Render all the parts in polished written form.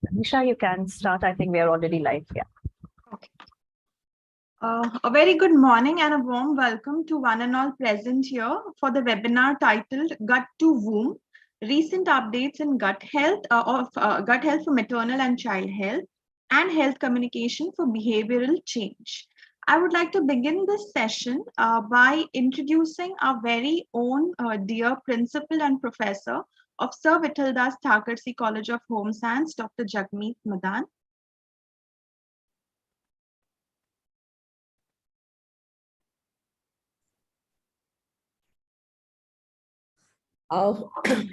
Nisha, you can start. I think we are already live. Yeah. Okay. A very good morning and a warm welcome to one and all present here for the webinar titled Gut to Womb, Recent Updates in Gut Health Gut Health for Maternal and Child Health and Health Communication for Behavioral Change. I would like to begin this session by introducing our very own dear Principal and Professor of Sir Vithaldas Thakursi College of Home Science, Dr. Jagmeet Madan.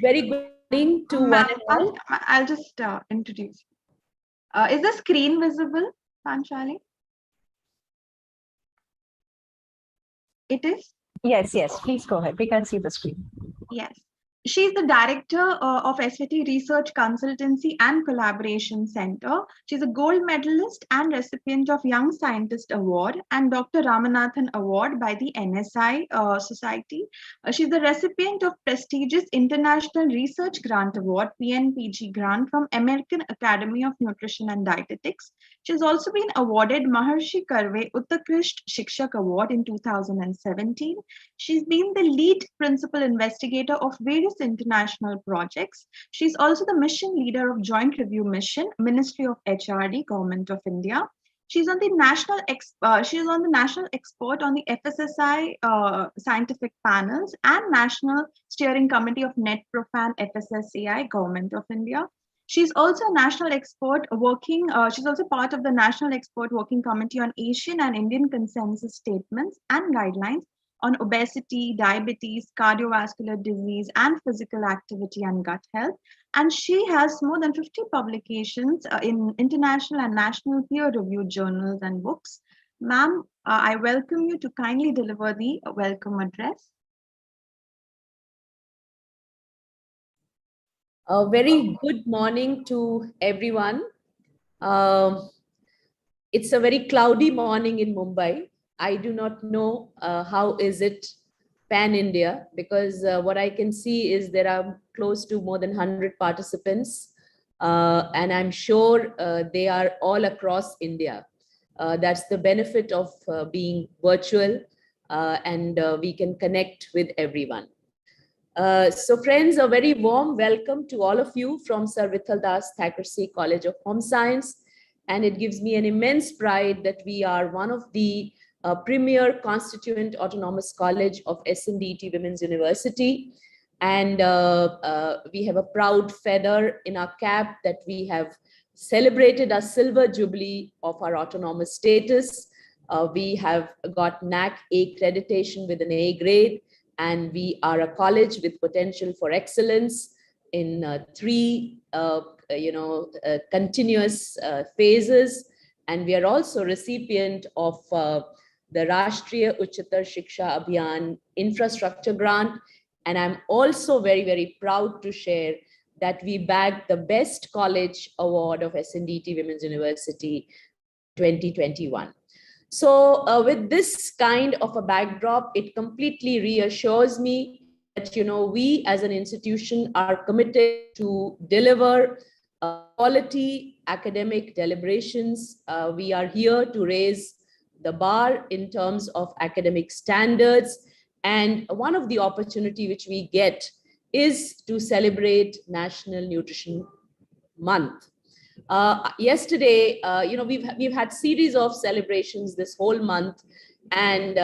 Very good morning to one and all. I'll just introduce. Is the screen visible, Panchali? It is? Yes, please go ahead. We can see the screen. Yes. She's the director of SVT Research Consultancy and Collaboration Center. She's a gold medalist and recipient of Young Scientist Award and Dr. Ramanathan Award by the NSI Society. She's the recipient of prestigious International Research Grant Award, PNPG grant from American Academy of Nutrition and Dietetics. She's also been awarded Maharshi Karve Uttakrisht Shikshak Award in 2017. She's been the lead principal investigator of various international projects. She's also the mission leader of Joint Review Mission, Ministry of HRD, Government of India. She's on the national expert on the FSSI scientific panels and National Steering Committee of NetProfan FSSAI, Government of India. She's also a national expert working. She's also part of the National Expert Working Committee on Asian and Indian Consensus Statements and Guidelines on obesity, diabetes, cardiovascular disease, and physical activity and gut health. And she has more than 50 publications in international and national peer-reviewed journals and books. Ma'am, I welcome you to kindly deliver the welcome address. A very good morning to everyone. It's a very cloudy morning in Mumbai. I do not know how is it pan-India, because what I can see is there are close to more than 100 participants, and I'm sure they are all across India. That's the benefit of being virtual, and we can connect with everyone. So friends, a very warm welcome to all of you from Sir Vithaldas Thakursi College of Home Science. And it gives me an immense pride that we are one of the premier constituent autonomous college of SNDT Women's University. And we have a proud feather in our cap that we have celebrated our silver jubilee of our autonomous status. We have got NAC A accreditation with an A grade, and we are a college with potential for excellence in three continuous phases. And we are also recipient of the Rashtriya Uchchatar Shiksha Abhiyan Infrastructure Grant. And I'm also very, very proud to share that we bagged the Best College Award of SNDT Women's University 2021. So with this kind of a backdrop, it completely reassures me that, we as an institution are committed to deliver quality academic deliberations. We are here to raise the bar in terms of academic standards. And one of the opportunity which we get is to celebrate National Nutrition Month. Yesterday, we've had series of celebrations this whole month. And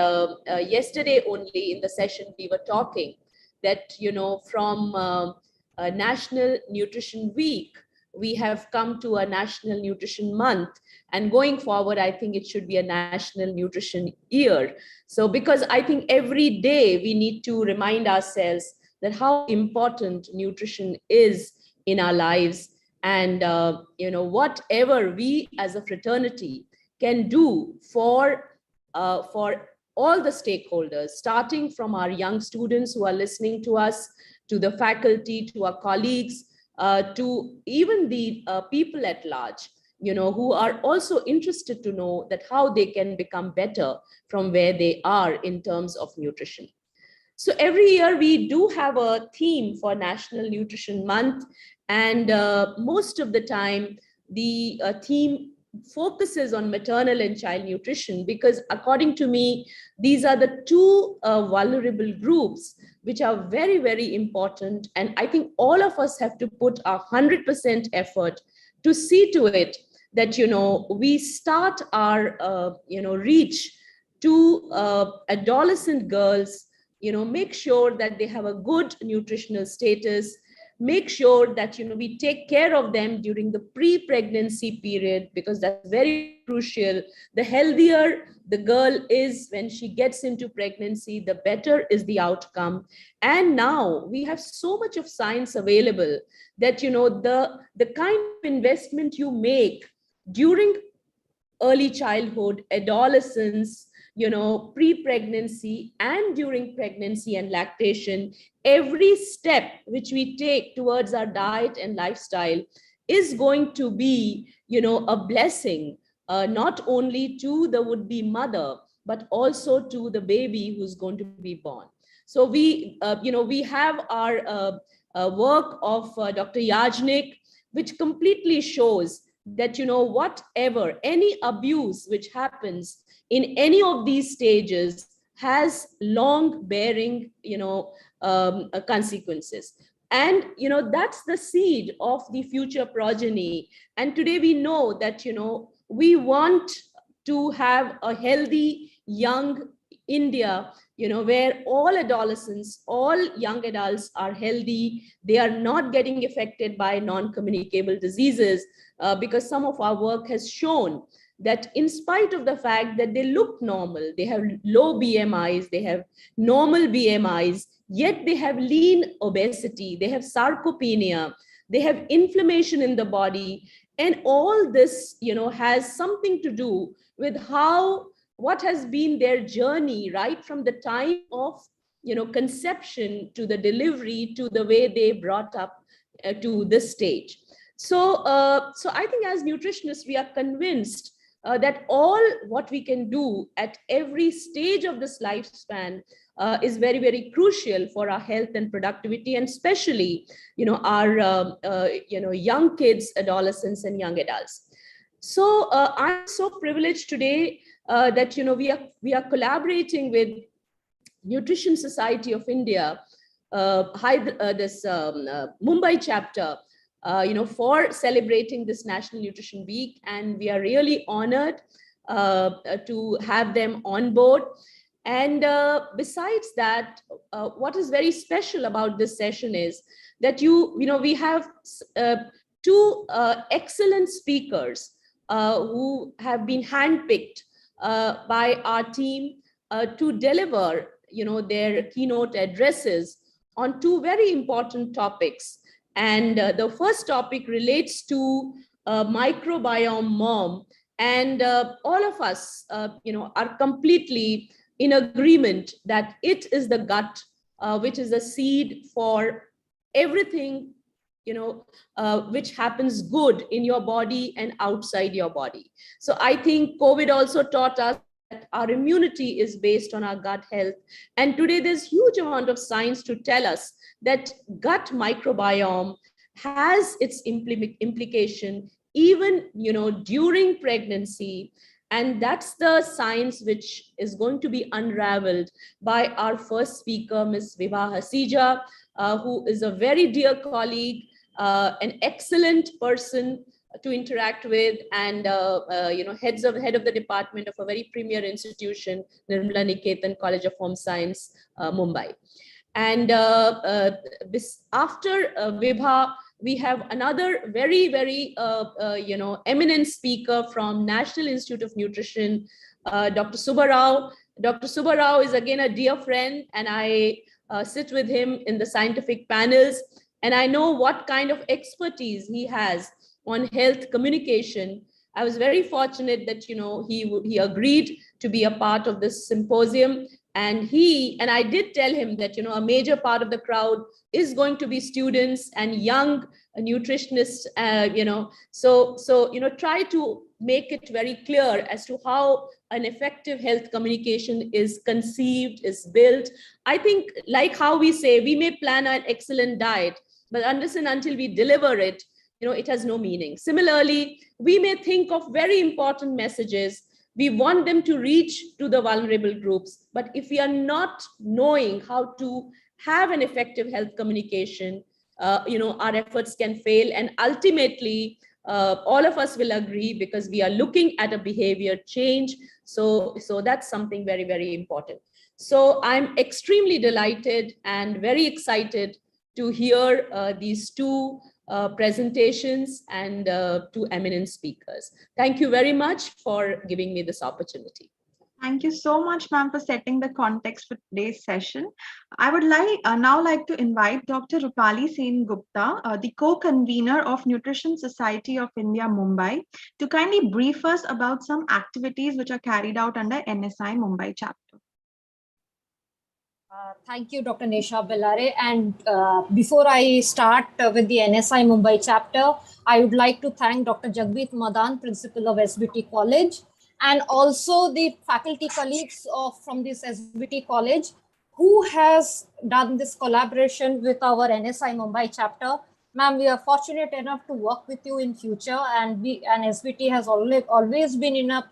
yesterday only in the session, we were talking that, from National Nutrition Week, we have come to a National Nutrition Month, and going forward, I think it should be a National Nutrition Year. So because I think every day we need to remind ourselves that how important nutrition is in our lives, and whatever we as a fraternity can do for all the stakeholders, starting from our young students who are listening to us, to the faculty, to our colleagues, to even the people at large, who are also interested to know that how they can become better from where they are in terms of nutrition. So every year we do have a theme for National Nutrition Month, and most of the time the theme focuses on maternal and child nutrition, because according to me, these are the two vulnerable groups which are very, very important. And I think all of us have to put 100% effort to see to it that, we start our, reach to adolescent girls, make sure that they have a good nutritional status, make sure that, we take care of them during the pre-pregnancy period, because that's very crucial. The healthier the girl is when she gets into pregnancy, the better is the outcome. And now we have so much of science available that, the kind of investment you make during early childhood, adolescence, pre-pregnancy and during pregnancy and lactation, every step which we take towards our diet and lifestyle is going to be, a blessing, not only to the would-be mother, but also to the baby who's going to be born. So we have our work of Dr. Yajnik, which completely shows that, whatever, any abuse which happens in any of these stages has long bearing, consequences. And, that's the seed of the future progeny. And today we know that, we want to have a healthy young India, where all adolescents, all young adults are healthy. They are not getting affected by non-communicable diseases, because some of our work has shown that in spite of the fact that they look normal, they have low BMIs, they have normal BMIs, yet they have lean obesity, they have sarcopenia, they have inflammation in the body. And all this, has something to do with what has been their journey right from the time of, conception to the delivery to the way they brought up to this stage. So I think as nutritionists, we are convinced that all what we can do at every stage of this lifespan is very, very crucial for our health and productivity, and especially, our, young kids, adolescents, and young adults. So I'm so privileged today that, we are collaborating with Nutrition Society of India, this Mumbai chapter, for celebrating this National Nutrition Week. And we are really honored to have them on board. And besides that, what is very special about this session is that, we have two excellent speakers who have been handpicked by our team to deliver, their keynote addresses on two very important topics. And the first topic relates to microbiome mom. And all of us, are completely in agreement that it is the gut, which is a seed for everything, which happens good in your body and outside your body. So I think COVID also taught us that our immunity is based on our gut health. And today there's huge amount of science to tell us that gut microbiome has its implication even, during pregnancy. And that's the science which is going to be unraveled by our first speaker, Ms. Vibha Hasija, who is a very dear colleague, an excellent person to interact with, and head of the department of a very premier institution, Nirmala Niketan College of Home Science, Mumbai. And after Vibha, we have another very, very eminent speaker from National Institute of Nutrition, Dr. Subba. Dr. Subba is again a dear friend, and I sit with him in the scientific panels, and I know what kind of expertise he has on health communication. I was very fortunate that, he agreed to be a part of this symposium. And I did tell him that, a major part of the crowd is going to be students and young nutritionists, so try to make it very clear as to how an effective health communication is conceived, is built. I think, like how we say, we may plan an excellent diet, but unless and until we deliver it, it has no meaning. Similarly, we may think of very important messages. We want them to reach to the vulnerable groups, but if we are not knowing how to have an effective health communication, our efforts can fail. And ultimately, all of us will agree, because we are looking at a behavior change. So that's something very, very important. So I'm extremely delighted and very excited to hear these two presentations and two eminent speakers. Thank you very much for giving me this opportunity. Thank you so much, ma'am, for setting the context for today's session. I would now like to invite Dr. Rupali Sen Gupta, the co-convener of Nutrition Society of India, Mumbai, to kindly brief us about some activities which are carried out under NSI Mumbai chapter. Thank you, Dr. Nisha Bellare. And before I start with the NSI Mumbai chapter, I would like to thank Dr. Jagmeet Madan, principal of SBT College, and also the faculty colleagues from this SBT College, who has done this collaboration with our NSI Mumbai chapter. Ma'am, we are fortunate enough to work with you in future, and SBT has always been in a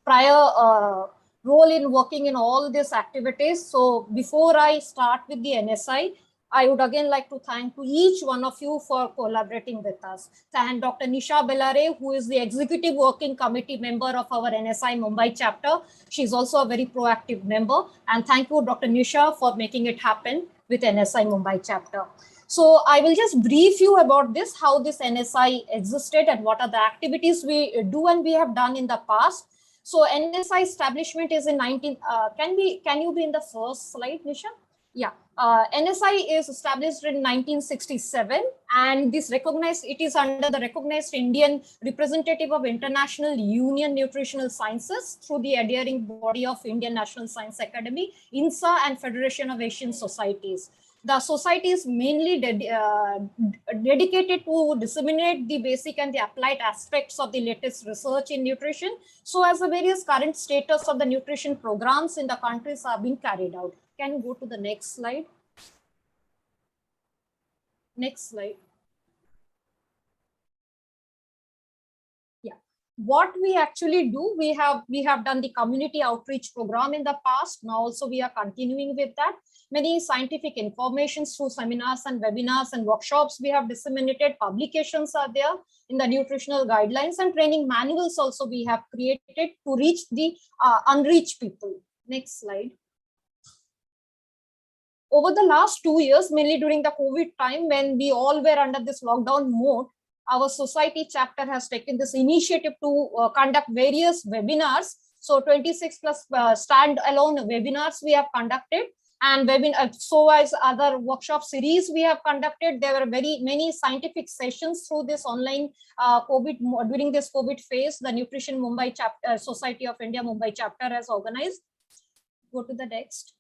prior role in working in all these activities. So before I start with the NSI, I would again like to thank to each one of you for collaborating with us. Thank Dr. Nisha Bellare, who is the Executive Working Committee member of our NSI Mumbai chapter. She's also a very proactive member. And thank you, Dr. Nisha, for making it happen with NSI Mumbai chapter. So I will just brief you about this, how this NSI existed and what are the activities we do and we have done in the past. So NSI establishment is in can you be in the first slide, Nisha? Yeah, NSI is established in 1967, and it is under the recognized Indian representative of International Union Nutritional Sciences through the adhering body of Indian National Science Academy, INSA, and Federation of Asian Societies. The society is mainly dedicated to disseminate the basic and the applied aspects of the latest research in nutrition, so as the various current status of the nutrition programs in the countries are being carried out. Can you go to the next slide? Next slide. Yeah. What we actually do, we have done the community outreach program in the past. Now also we are continuing with that. Many scientific informations through seminars and webinars and workshops we have disseminated. Publications are there in the nutritional guidelines, and training manuals also we have created to reach the unreached people. Next slide. Over the last 2 years, mainly during the COVID time, when we all were under this lockdown mode, our society chapter has taken this initiative to conduct various webinars. So 26 plus standalone webinars we have conducted, and so as other workshop series we have conducted. There were many scientific sessions through this online during this COVID phase. The Nutrition Mumbai chapter, Society of India Mumbai chapter has organized. Go to the next.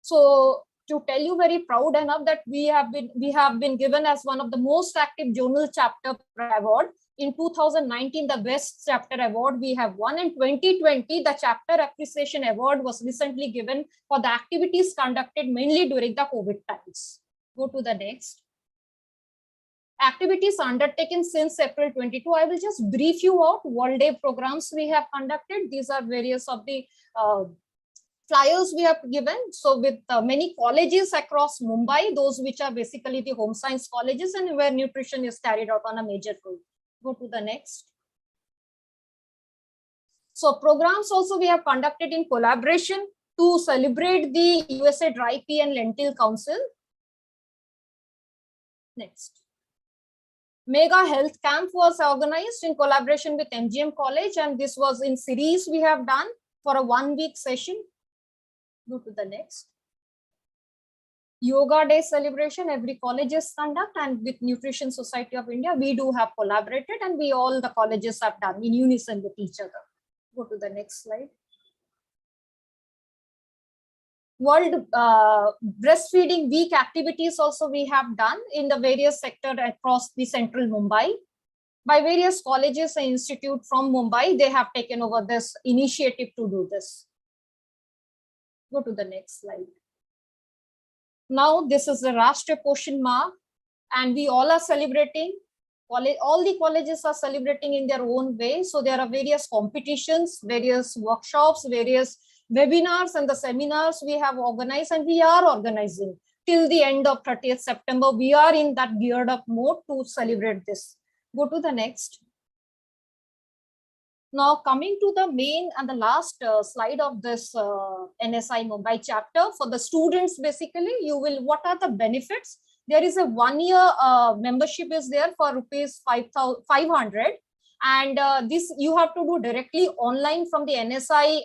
So to tell you very proud enough that we have been given as one of the most active journal chapter award. In 2019, the best chapter award we have won. In 2020, the chapter appreciation award was recently given for the activities conducted mainly during the COVID times. Go to the next. Activities undertaken since April 22. I will just brief you out. World Day programs we have conducted. These are various of the flyers we have given. So with many colleges across Mumbai, those which are basically the home science colleges and where nutrition is carried out on a major role. Go to the next. So programs also we have conducted in collaboration to celebrate the USA Dry Pea and Lentil Council. Next. Mega Health Camp was organized in collaboration with MGM College, and this was in series we have done for a 1-week session. Go to the next. Yoga Day celebration, every colleges conduct, and with Nutrition Society of India, we do have collaborated, and all the colleges have done in unison with each other. Go to the next slide. World Breastfeeding Week activities also we have done in the various sectors across the central Mumbai. By various colleges and institutes from Mumbai, they have taken over this initiative to do this. Go to the next slide. Now, this is the Rashtriya Poshan Ma and we all are celebrating. All the colleges are celebrating in their own way. So there are various competitions, various workshops, various webinars and the seminars we have organized and we are organizing till the end of 30th September. We are in that geared up mode to celebrate this. Go to the next. Now coming to the main and the last slide of this NSI Mumbai chapter. For the students, basically, what are the benefits? There is a 1-year membership is there for rupees 500, and this you have to do directly online from the NSI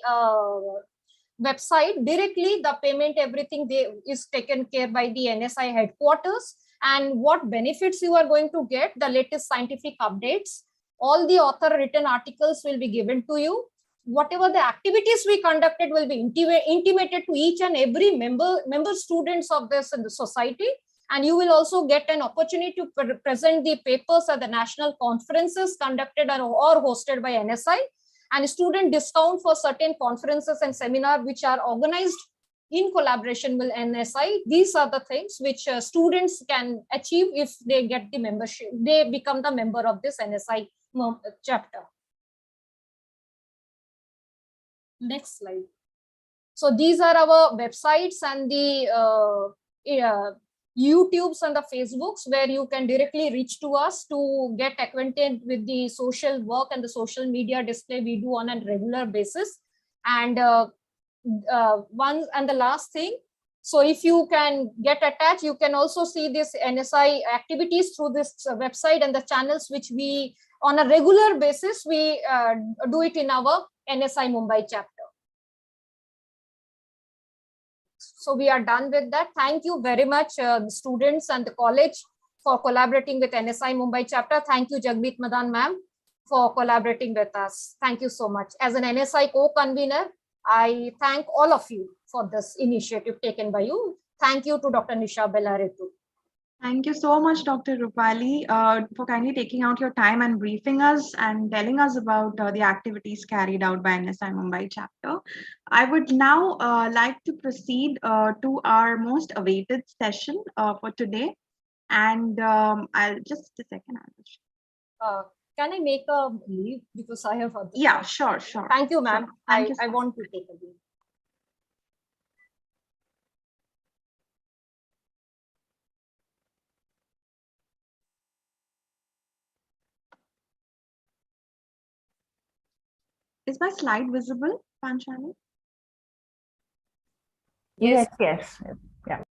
website. Directly the payment, everything is taken care by the NSI headquarters. And what benefits you are going to get? The latest scientific updates. All the author written articles will be given to you. Whatever the activities we conducted will be intimated to each and every member students of this in the society. And you will also get an opportunity to present the papers at the national conferences conducted or hosted by NSI, and student discount for certain conferences and seminars which are organized in collaboration with NSI. These are the things which students can achieve if they get the membership, they become the member of this NSI chapter. Next slide. So these are our websites and the YouTubes and the Facebooks where you can directly reach to us to get acquainted with the social work and the social media display we do on a regular basis. And one and the last thing, so if you can get attached, you can also see this NSI activities through this website and the channels which we on a regular basis we do it in our NSI Mumbai chapter. So we are done with that. Thank you very much, the students and the college for collaborating with NSI Mumbai chapter. Thank you, Jagmeet Madan ma'am, for collaborating with us. Thank you so much. As an NSI co-convener, I thank all of you for this initiative taken by you. Thank you to Dr. Nisha Bellare too. Thank you so much, Dr. Rupali, for kindly taking out your time and briefing us and telling us about the activities carried out by NSI Mumbai chapter. I would now like to proceed to our most awaited session for today. And I'll just a second. Can I make a leave because I have other Yeah, sure. Thank you, ma'am. Sure. I want to take a leave. Is my slide visible, Panchali? Yes. Yeah.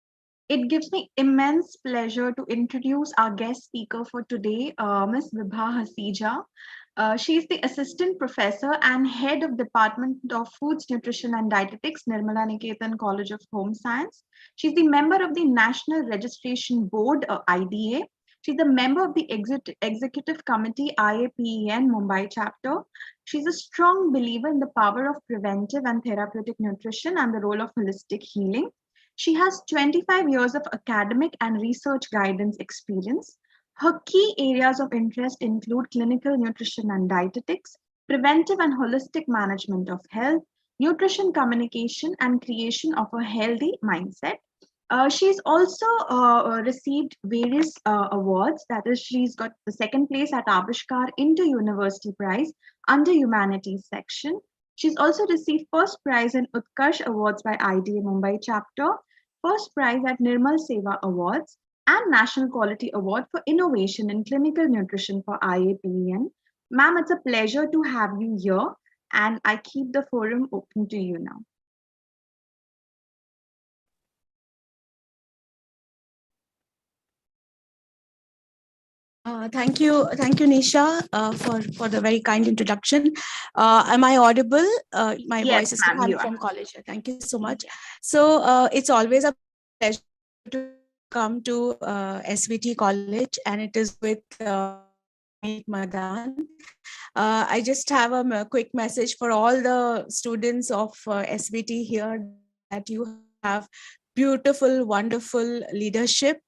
It gives me immense pleasure to introduce our guest speaker for today, Ms. Vibha Hasija. She is the Assistant Professor and Head of Department of Foods, Nutrition and Dietetics, Nirmala Niketan College of Home Science. She's the member of the National Registration Board, IDA. She's a member of the Executive Committee, IAPEN Mumbai chapter. She's a strong believer in the power of preventive and therapeutic nutrition and the role of holistic healing. She has 25 years of academic and research guidance experience. Her key areas of interest include clinical nutrition and dietetics, preventive and holistic management of health, nutrition communication, and creation of a healthy mindset. She's also received various awards. That is, she's got the second place at Avishkar Inter-University Prize under Humanities section. She's also received first prize in Utkarsh Awards by IDA Mumbai chapter, first prize at Nirmal Seva Awards, and National Quality Award for Innovation in Clinical Nutrition for IAPEN. Ma'am, it's a pleasure to have you here, and I keep the forum open to you now. Thank you, Nisha, for the very kind introduction. Am I audible? My Yes, voice is ma'am, from college. Thank you so much. So it's always a pleasure to come to SVT College, and it is with Madan. I just have a quick message for all the students of SVT here, that you have beautiful, wonderful leadership.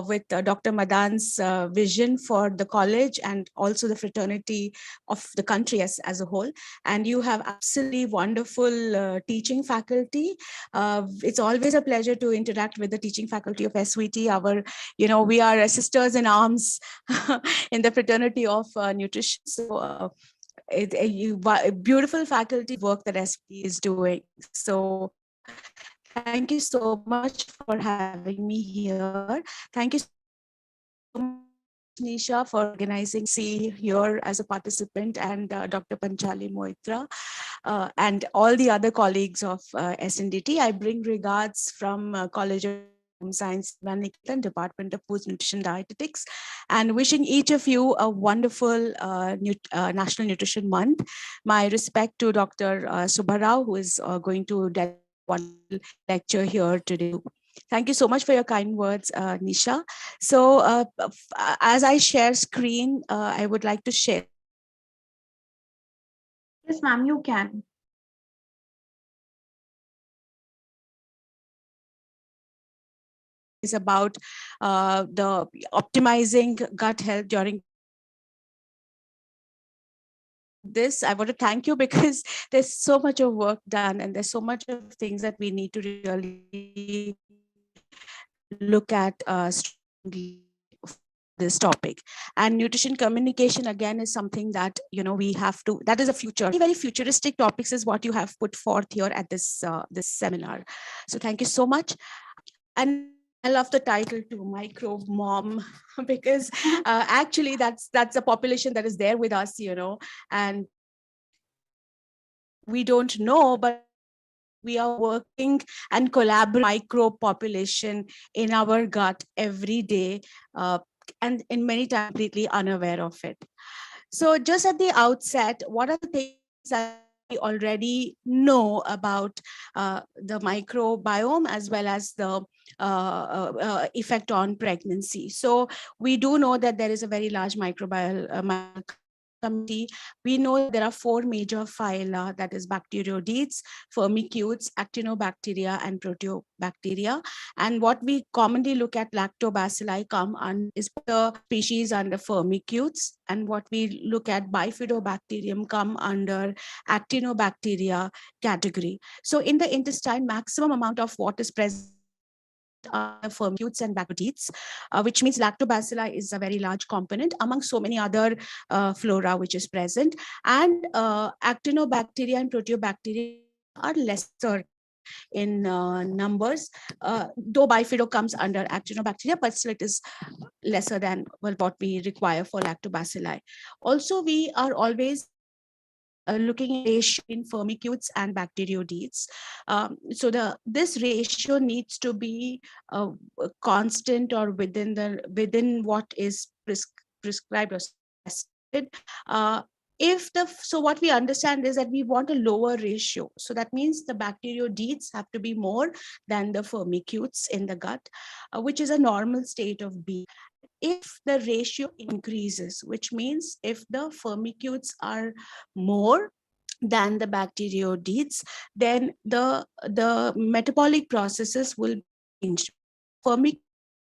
with Dr. Madan's vision for the college and also the fraternity of the country as a whole. And you have absolutely wonderful teaching faculty. It's always a pleasure to interact with the teaching faculty of SVT. We are sisters in arms in the fraternity of nutrition. So beautiful faculty work that SVT is doing. So thank you so much for having me here. Thank you so much, Nisha, for organizing C here as a participant, and Dr. Panchali Moitra, and all the other colleagues of SNDT. I bring regards from College of Science, Niketan, Department of Food Nutrition Dietetics, and wishing each of you a wonderful National Nutrition Month. My respect to Dr. Subba, who is going to deliver one lecture here today. Thank you so much for your kind words, Nisha. So as I share screen, I would like to share. Yes, ma'am, you can. Is about the optimizing gut health during this. I want to thank you because there's so much of work done and there's so much of things that we need to really look at this topic. And nutrition communication again is something that we have to, that is a future very futuristic topics is what you have put forth here at this this seminar. So thank you so much. And I love the title too, Microbe Mom, because actually that's a population that is there with us, and we don't know, but we are working and collaborating microbe population in our gut every day, and in many times completely unaware of it. So just at the outset, what are the things that we already know about the microbiome as well as the effect on pregnancy? So we do know that there is a very large microbial community. We know there are 4 major phyla, that is Bacteroidetes, Firmicutes, Actinobacteria, and Proteobacteria. And what we commonly look at, Lactobacilli, come on is the species under Firmicutes, and what we look at, Bifidobacterium, come under Actinobacteria category. So in the intestine, maximum amount of what is present are Firmicutes and Bacteroidetes, which means Lactobacilli is a very large component among so many other flora which is present. And Actinobacteria and Proteobacteria are lesser in numbers, though Bifido comes under Actinobacteria, but still it is lesser than what we require for Lactobacilli. Also, we are always looking at ratio in Firmicutes and Bacteroidetes. So this ratio needs to be constant or within what is prescribed or suggested. So what we understand is that we want a lower ratio. So that means the Bacteroidetes have to be more than the Firmicutes in the gut, which is a normal state of being. If the ratio increases, which means if the Firmicutes are more than the Bacteroidetes, then the metabolic processes will change. Firmicutes,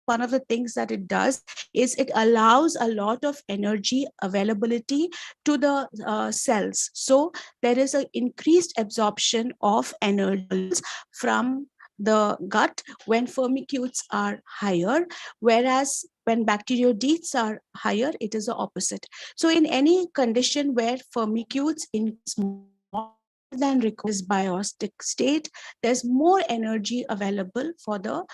one of the things that it does is it allows a lot of energy availability to the cells. So there is an increased absorption of energy from the gut when Firmicutes are higher, whereas when Bacteroidetes are higher, it is the opposite. So in any condition where Firmicutes increase more than requires biotic state, there's more energy available for the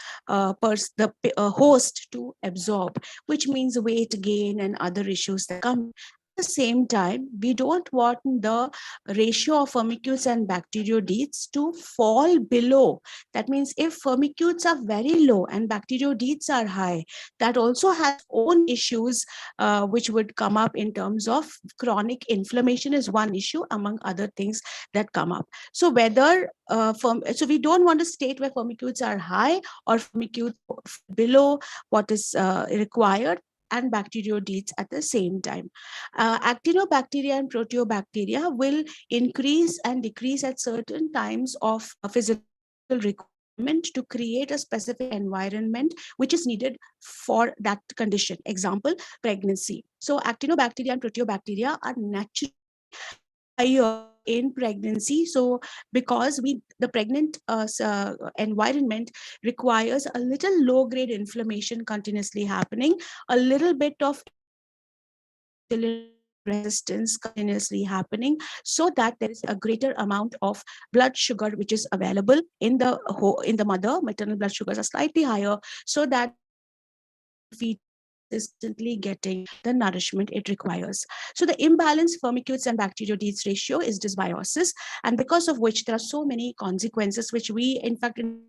host to absorb, which means weight gain and other issues that come. At the same time, we don't want the ratio of Firmicutes and Bacteroidetes to fall below. That means if Firmicutes are very low and Bacteroidetes are high, that also has own issues which would come up in terms of chronic inflammation is one issue among other things that come up. So whether so we don't want a state where Firmicutes are high or Firmicutes below what is required, and Bacteroidetes at the same time. Actinobacteria and Proteobacteria will increase and decrease at certain times of physical requirement to create a specific environment which is needed for that condition. Example, pregnancy. So actinobacteria and proteobacteria are naturally higher in pregnancy. So because the pregnant environment requires a little low grade inflammation continuously happening, a little bit of resistance continuously happening, so that there is a greater amount of blood sugar which is available in the mother. Maternal blood sugars are slightly higher, so that feed consistently getting the nourishment it requires. So the imbalanced firmicutes and bacteroidetes ratio is dysbiosis, and because of which there are so many consequences, which we, in fact, in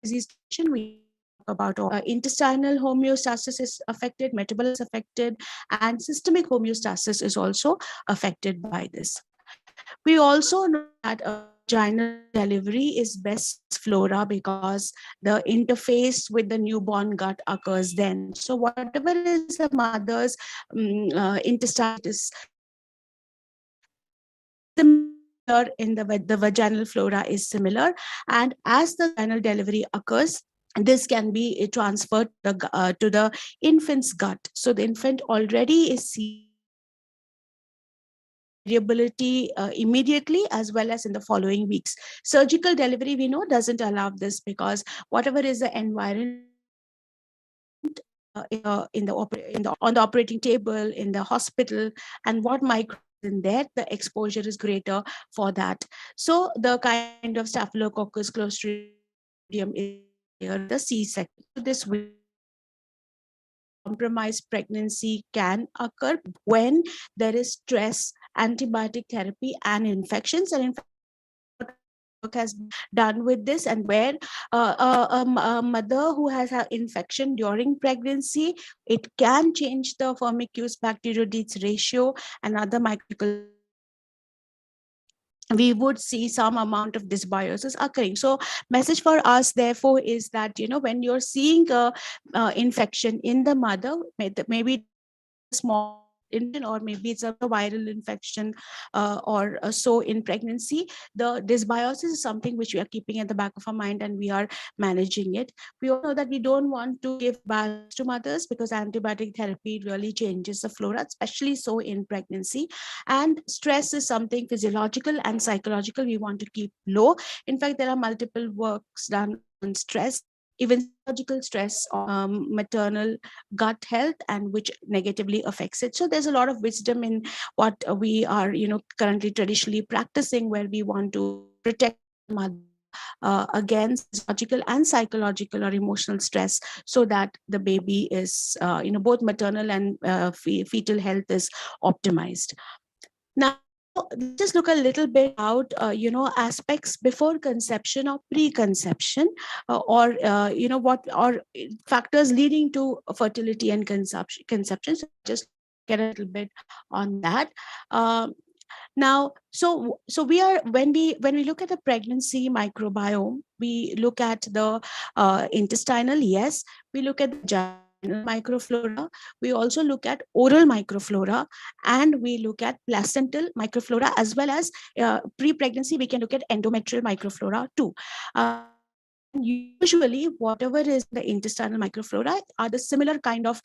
disease we about intestinal homeostasis is affected, metabolism is affected, and systemic homeostasis is also affected by this. We also know that vaginal delivery is best flora because the interface with the newborn gut occurs then. So whatever is the mother's intestine is similar in the vaginal flora is similar, and as the vaginal delivery occurs, this can be transferred to the infant's gut. So the infant already is seeing variability immediately as well as in the following weeks. Surgical delivery, we know, doesn't allow this because whatever is the environment on the operating table, in the hospital, and what micro in there, the exposure is greater for that. So the kind of Staphylococcus clostridium is here, the C-section. This compromised pregnancy can occur when there is stress, antibiotic therapy, and infections. And in fact, work has been done with this, and where a mother who has an infection during pregnancy, it can change the firmicutes bacteroidetes ratio and other microbial. We would see some amount of dysbiosis occurring. So message for us therefore is that, when you're seeing a infection in the mother, maybe small infection, or maybe it's a viral infection or so in pregnancy, the dysbiosis is something which we are keeping at the back of our mind and we are managing it. We all know that we don't want to give back to mothers because antibiotic therapy really changes the flora, especially so in pregnancy. And stress is something physiological and psychological we want to keep low. In fact, there are multiple works done on stress, even psychological stress on maternal gut health, and which negatively affects it. So there's a lot of wisdom in what we are, currently traditionally practicing, where we want to protect mother against physiological and psychological or emotional stress, so that the baby is, both maternal and fetal health is optimized. Now, let's just look a little bit about, aspects before conception or preconception, or factors leading to fertility and conception. So just get a little bit on that. Now, so we are, when we look at the pregnancy microbiome, we look at the intestinal, yes, we look at the vaginal microflora, we also look at oral microflora, and we look at placental microflora, as well as pre-pregnancy we can look at endometrial microflora too. Usually whatever is the intestinal microflora are the similar kind of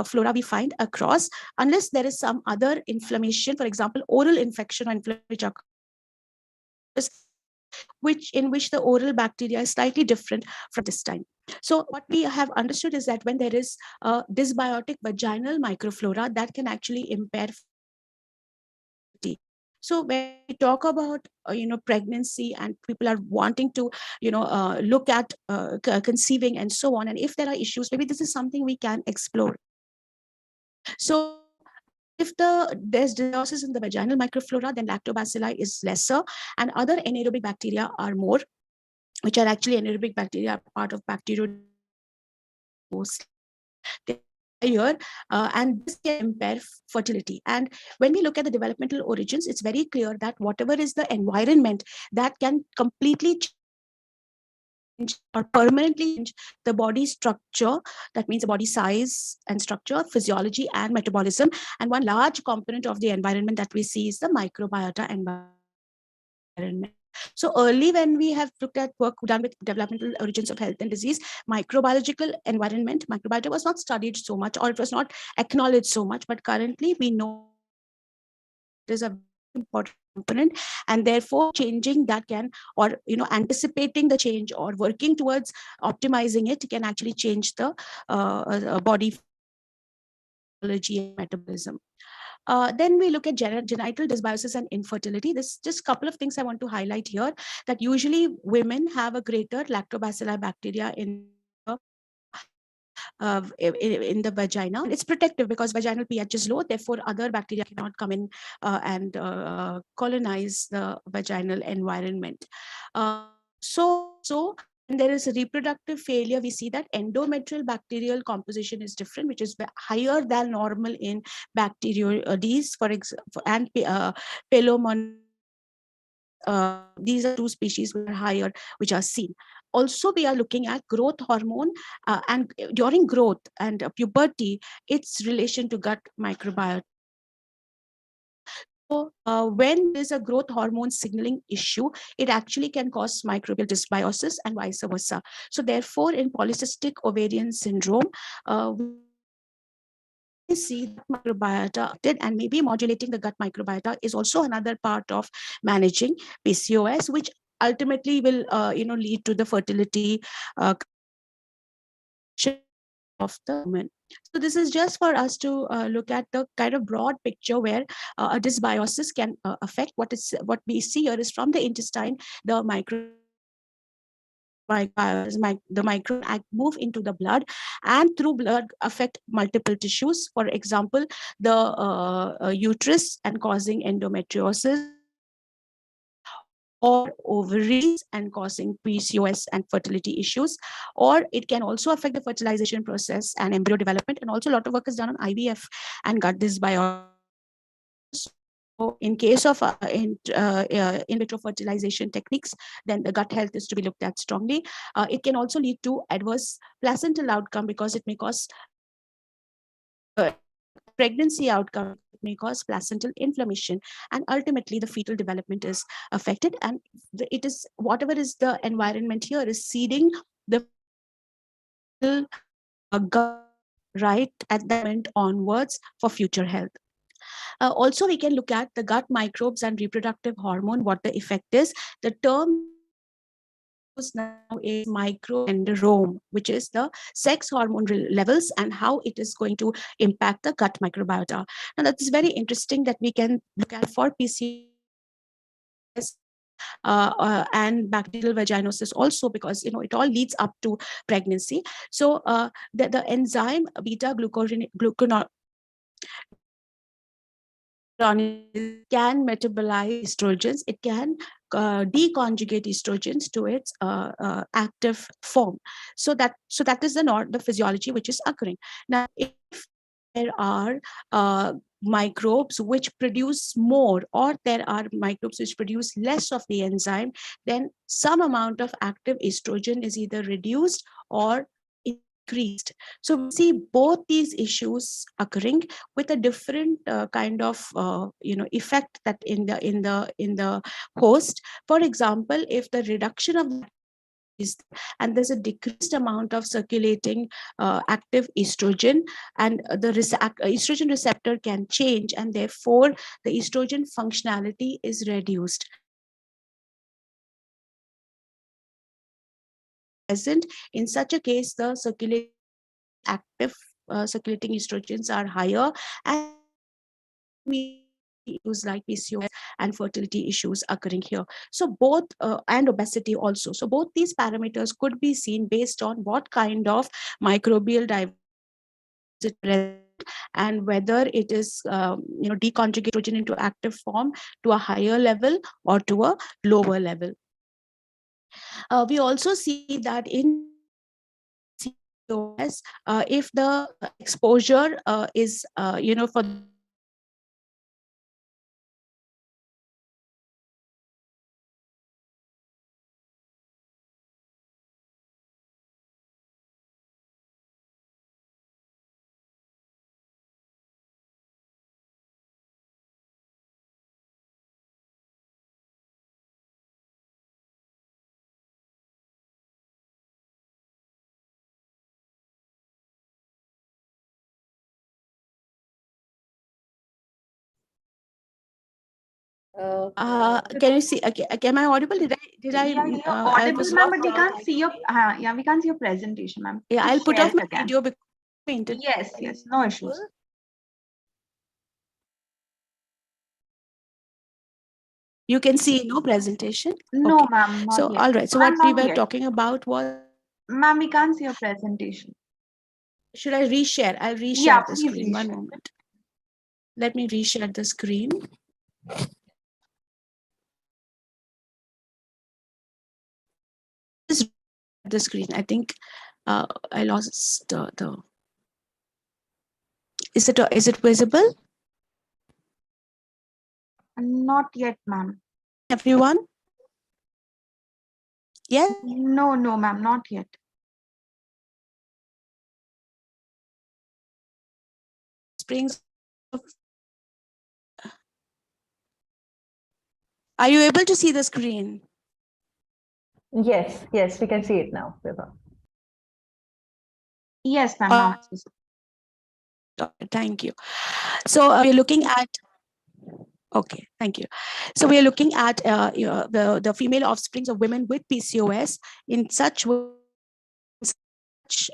flora we find across, unless there is some other inflammation, for example oral infection or inflammation in which the oral bacteria is slightly different from intestine. So what we have understood is that when there is a dysbiotic vaginal microflora, that can actually impair fertility. So when we talk about pregnancy and people are wanting to look at conceiving and so on, and if there are issues, maybe this is something we can explore. So if there's dysbiosis in the vaginal microflora, then lactobacilli is lesser, and other anaerobic bacteria are more, which are actually anaerobic bacteria, part of bacteria here, and this can impair fertility. And when we look at the developmental origins, it's very clear that whatever is the environment that can completely change or permanently change the body structure, that means the body size and structure, physiology and metabolism. And one large component of the environment that we see is the microbiota environment. So early when we have looked at work done with developmental origins of health and disease, microbiological environment, microbiota was not studied so much, or it was not acknowledged so much. But currently we know it is a important component, and therefore changing that can, or anticipating the change or working towards optimizing it can actually change the body physiology and metabolism. Then we look at genital dysbiosis and infertility. This just couple of things I want to highlight here, that usually women have a greater lactobacilli bacteria in the vagina. It's protective because vaginal pH is low, therefore other bacteria cannot come in and colonize the vaginal environment. So when there is a reproductive failure, we see that endometrial bacterial composition is different, which is higher than normal in Bacteroides, for example, and Pelomon. These are two species which are higher, which are seen. Also, we are looking at growth hormone, and during growth and puberty, its relation to gut microbiota. So when there's a growth hormone signaling issue, it actually can cause microbial dysbiosis and vice versa. So therefore, in polycystic ovarian syndrome, we see that microbiota, and maybe modulating the gut microbiota is also another part of managing PCOS, which ultimately will lead to the fertility of the woman. So this is just for us to look at the kind of broad picture where a dysbiosis can affect. What we see here is from the intestine, the micro move into the blood, and through blood affect multiple tissues. For example, the uterus and causing endometriosis, or ovaries and causing PCOS and fertility issues, or it can also affect the fertilization process and embryo development. And also a lot of work is done on IVF and gut dysbiosis. So in case of in vitro fertilization techniques, then the gut health is to be looked at strongly. It can also lead to adverse placental outcome because it may cause pregnancy outcome, may cause placental inflammation, and ultimately the fetal development is affected. And it is whatever is the environment here is seeding the gut right at that moment onwards for future health. Also, we can look at the gut microbes and reproductive hormone, what the effect is. The term now is microenderome, which is the sex hormone levels and how it is going to impact the gut microbiota. Now, that's very interesting that we can look at for PCOS and bacterial vaginosis also, because it all leads up to pregnancy. So the enzyme beta glucuronidase can metabolize estrogens. It can deconjugate estrogens to its active form. So that is the physiology which is occurring. Now, if there are microbes which produce more, or there are microbes which produce less of the enzyme, then some amount of active estrogen is either reduced or increased. So we see both these issues occurring with a different kind of effect that in the host. For example, if the reduction of and there's a decreased amount of circulating active estrogen, and the estrogen receptor can change, and therefore the estrogen functionality is reduced. Present in such a case, the active circulating estrogens are higher, and we use like PCOS and fertility issues occurring here. So both and obesity also. So both these parameters could be seen based on what kind of microbial diversity and whether it is deconjugate estrogen into active form to a higher level or to a lower level. We also see that in PCOS, if the exposure is for Can you see? Okay, am I audible? Did I? Yeah, you're I audible, was ma'am, but locked we out. can't see your yeah, we can't see your presentation, ma'am. Yeah, Just I'll put share off it my again. video because internet. Yes, no issues. You can see no presentation. No, Okay. ma'am, not So yet. all right. So Ma'am, what we not were yet. talking about was, Ma'am, we can't see your presentation. should I reshare? I'll reshare Yeah, the please screen. One reshare. moment. Let me reshare the screen. Just the screen. I think I lost the. Is it visible? Not yet, ma'am. Everyone? Yes. No, ma'am, not yet. Springs. Are you able to see the screen? Yes, yes, we can see it now, Vibha. Yes, ma'am, now it's visible. Thank you. So we're looking at. Okay, thank you. So we are looking at the female offsprings of women with PCOS. In such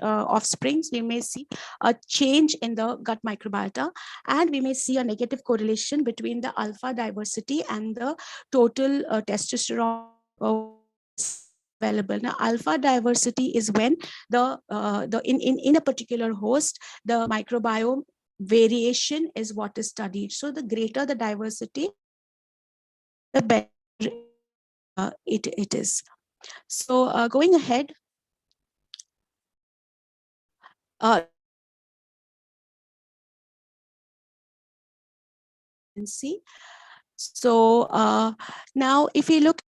offsprings, we may see a change in the gut microbiota, and we may see a negative correlation between the alpha diversity and the total testosterone available. Now, alpha diversity is when in a particular host, the microbiome variation is what is studied. So the greater the diversity, the better it is. So going ahead, see. So now if we look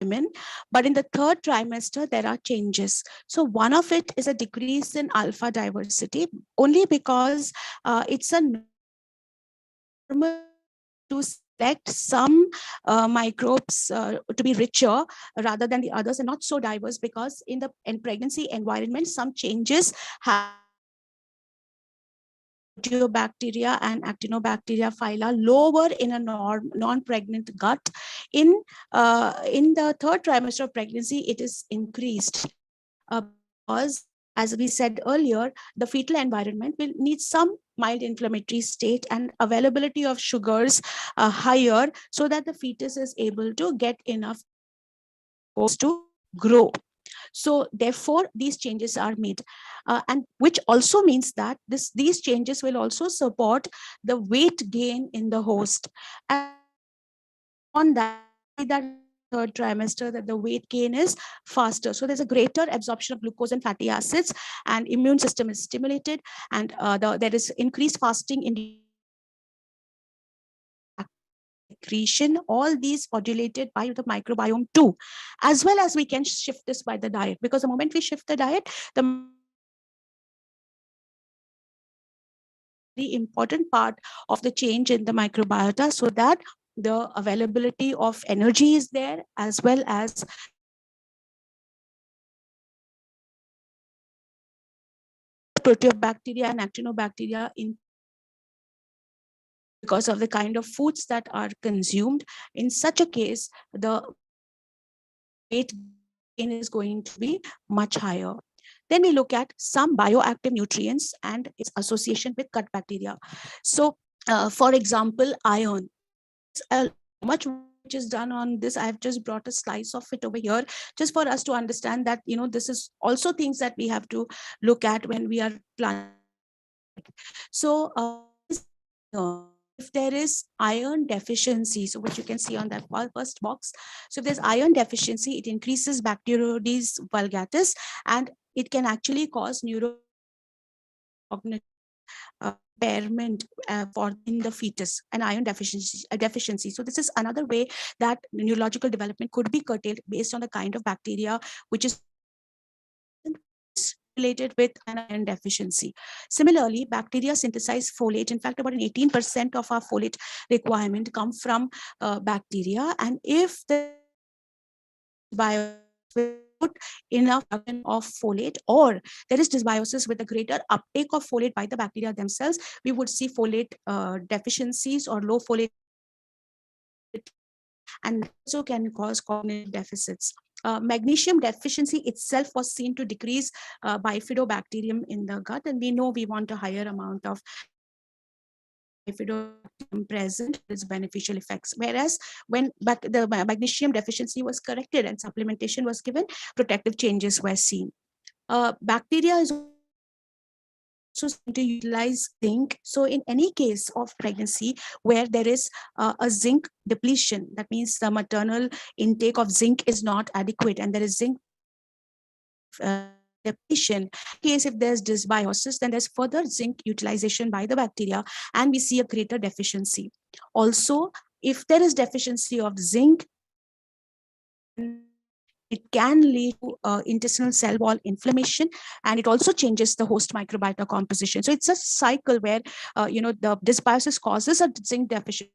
women, but in the third trimester, there are changes. So one of it is a decrease in alpha diversity, only because it's a normal to select some microbes to be richer rather than the others and not so diverse, because in the pregnancy environment, some changes have bacteria and actinobacteria phyla lower in a non-pregnant gut. In the third trimester of pregnancy, it is increased because, as we said earlier, the fetal environment will need some mild inflammatory state and availability of sugars higher, so that the fetus is able to get enough to grow. So therefore, these changes are made, and which also means that these changes will also support the weight gain in the host. And on that third trimester, that the weight gain is faster. So there's a greater absorption of glucose and fatty acids, and immune system is stimulated, and there is increased fasting in secretion, all these modulated by the microbiome too, as well as we can shift this by the diet, because the moment we shift the diet, the important part of the change in the microbiota, so that the availability of energy is there, as well as proteobacteria and actinobacteria in because of the kind of foods that are consumed. In such a case, the weight gain is going to be much higher. Then we look at some bioactive nutrients and its association with gut bacteria. So, for example, iron. Much which is done on this. I have just brought a slice of it over here, just for us to understand that, this is also things that we have to look at when we are planning. So, if there is iron deficiency, so what you can see on that first box, so if there's iron deficiency, it increases Bacteroides vulgaris, and it can actually cause neurocognitive impairment for in the fetus, an iron deficiency. So this is another way that neurological development could be curtailed based on the kind of bacteria which is related with an iron deficiency. Similarly, bacteria synthesize folate. In fact, about 18% of our folate requirement come from bacteria, and if the bio enough of folate, or there is dysbiosis with a greater uptake of folate by the bacteria themselves, we would see folate deficiencies or low folate, and also can cause cognitive deficits. Magnesium deficiency itself was seen to decrease bifidobacterium in the gut, and we know we want a higher amount of bifidobacterium present, its beneficial effects. Whereas when the magnesium deficiency was corrected and supplementation was given, protective changes were seen. Bacteria is also to utilize zinc. So in any case of pregnancy where there is a zinc depletion, that means the maternal intake of zinc is not adequate and there is zinc depletion. In case if there's dysbiosis, then there's further zinc utilization by the bacteria and we see a greater deficiency. Also, if there is deficiency of zinc, it can lead to intestinal cell wall inflammation, and it also changes the host microbiota composition. So it's a cycle where the dysbiosis causes a zinc deficiency,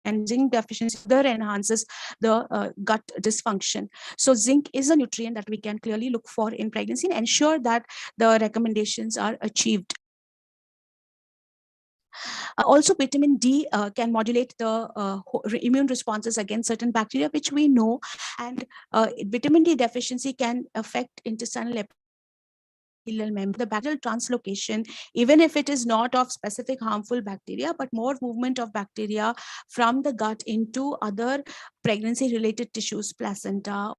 and zinc deficiency further enhances the gut dysfunction. So zinc is a nutrient that we can clearly look for in pregnancy and ensure that the recommendations are achieved. Also, vitamin D can modulate the immune responses against certain bacteria, which we know, and vitamin D deficiency can affect intestinal member, the bacterial translocation, even if it is not of specific harmful bacteria, but more movement of bacteria from the gut into other pregnancy-related tissues, placenta,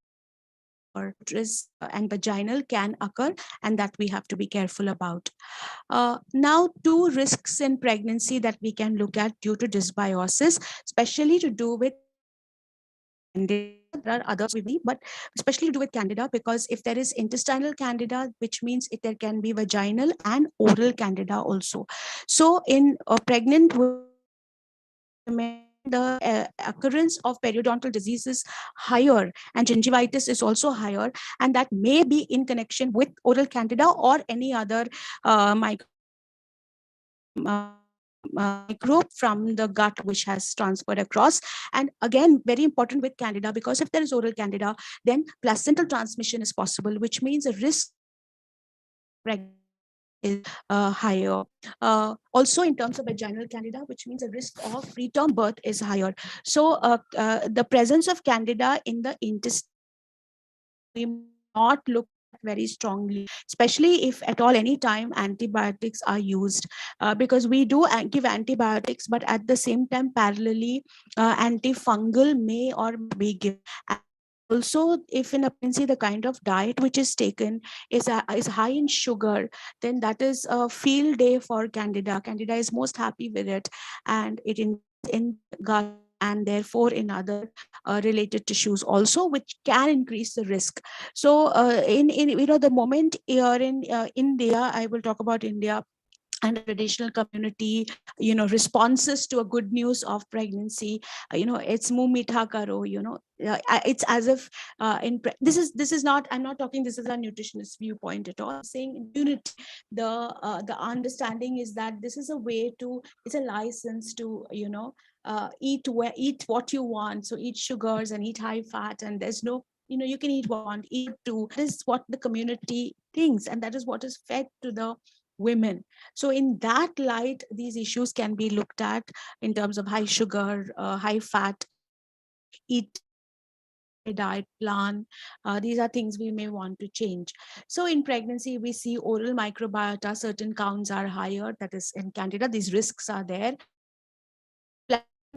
or uterus and vaginal can occur, and that we have to be careful about. Now, two risks in pregnancy that we can look at due to dysbiosis, especially to do with Candida. There are others with me, but especially to do with Candida, because if there is intestinal Candida, which means there can be vaginal and oral Candida also. So in pregnant women, the occurrence of periodontal disease is higher and gingivitis is also higher, and that may be in connection with oral Candida or any other microbe from the gut which has transferred across. And again, very important with Candida, because if there is oral Candida, then placental transmission is possible, which means a risk is higher. Also in terms of vaginal Candida, which means the risk of preterm birth is higher. So the presence of Candida in the intestine, we not look very strongly, especially if at all any time antibiotics are used, because we do give antibiotics, but at the same time parallelly antifungal may or be given. Also, if in a pregnancy the kind of diet which is taken is high in sugar, then that is a field day for Candida. Candida is most happy with it, and it in gut and therefore in other related tissues also, which can increase the risk. So in the moment you're in India, I will talk about India and traditional community, responses to a good news of pregnancy, it's muh mitha karo, it's as if this is not, I'm not talking this is a nutritionist viewpoint at all. I'm saying unity, the understanding is that this is a way to, it's a license to eat what you want. So eat sugars and eat high fat, and there's no, you can eat what you want, eat too. That is what the community thinks, and that is what is fed to the women. So in that light, these issues can be looked at in terms of high sugar, high fat, eat diet plan. These are things we may want to change. So in pregnancy, we see oral microbiota, certain counts are higher, that is in Candida, these risks are there.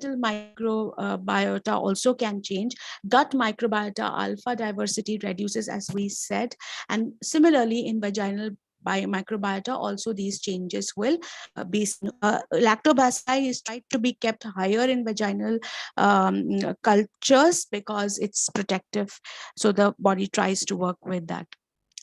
Microbiota also can change. Gut microbiota alpha diversity reduces, as we said, and similarly in vaginal microbiota also these changes will be lactobacilli is tried to be kept higher in vaginal cultures because it's protective, so the body tries to work with that.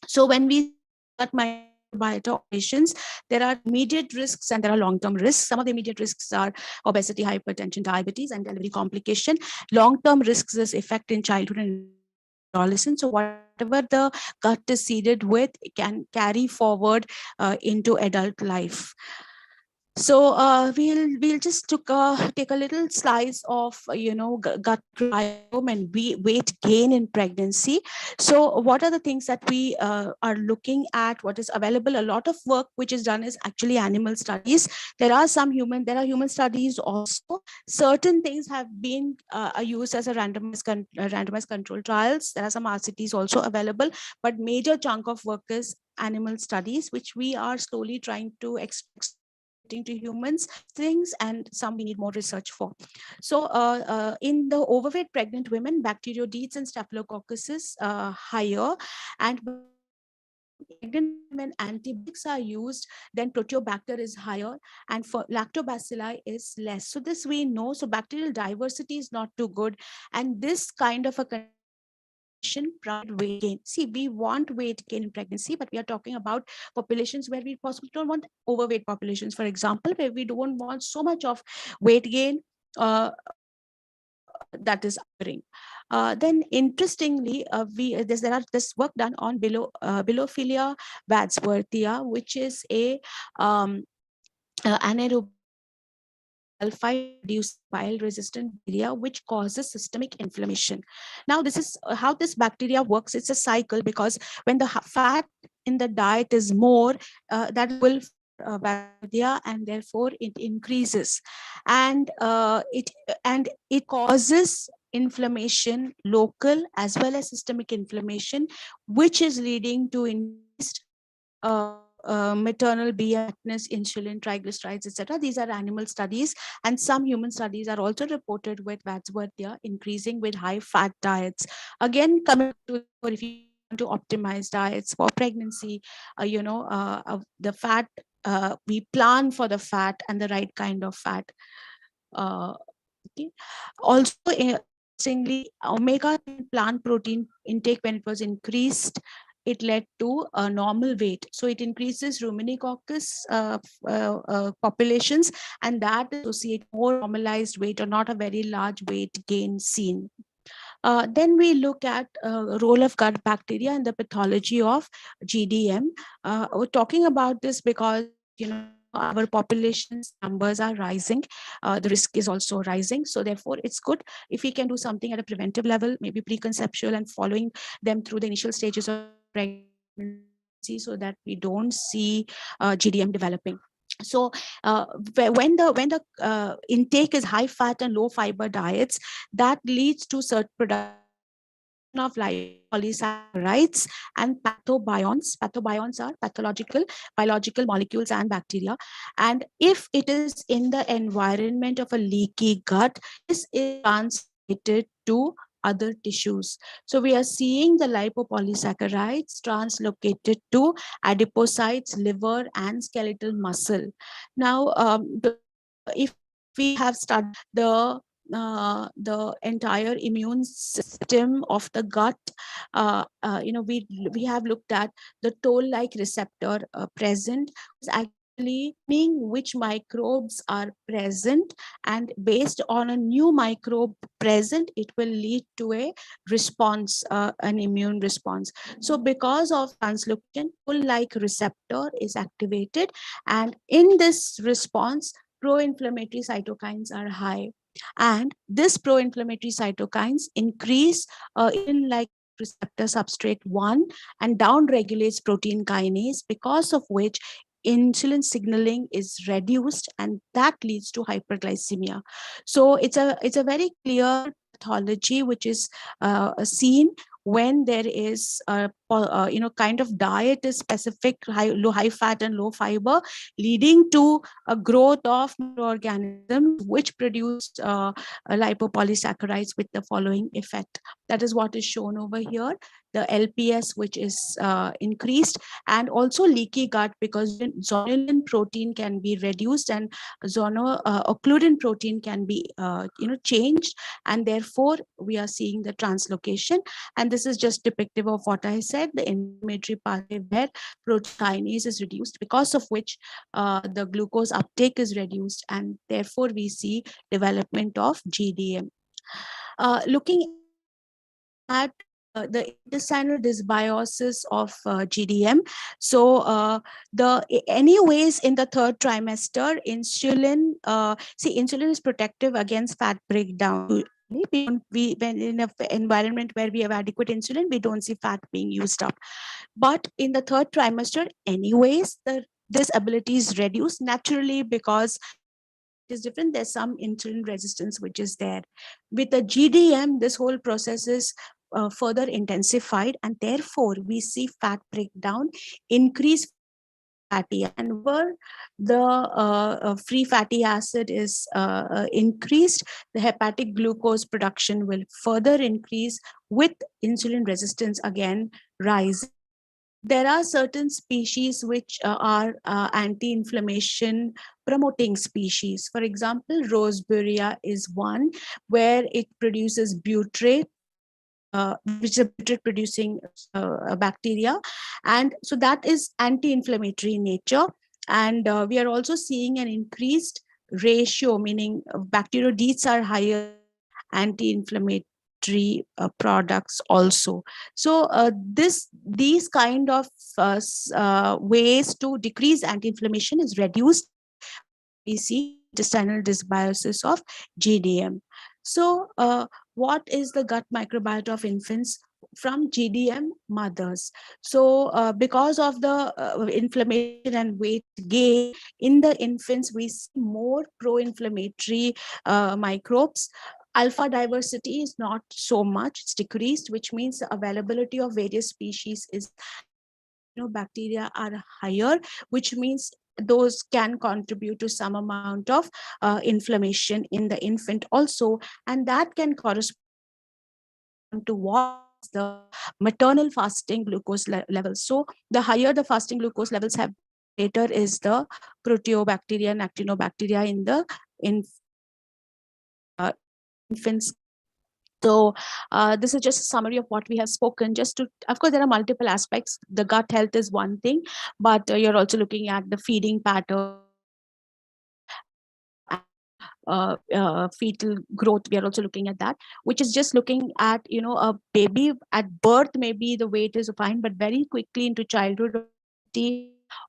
So when we gut microbiota operations, there are immediate risks and there are long-term risks. Some of the immediate risks are obesity, hypertension, diabetes, and delivery complication. Long-term risks is effect in childhood and adolescence. So whatever the gut is seeded with, it can carry forward into adult life. So we'll just take a little slice of gut microbiome and weight gain in pregnancy. So what are the things that we are looking at? What is available? A lot of work which is done is actually animal studies. There are human studies also. Certain things have been used as a randomized control trials. There are some RCTs also available, but major chunk of work is animal studies, which we are slowly trying to to humans things, and some we need more research for. So in the overweight pregnant women, bacteroidetes and staphylococcus higher, and pregnant women antibiotics are used, then proteobacter is higher, and for lactobacilli is less. So this we know. So bacterial diversity is not too good, and this kind of a weight gain. See, we want weight gain in pregnancy, but we are talking about populations where we possibly don't want overweight populations, for example, where we don't want so much of weight gain that is occurring. Then interestingly, there are this work done on Bilophilia wadsworthia, which is a anaerobic sulfide producing bile resistant bacteria which causes systemic inflammation. Now this is how this bacteria works. It's a cycle, because when the fat in the diet is more, that will bacteria, and therefore it increases, and it causes inflammation, local as well as systemic inflammation, which is leading to increased maternal BMI, insulin, triglycerides, etc. These are animal studies, and some human studies are also reported with Wadsworthia increasing with high fat diets. Again, coming to, if you want to optimize diets for pregnancy, the fat, we plan for the fat and the right kind of fat. Okay. Also, interestingly, omega plant protein intake, when it was increased, it led to a normal weight. So it increases ruminicoccus populations, and that associate more normalized weight or not a very large weight gain seen. Then we look at role of gut bacteria in the pathology of GDM. We're talking about this because our population's numbers are rising. The risk is also rising. So therefore, it's good if we can do something at a preventive level, maybe preconceptual, and following them through the initial stages of pregnancy, so that we don't see GDM developing. So when the intake is high fat and low fiber diets, that leads to certain production of polysaccharides and pathobionts. Pathobionts are pathological biological molecules and bacteria, and if it is in the environment of a leaky gut, this is translated to other tissues. So we are seeing the lipopolysaccharides translocated to adipocytes, liver, and skeletal muscle. Now, if we have studied the entire immune system of the gut, we have looked at the toll-like receptor present, is actually meaning which microbes are present, and based on a new microbe present, it will lead to a response, an immune response. So because of translocation, toll-like receptor is activated, and in this response, pro-inflammatory cytokines are high, and this pro-inflammatory cytokines increase in like receptor substrate 1 and down regulates protein kinase, because of which insulin signaling is reduced, and that leads to hyperglycemia. So it's a very clear pathology which is seen when there is kind of diet is specific, high fat and low fiber, leading to a growth of microorganisms which produce lipopolysaccharides with the following effect. That is what is shown over here. The LPS, which is increased, and also leaky gut, because zonulin protein can be reduced and occludin protein can be changed, and therefore we are seeing the translocation. And this is just depictive of what I said, the inflammatory pathway where protein kinase is reduced, because of which the glucose uptake is reduced, and therefore we see development of GDM. Looking at the intestinal dysbiosis of GDM. So anyways, in the third trimester, insulin, insulin is protective against fat breakdown. When in an environment where we have adequate insulin, we don't see fat being used up. But in the third trimester, anyways, this ability is reduced naturally because it is different. There's some insulin resistance which is there. With the GDM, this whole process is further intensified, and therefore we see fat breakdown, increase fatty, and where the free fatty acid is increased, the hepatic glucose production will further increase, with insulin resistance again rise. There are certain species which are anti-inflammation promoting species. For example, Roseburia is one where it produces butyrate, which is a butyrate producing bacteria. And so that is anti-inflammatory in nature. And we are also seeing an increased ratio, meaning bacteroidetes are higher, anti-inflammatory products also. So these kind of ways to decrease anti-inflammation is reduced. We see intestinal dysbiosis of GDM. So what is the gut microbiota of infants from GDM mothers? So because of the inflammation and weight gain in the infants, we see more pro-inflammatory microbes. Alpha diversity is not so much, it's decreased, which means the availability of various species is, bacteria are higher, which means those can contribute to some amount of inflammation in the infant also, and that can correspond to what is the maternal fasting glucose levels. So the higher the fasting glucose levels have, greater is the proteobacteria and actinobacteria in the infants. So this is just a summary of what we have spoken. Just to, of course, there are multiple aspects. The gut health is one thing, but you're also looking at the feeding pattern, fetal growth. We are also looking at that, which is just looking at, a baby at birth, maybe the weight is fine, but very quickly into childhood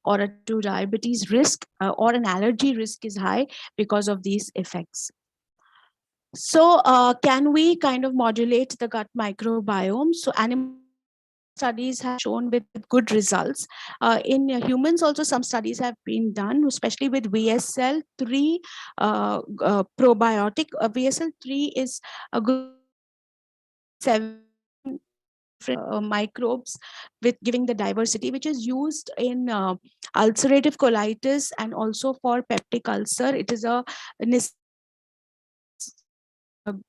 or to diabetes risk or an allergy risk is high because of these effects. So can we kind of modulate the gut microbiome? So animal studies have shown with good results. In humans also some studies have been done, especially with VSL3 probiotic. VSL3 is a good 7 microbes with giving the diversity, which is used in ulcerative colitis and also for peptic ulcer. It is a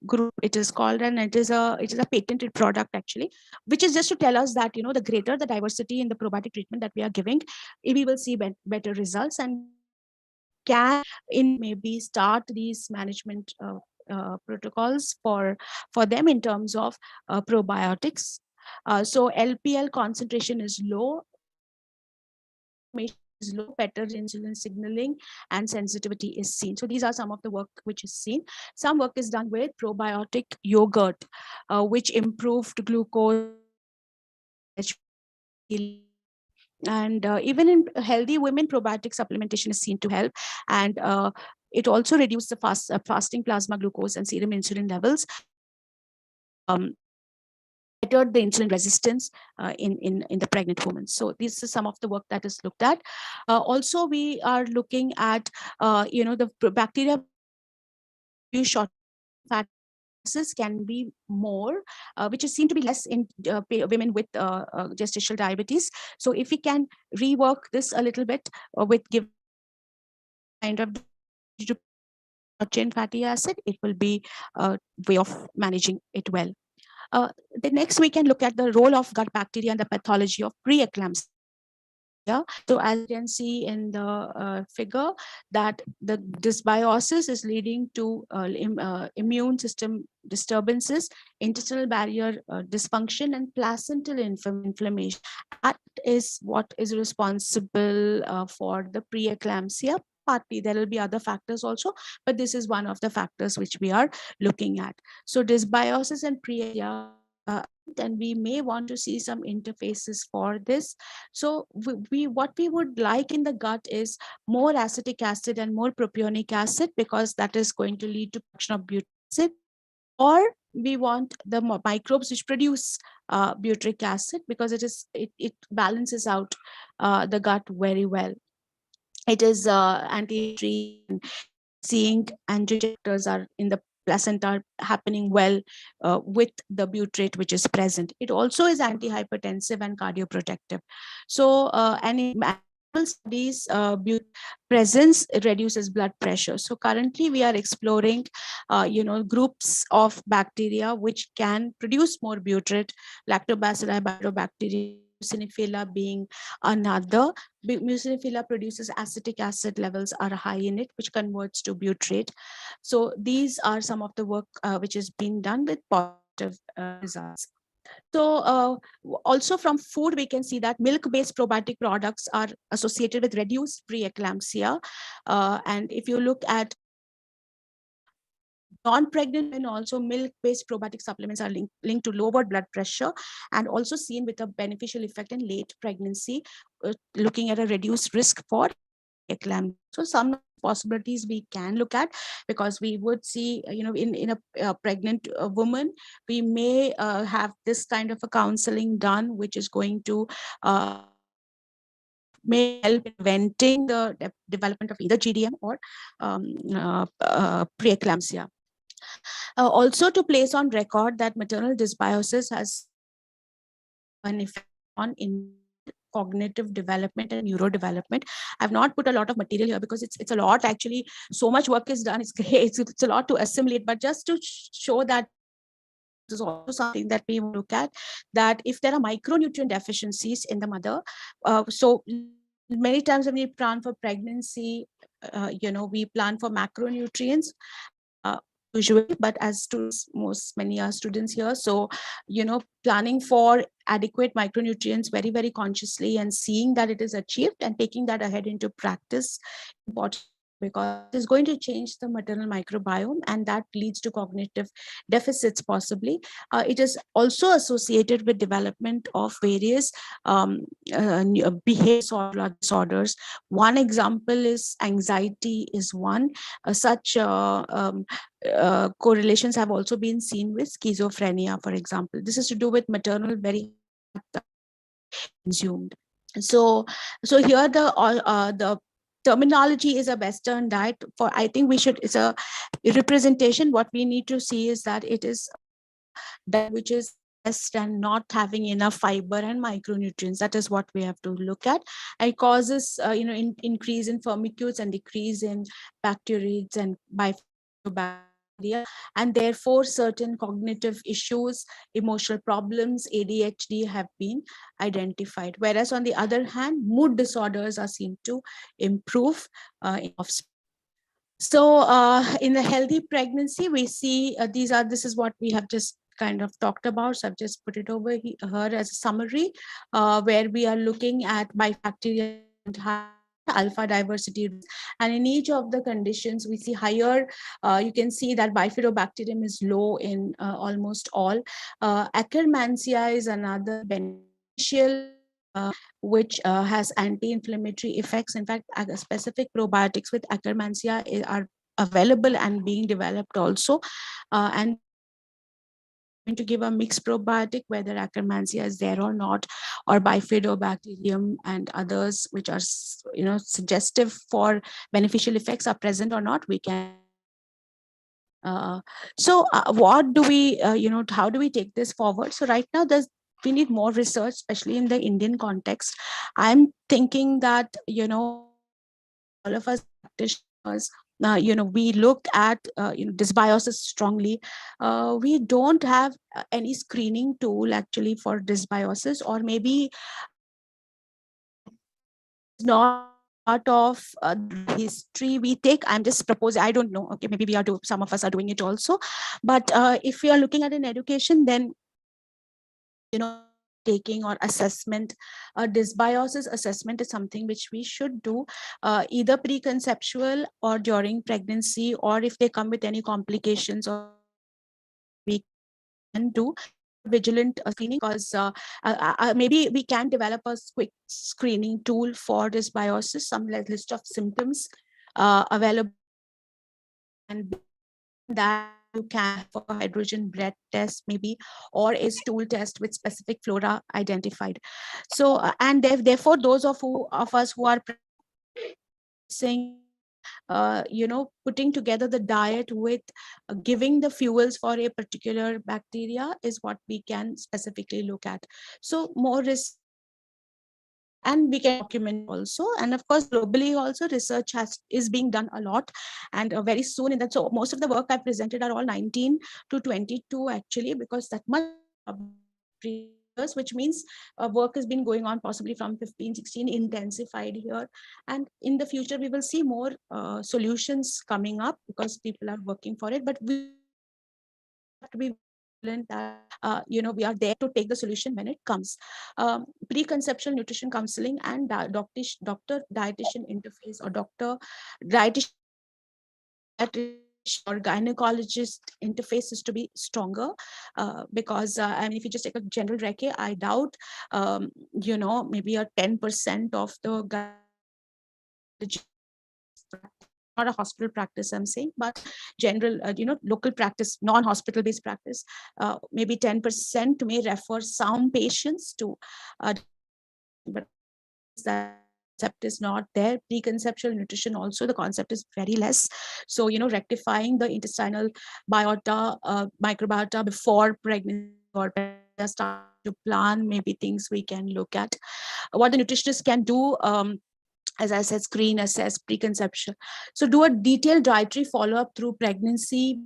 group, it is called, and it is a patented product actually, which is just to tell us that the greater the diversity in the probiotic treatment that we are giving, we will see better results, and can in maybe start these management protocols for them in terms of probiotics. So LPL concentration is low, is low, better insulin signaling and sensitivity is seen. So these are some of the work which is seen. Some work is done with probiotic yogurt, which improved glucose, and even in healthy women, probiotic supplementation is seen to help, and it also reduces the fasting plasma glucose and serum insulin levels. Better the insulin resistance in the pregnant woman. So this is some of the work that is looked at. Also, we are looking at the bacteria short fat can be more, which is seen to be less in women with gestational diabetes. So if we can rework this a little bit with give kind of chain fatty acid, it will be a way of managing it well. The next we can look at the role of gut bacteria and the pathology of preeclampsia. So as you can see in the figure, that the dysbiosis is leading to immune system disturbances, intestinal barrier dysfunction, and placental inflammation. That is what is responsible for the preeclampsia. Partly there will be other factors also, but this is one of the factors which we are looking at. So dysbiosis and preeclampsia and we may want to see some interfaces for this. So what we would like in the gut is more acetic acid and more propionic acid, because that is going to lead to production of butyric acid. Or we want the microbes which produce butyric acid, because it balances out the gut very well. It is anti-inflammatory, and seeing angiogenic are in the placenta happening well with the butyrate which is present. It also is antihypertensive and cardioprotective. So, and in animal studies, presence reduces blood pressure. So currently we are exploring, groups of bacteria which can produce more butyrate, lactobacilli, bifidobacteria, Muciniphila being another. Muciniphila produces acetic acid, levels are high in it, which converts to butyrate. So these are some of the work which has been done with positive results. So also from food, we can see that milk-based probiotic products are associated with reduced preeclampsia. And if you look at non-pregnant women, also milk-based probiotic supplements are linked to lower blood pressure, and also seen with a beneficial effect in late pregnancy, looking at a reduced risk for eclampsia. So some possibilities we can look at, because we would see, in a pregnant woman, we may have this kind of a counseling done, which is going to may help in preventing the development of either GDM or preeclampsia. Also, to place on record that maternal dysbiosis has an effect on cognitive development and neurodevelopment. I've not put a lot of material here because it's a lot, actually. So much work is done. It's great. It's a lot to assimilate, but just to show that this is also something that we look at, that if there are micronutrient deficiencies in the mother, so many times when we plan for pregnancy, we plan for macronutrients. Usually, but as students, many are students here, so planning for adequate micronutrients very, very consciously, and seeing that it is achieved and taking that ahead into practice, important, because it is going to change the maternal microbiome, and that leads to cognitive deficits possibly. It is also associated with development of various behavioral disorders. One example is anxiety is one. Such correlations have also been seen with schizophrenia, for example. This is to do with maternal very consumed. So here the terminology is a Western diet. For I think we should, it's a representation. What we need to see is that it is that which is best and not having enough fiber and micronutrients. That is what we have to look at. It causes increase in firmicutes and decrease in bacteroides and bifidobacteria, and therefore certain cognitive issues, emotional problems, ADHD have been identified. Whereas on the other hand, mood disorders are seen to improve in offspring. So in the healthy pregnancy, we see this is what we have just kind of talked about. So I've just put it over here as a summary, where we are looking at bifidobacteria and alpha diversity, and in each of the conditions we see higher. You can see that bifidobacterium is low in almost all. Akkermansia is another beneficial, which has anti-inflammatory effects. In fact, specific probiotics with Akkermansia are available and being developed also, and going to give a mixed probiotic, whether Akkermansia is there or not, or bifidobacterium and others which are suggestive for beneficial effects are present or not. We can. What do we how do we take this forward? So right now we need more research, especially in the Indian context. I'm thinking that all of us practitioners, we look at dysbiosis strongly. We don't have any screening tool actually for dysbiosis, or maybe not part of history we take. I'm just proposing, I don't know, okay, maybe we are doing, some of us are doing it also, but if we are looking at an education, then taking or assessment, dysbiosis assessment is something which we should do either preconceptual or during pregnancy, or if they come with any complications, or we can do. vigilant screening, because maybe we can develop a quick screening tool for dysbiosis, some list of symptoms available, and that you can for hydrogen breath test maybe, or a stool test with specific flora identified. So and therefore those of us who are saying putting together the diet with giving the fuels for a particular bacteria is what we can specifically look at. So more risk, and we can document also, and of course globally also research is being done a lot, and very soon in that. So most of the work I presented are all 19 to 22 actually, because that much years, which means work has been going on possibly from 15 16 intensified here, and in the future we will see more solutions coming up because people are working for it, but we have to be vigilant that we are there to take the solution when it comes. Preconceptual nutrition counseling and doctor dietitian interface, or doctor dietitian or gynecologist interface is to be stronger, because I mean, if you just take a general recce, I doubt maybe a 10% of the not a hospital practice I'm saying, but general local practice, non-hospital based practice, maybe 10% may refer some patients to but that concept is not there. Preconceptual nutrition also, the concept is very less. So rectifying the intestinal biota, microbiota before pregnancy or start to plan maybe things we can look at. What the nutritionist can do, as I said, screen, assess, preconception. So do a detailed dietary follow-up through pregnancy.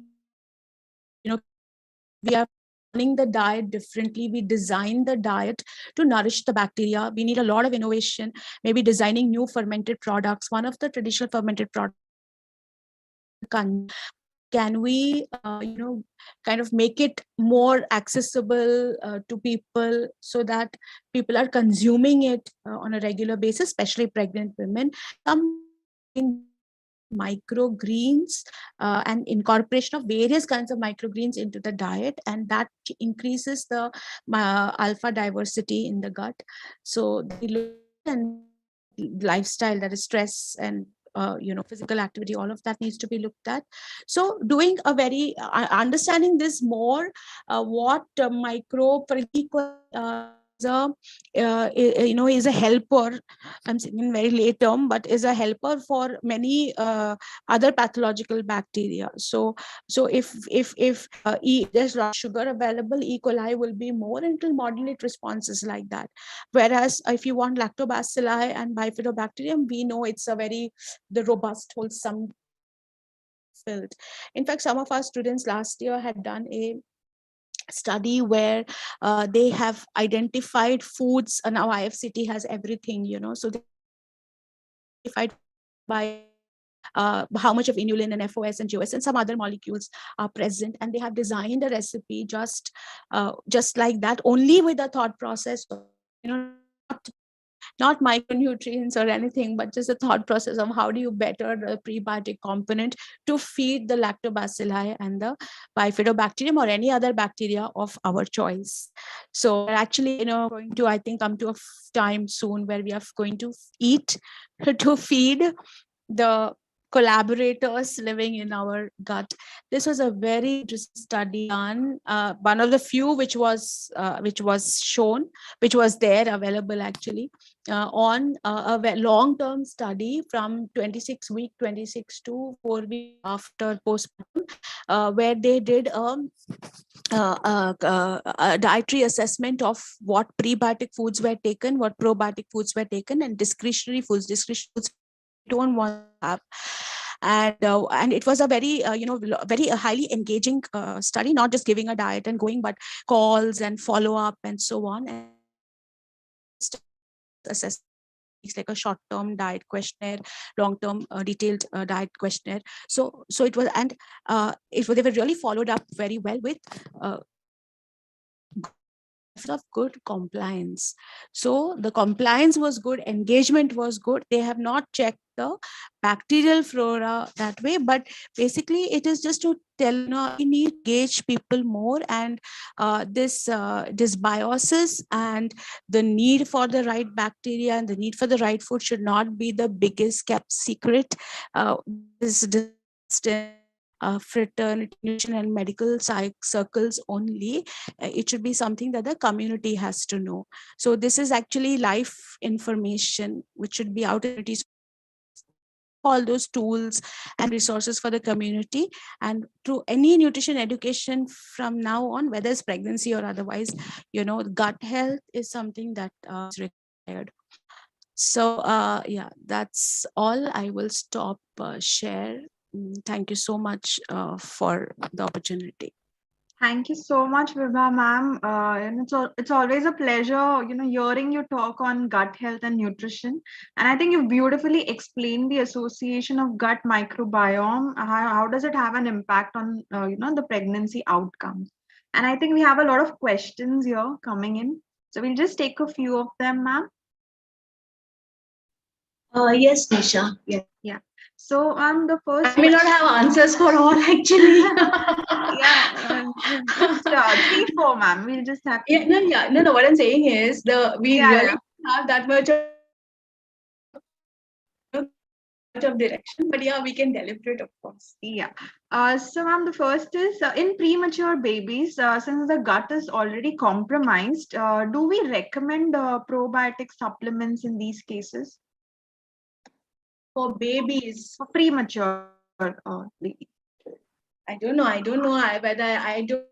We are planning the diet differently. We design the diet to nourish the bacteria. We need a lot of innovation, maybe designing new fermented products. One of the traditional fermented products, can we kind of make it more accessible to people, so that people are consuming it on a regular basis, especially pregnant women. Some microgreens and incorporation of various kinds of microgreens into the diet, and that increases the alpha diversity in the gut. So the look and lifestyle, that is stress and physical activity, all of that needs to be looked at. So doing a very understanding this more, what micro is a helper. I'm saying in very late term, but is a helper for many other pathological bacteria. So if there's sugar available, E. coli will be more, and it will modulate responses like that. Whereas if you want lactobacilli and bifidobacterium, we know it's the robust, wholesome filled. In fact, some of our students last year had done a study where they have identified foods. Now IFCT has everything, so they identified by how much of inulin and FOS and GOS and some other molecules are present, and they have designed a recipe just like that, only with a thought process, not micronutrients or anything, but just a thought process of how do you better the prebiotic component to feed the lactobacilli and the bifidobacterium or any other bacteria of our choice. So we're actually, going to, I think, come to a time soon where we are going to eat to feed the collaborators living in our gut. This was a very interesting study on one of the few which was shown, which was there available actually on a long-term study from 26 to 4 weeks after postpartum, where they did a dietary assessment of what prebiotic foods were taken, what probiotic foods were taken, and discretionary foods don't want to have. And it was a very very highly engaging study, not just giving a diet and going, but calls and follow up and so on, and assess like a short-term diet questionnaire, long-term detailed diet questionnaire. So it was, and they were really followed up very well with of good compliance. So the compliance was good, engagement was good. They have not checked the bacterial flora that way, but basically it is just to tell, we need to engage people more, and this dysbiosis and the need for the right bacteria and the need for the right food should not be the biggest kept secret. This fraternity, nutrition and medical circles only. It should be something that the community has to know. So this is actually life information which should be out in all those tools and resources for the community, and through any nutrition education from now on, whether it's pregnancy or otherwise, gut health is something that is required. So yeah, that's all. I will stop share. Thank you so much for the opportunity. Thank you so much, Vibha ma'am. And it's always a pleasure, hearing you talk on gut health and nutrition. And I think you beautifully explained the association of gut microbiome. How does it have an impact on, the pregnancy outcomes? And I think we have a lot of questions here coming in. So we'll just take a few of them, ma'am. Yes, Nisha. Yeah. So, the first. I may not have answers for all, actually. Yeah, just 3, 4, ma'am. We'll just have. No. What I'm saying is we really have that much of direction, but yeah, we can deliberate, of course. Yeah. So, ma'am, the first is in premature babies, since the gut is already compromised, do we recommend probiotic supplements in these cases? For babies, for premature babies. I don't know whether I don't.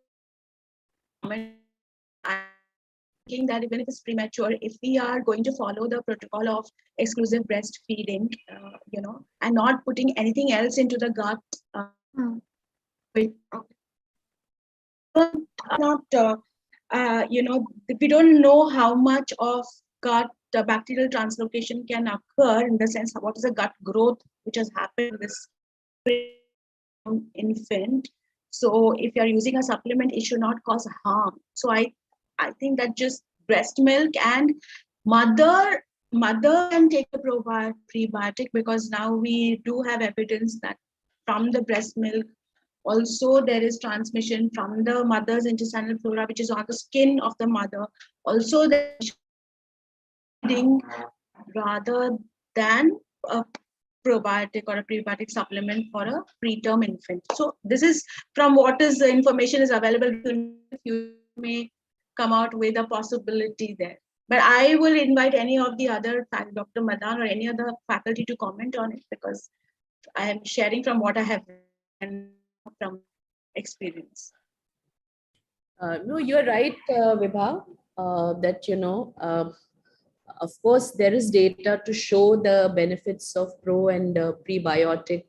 I'm thinking that even if it's premature, if we are going to follow the protocol of exclusive breastfeeding, and not putting anything else into the gut, we don't know how much of gut bacterial translocation can occur, in the sense of what is the gut growth which has happened with this infant. So if you're using a supplement, it should not cause harm. So I think that just breast milk and mother can take a prebiotic, because now we do have evidence that from the breast milk also there is transmission from the mother's intestinal flora, which is on the skin of the mother. Also, rather than a probiotic or a prebiotic supplement for a preterm infant. So this is from what is the information is available. You may come out with a possibility there. But I will invite any of the other, Dr. Madan or any other faculty to comment on it, because I am sharing from what I have and from experience. No, you're right, Vibha, that, of course, there is data to show the benefits of pro and prebiotic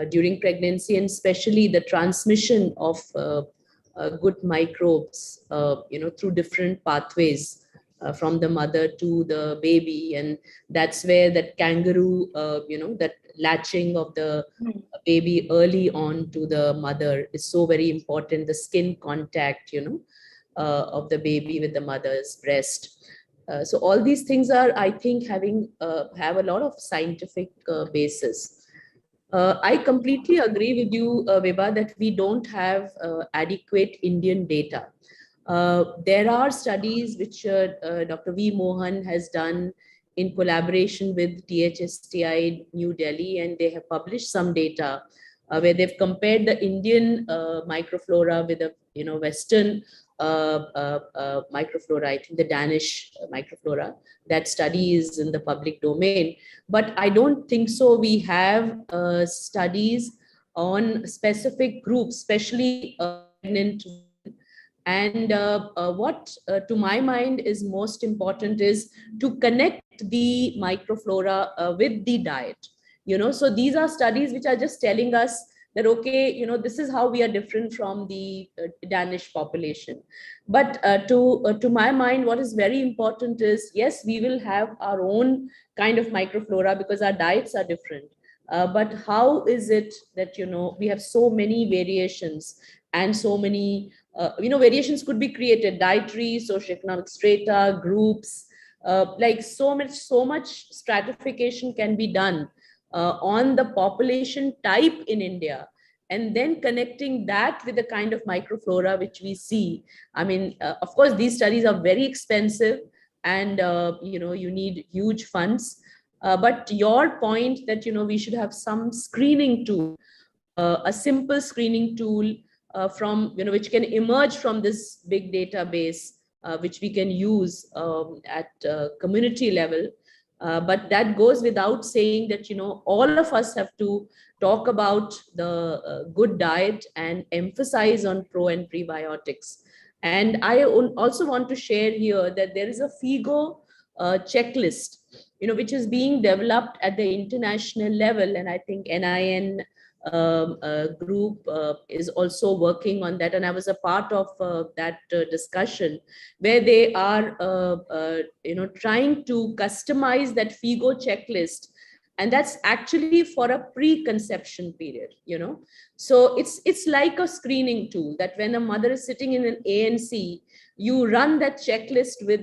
during pregnancy, and especially the transmission of good microbes, through different pathways from the mother to the baby. And that's where that kangaroo, that latching of the baby early on to the mother is so very important. The skin contact, of the baby with the mother's breast. So all these things are, I think, have a lot of scientific basis. I completely agree with you, Vibha, that we don't have adequate Indian data. There are studies which Dr. V. Mohan has done in collaboration with THSTI New Delhi, and they have published some data where they've compared the Indian microflora with the Western microflora. I think the Danish microflora. That study is in the public domain, but I don't think so. We have studies on specific groups, especially pregnant. And what to my mind is most important is to connect the microflora with the diet. So these are studies which are just telling us that, okay, this is how we are different from the Danish population. But to my mind, what is very important is, yes, we will have our own kind of microflora because our diets are different. But how is it that, we have so many variations? and so many, variations could be created, dietary, socioeconomic strata, groups, like so much stratification can be done on the population type in India, and then connecting that with the kind of microflora which we see. I mean, of course, these studies are very expensive, and you need huge funds. But your point that we should have some screening tool, a simple screening tool from which can emerge from this big database, which we can use at community level. But that goes without saying that all of us have to talk about the good diet and emphasize on pro and prebiotics. And I also want to share here that there is a FIGO checklist, which is being developed at the international level, and I think NIN group is also working on that, and I was a part of that discussion, where they are trying to customize that FIGO checklist, and that's actually for a pre-conception period. So it's like a screening tool, that when a mother is sitting in an ANC, you run that checklist with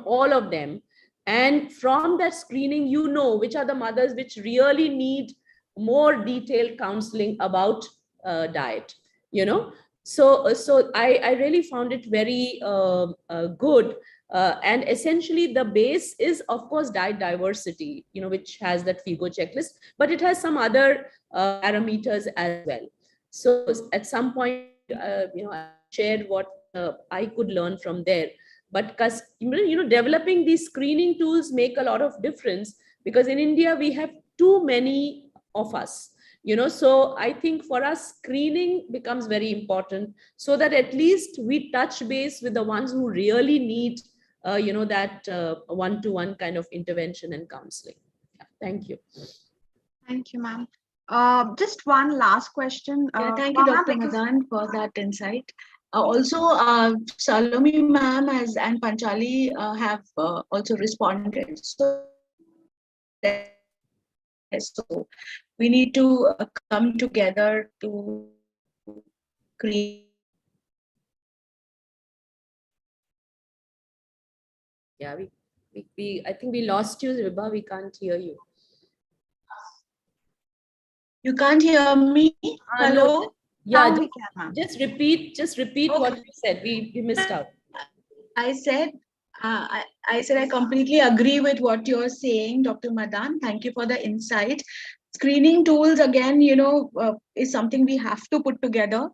all of them, and from that screening which are the mothers which really need more detailed counseling about diet. So I really found it very good. And essentially the base is, of course, diet diversity, which has that FIGO checklist, but it has some other parameters as well. So at some point, I shared what I could learn from there. But developing these screening tools make a lot of difference, because in India we have too many of us. So I think for us, screening becomes very important, so that at least we touch base with the ones who really need that one-to-one kind of intervention and counseling. Yeah, thank you. Thank you, ma'am. Just one last question. Thank you, Dr. Madan, for that insight. Also, Salome ma'am and Panchali have also responded. So we need to come together to create. Yeah, I think we lost you, Vibha. We can't hear you. You can't hear me? Hello? No. Yeah, just repeat okay. What you said. We missed out. I said I completely agree with what you're saying, Dr. Madan. Thank you for the insight. Screening tools, again, is something we have to put together,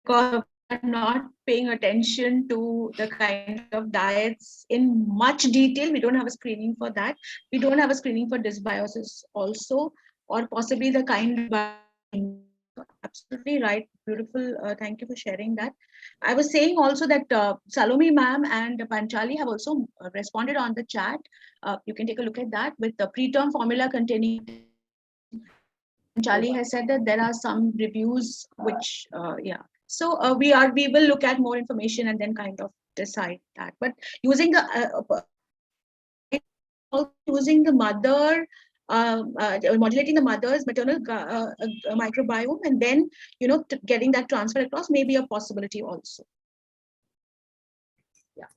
because we're not paying attention to the kind of diets in much detail. We don't have a screening for that. We don't have a screening for dysbiosis also, or possibly the kind of. Absolutely right. Beautiful. Thank you for sharing that. I was saying also that Salome ma'am and Panchali have also responded on the chat. You can take a look at that with the preterm formula containing. Panchali has said that there are some reviews which, So we will look at more information and then kind of decide that. But using the mother. Modulating the mother's maternal microbiome, and then getting that transfer across may be a possibility also. Yeah.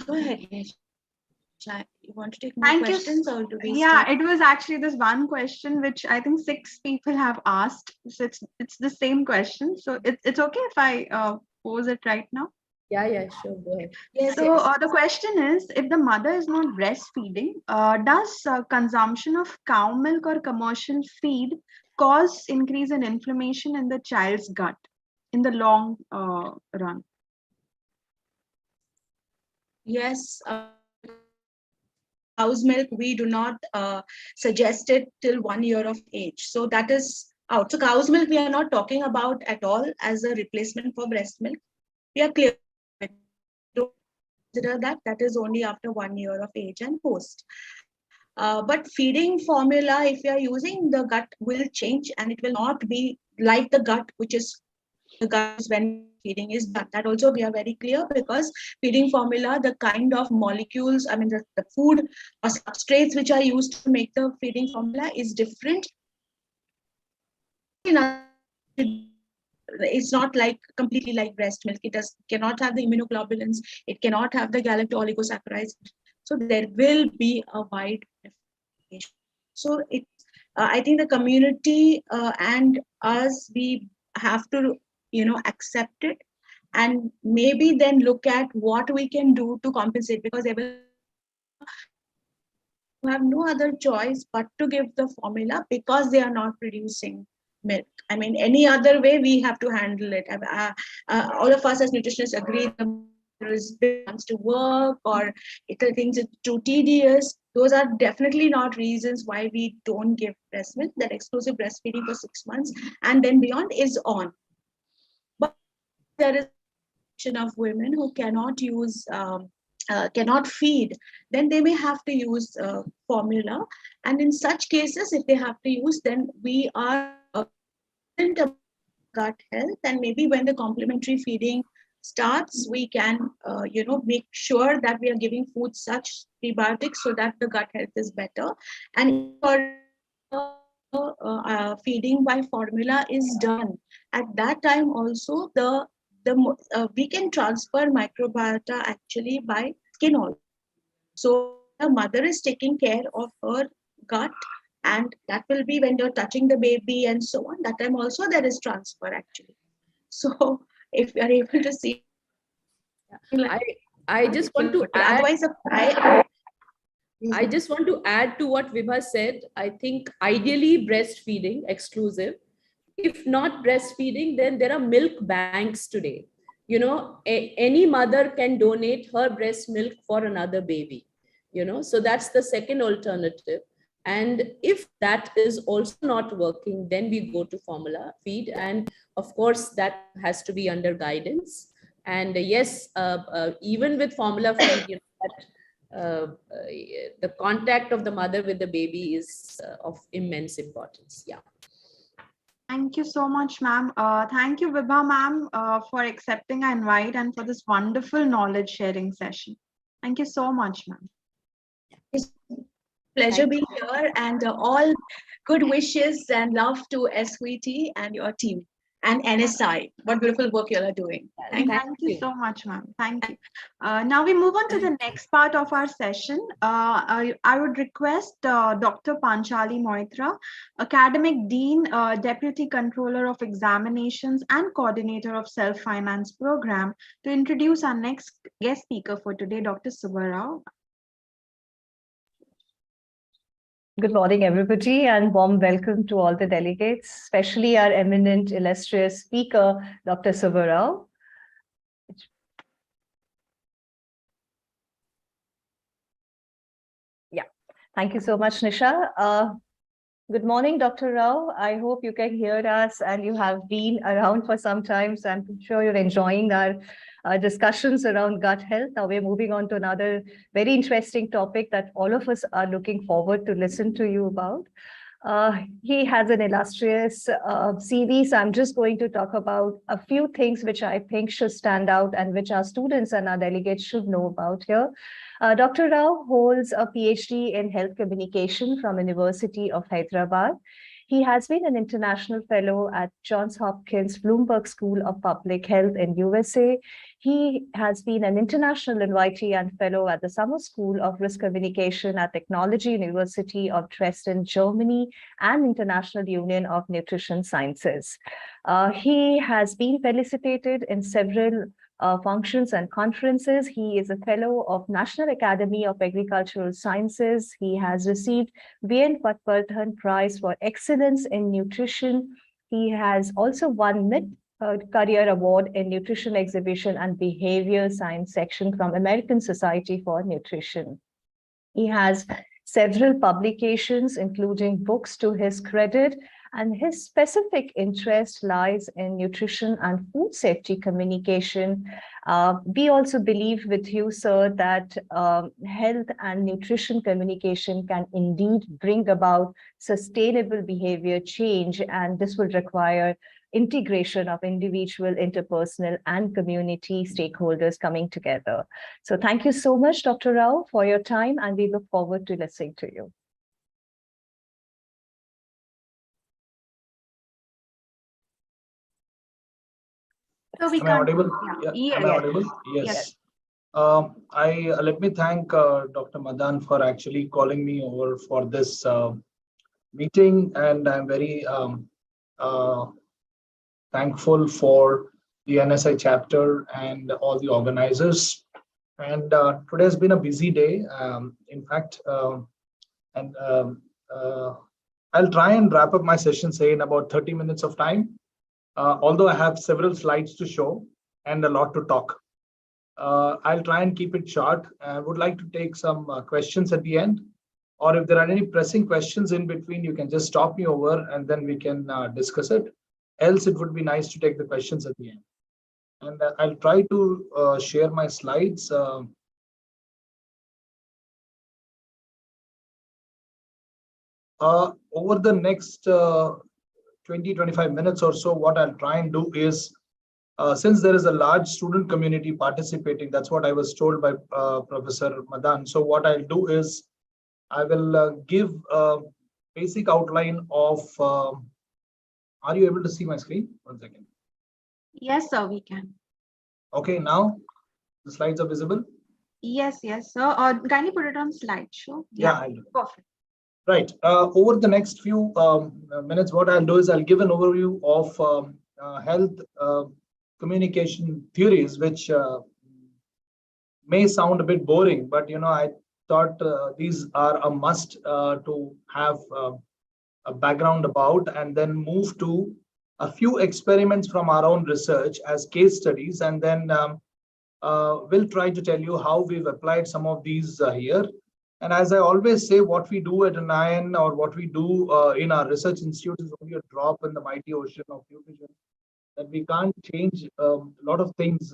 Go ahead. You want to take more questions, or do we? Yeah, it was actually this one question which I think 6 people have asked. So it's the same question. So it's okay if I pose it right now. Yeah, sure. Go ahead. Yes, so the question is, if the mother is not breastfeeding, does consumption of cow milk or commercial feed cause increase in inflammation in the child's gut in the long run? Yes. Cow's milk, we do not suggest it till 1 year of age. So that is out. So cow's milk, we are not talking about at all as a replacement for breast milk. We are clear. Consider that is only after 1 year of age and post. But feeding formula, if you are using, the gut will change, and it will not be like the gut, which is the gut when feeding is done. That also we are very clear, because feeding formula, the kind of molecules, I mean the food or substrates which are used to make the feeding formula is different. it's not like completely like breast milk. It cannot have the immunoglobulins. It cannot have the galacto-oligosaccharides. So there will be a wide differentiation. So I think the community and us, we have to, accept it, and maybe then look at what we can do to compensate, because there will have no other choice but to give the formula because they are not producing milk. I mean, any other way we have to handle it. All of us as nutritionists agree the there is wants to work or it thinks it's too tedious. Those are definitely not reasons why we don't give breast milk. That exclusive breastfeeding for 6 months and then beyond is on. But there is of women who cannot use cannot feed, then they may have to use formula, and in such cases if they have to use, then we are gut health, and maybe when the complementary feeding starts we can make sure that we are giving food such prebiotics so that the gut health is better. And feeding by formula is done, at that time also we can transfer microbiota actually by skin also. So the mother is taking care of her gut, and that will be when you're touching the baby and so on. That time also there is transfer actually. So if you are able to see, I just want to add. Otherwise, I just want to add to what Vibha said. I think ideally breastfeeding exclusive. If not breastfeeding, then there are milk banks today. Any mother can donate her breast milk for another baby, so that's the second alternative. And if that is also not working, then we go to formula feed. And of course, that has to be under guidance. And yes, even with formula feed, the contact of the mother with the baby is of immense importance. Yeah. Thank you so much, ma'am. Thank you, Vibha ma'am, for accepting our invite and for this wonderful knowledge sharing session. Thank you so much, ma'am. It's pleasure being here, and all good wishes and love to SVT and your team and NSI. What beautiful work you all are doing. Thank you so much, ma'am. Thank you. Now we move on to the next part of our session. I would request Dr. Panchali Moitra, Academic Dean, Deputy Controller of Examinations and Coordinator of Self-Finance Program, to introduce our next guest speaker for today, Dr. Subba. Good morning, everybody, and warm welcome to all the delegates, especially our eminent, illustrious speaker, Dr. Subba. Yeah, thank you so much, Nisha. Good morning, Dr. Rao. I hope you can hear us and you have been around for some time, so I'm sure you're enjoying our discussions around gut health. Now we're moving on to another very interesting topic that all of us are looking forward to listen to you about. He has an illustrious CV, so I'm just going to talk about a few things which I think should stand out and which our students and our delegates should know about here. Dr. Rao holds a PhD in health communication from University of Hyderabad. He has been an international fellow at Johns Hopkins Bloomberg School of Public Health in USA. He has been an international invitee and fellow at the Summer School of Risk Communication at Technology University of Dresden, Germany, and International Union of Nutrition Sciences. He has been felicitated in several functions and conferences. He is a fellow of National Academy of Agricultural Sciences. He has received V.N. Patwardhan Prize for Excellence in Nutrition. He has also won Mid-Career Award in Nutrition Exhibition and Behavior Science section from American Society for Nutrition. He has several publications, including books to his credit, and his specific interest lies in nutrition and food safety communication. We also believe with you, sir, that health and nutrition communication can indeed bring about sustainable behavior change, and this will require integration of individual, interpersonal, and community stakeholders coming together. So thank you so much, Dr. Rao, for your time, and we look forward to listening to you. So we Am I can't. audible? Yeah. Am I Yes. audible? Yes. Yes. Let me thank Dr. Madan for actually calling me over for this meeting, and I'm very uh, thankful for the NSI chapter and all the organizers. And today has been a busy day. In fact, and I'll try and wrap up my session, say in about 30 minutes of time. Although I have several slides to show and a lot to talk. I'll try and keep it short. I would like to take some questions at the end, or if there are any pressing questions in between, you can just stop me over and then we can discuss it. Else, it would be nice to take the questions at the end. And I'll try to share my slides. Over the next 20-25 minutes or so, what I'll try and do is, since there is a large student community participating, that's what I was told by Professor Madan. So what I'll do is, I will give a basic outline of, are you able to see my screen? 1 second. Yes, sir, we can. Okay, now the slides are visible? Yes, sir. Can you put it on slideshow? Yeah, I'll do. Perfect. Right. Over the next few minutes, what I'll do is I'll give an overview of health communication theories, which may sound a bit boring, but I thought these are a must to have a background about, and then move to a few experiments from our own research as case studies, and then we'll try to tell you how we've applied some of these here. And as I always say, what we do at an IN or what we do in our research institute is only a drop in the mighty ocean of nutrition. That we can't change a lot of things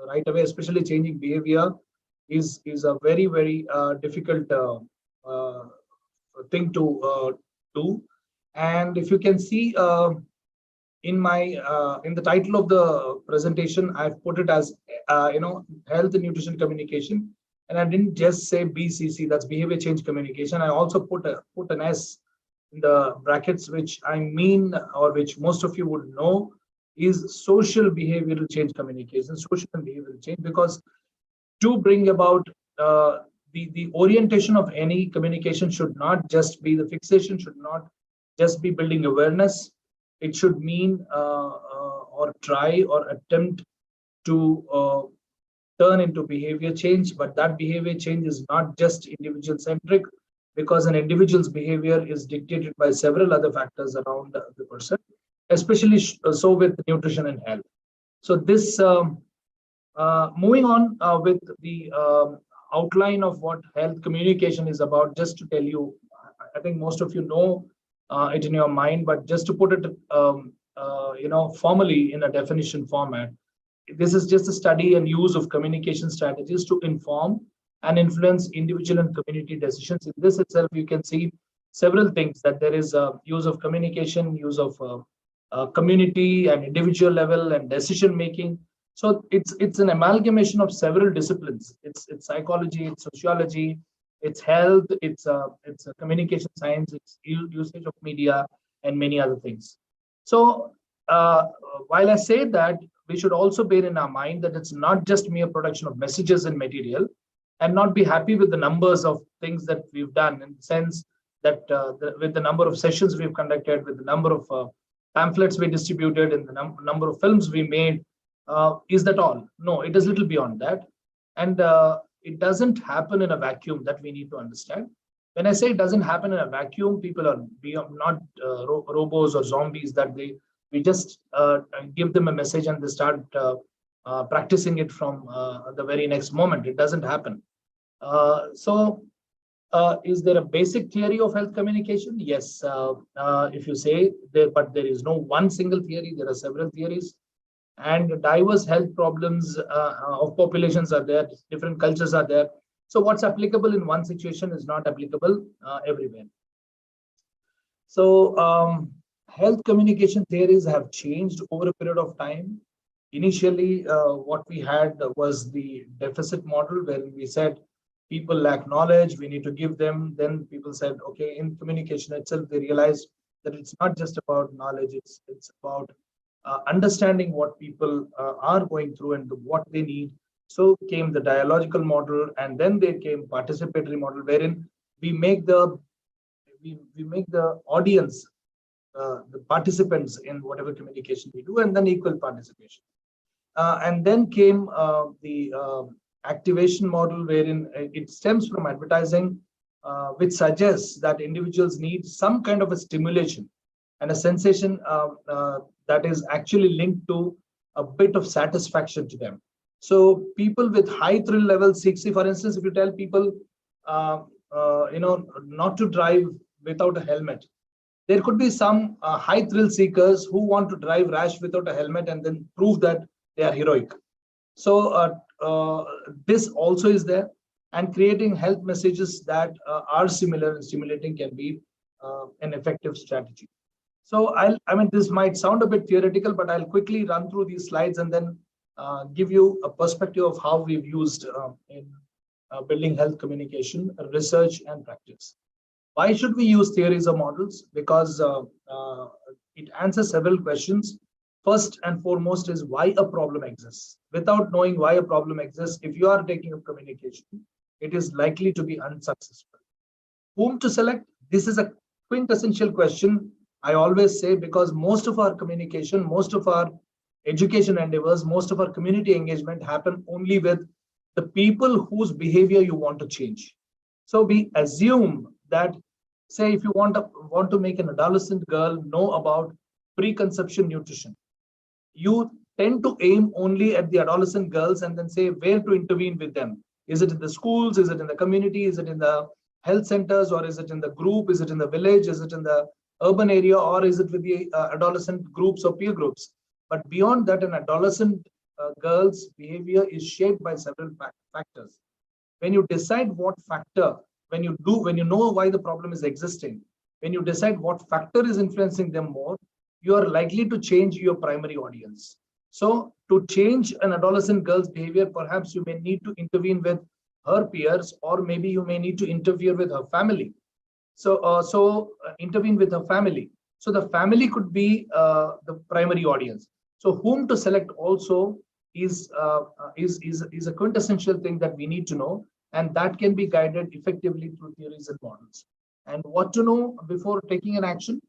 right away, especially changing behavior is a very, very difficult thing to do. And if you can see in my in the title of the presentation, I've put it as health and nutrition communication, and I didn't just say BCC, that's behavior change communication. I also put an S in the brackets, which I mean, or which most of you would know, is social behavioral change communication, social and behavioral change, because to bring about the orientation of any communication should not just be, the fixation should not just be building awareness. It should mean or try or attempt to turn into behavior change, but that behavior change is not just individual centric, because an individual's behavior is dictated by several other factors around the person, especially so with nutrition and health. So this moving on with the outline of what health communication is about, just to tell you, I think most of you know it in your mind, but just to put it formally in a definition format, this is just a study and use of communication strategies to inform and influence individual and community decisions. In this itself, you can see several things, that there is a use of communication, use of community and individual level and decision making. So it's an amalgamation of several disciplines. It's psychology, it's sociology, it's health, it's a communication science, it's usage of media, and many other things. So while I say that, we should also bear in our mind that it's not just mere production of messages and material, and not be happy with the numbers of things that we've done, in the sense that with the number of sessions we've conducted, with the number of pamphlets we distributed, and the number of films we made. Is that all? No, it is little beyond that. And it doesn't happen in a vacuum, that we need to understand. When I say it doesn't happen in a vacuum, people are not robots or zombies that we just give them a message and they start practicing it from the very next moment. It doesn't happen. Is there a basic theory of health communication? Yes. If you say there, but there is no one single theory. There are several theories, and diverse health problems of populations are there. Different cultures are there. So what's applicable in one situation is not applicable everywhere. So health communication theories have changed over a period of time. Initially, what we had was the deficit model, where we said people lack knowledge, we need to give them. Then people said, okay, in communication itself, they realized that it's not just about knowledge, it's about understanding what people are going through and what they need. So came the dialogical model, and then there came participatory model, wherein we make the audience, the participants in whatever communication we do, and then equal participation. And then came the activation model, wherein it stems from advertising, which suggests that individuals need some kind of a stimulation and a sensation that is actually linked to a bit of satisfaction to them. So people with high thrill levels, see, for instance, if you tell people, not to drive without a helmet, there could be some high thrill seekers who want to drive rash without a helmet and then prove that they are heroic. So this also is there, and creating health messages that are similar and stimulating can be an effective strategy. So I mean, this might sound a bit theoretical, but I'll quickly run through these slides and then give you a perspective of how we've used in building health communication, research, and practice. Why should we use theories or models? Because it answers several questions. First and foremost is why a problem exists. Without knowing why a problem exists, if you are taking up communication, it is likely to be unsuccessful. Whom to select? This is a quintessential question, I always say, because most of our communication, most of our education endeavors, most of our community engagement happen only with the people whose behavior you want to change. So we assume that, say, if you want to make an adolescent girl know about preconception nutrition, you tend to aim only at the adolescent girls and then say where to intervene with them. Is it in the schools? Is it in the community? Is it in the health centers? Or is it in the group? Is it in the village? Is it in the urban area? Or is it with the adolescent groups or peer groups? But beyond that, an adolescent girl's behavior is shaped by several factors. When you decide what factor, when you know why the problem is existing, when you decide what factor is influencing them more, you are likely to change your primary audience. So to change an adolescent girl's behavior, perhaps you may need to intervene with her peers, or maybe you may need to interfere with her family. So intervene with her family. So the family could be the primary audience. So whom to select also is a quintessential thing that we need to know, and that can be guided effectively through theories and models. And what to know before taking an action,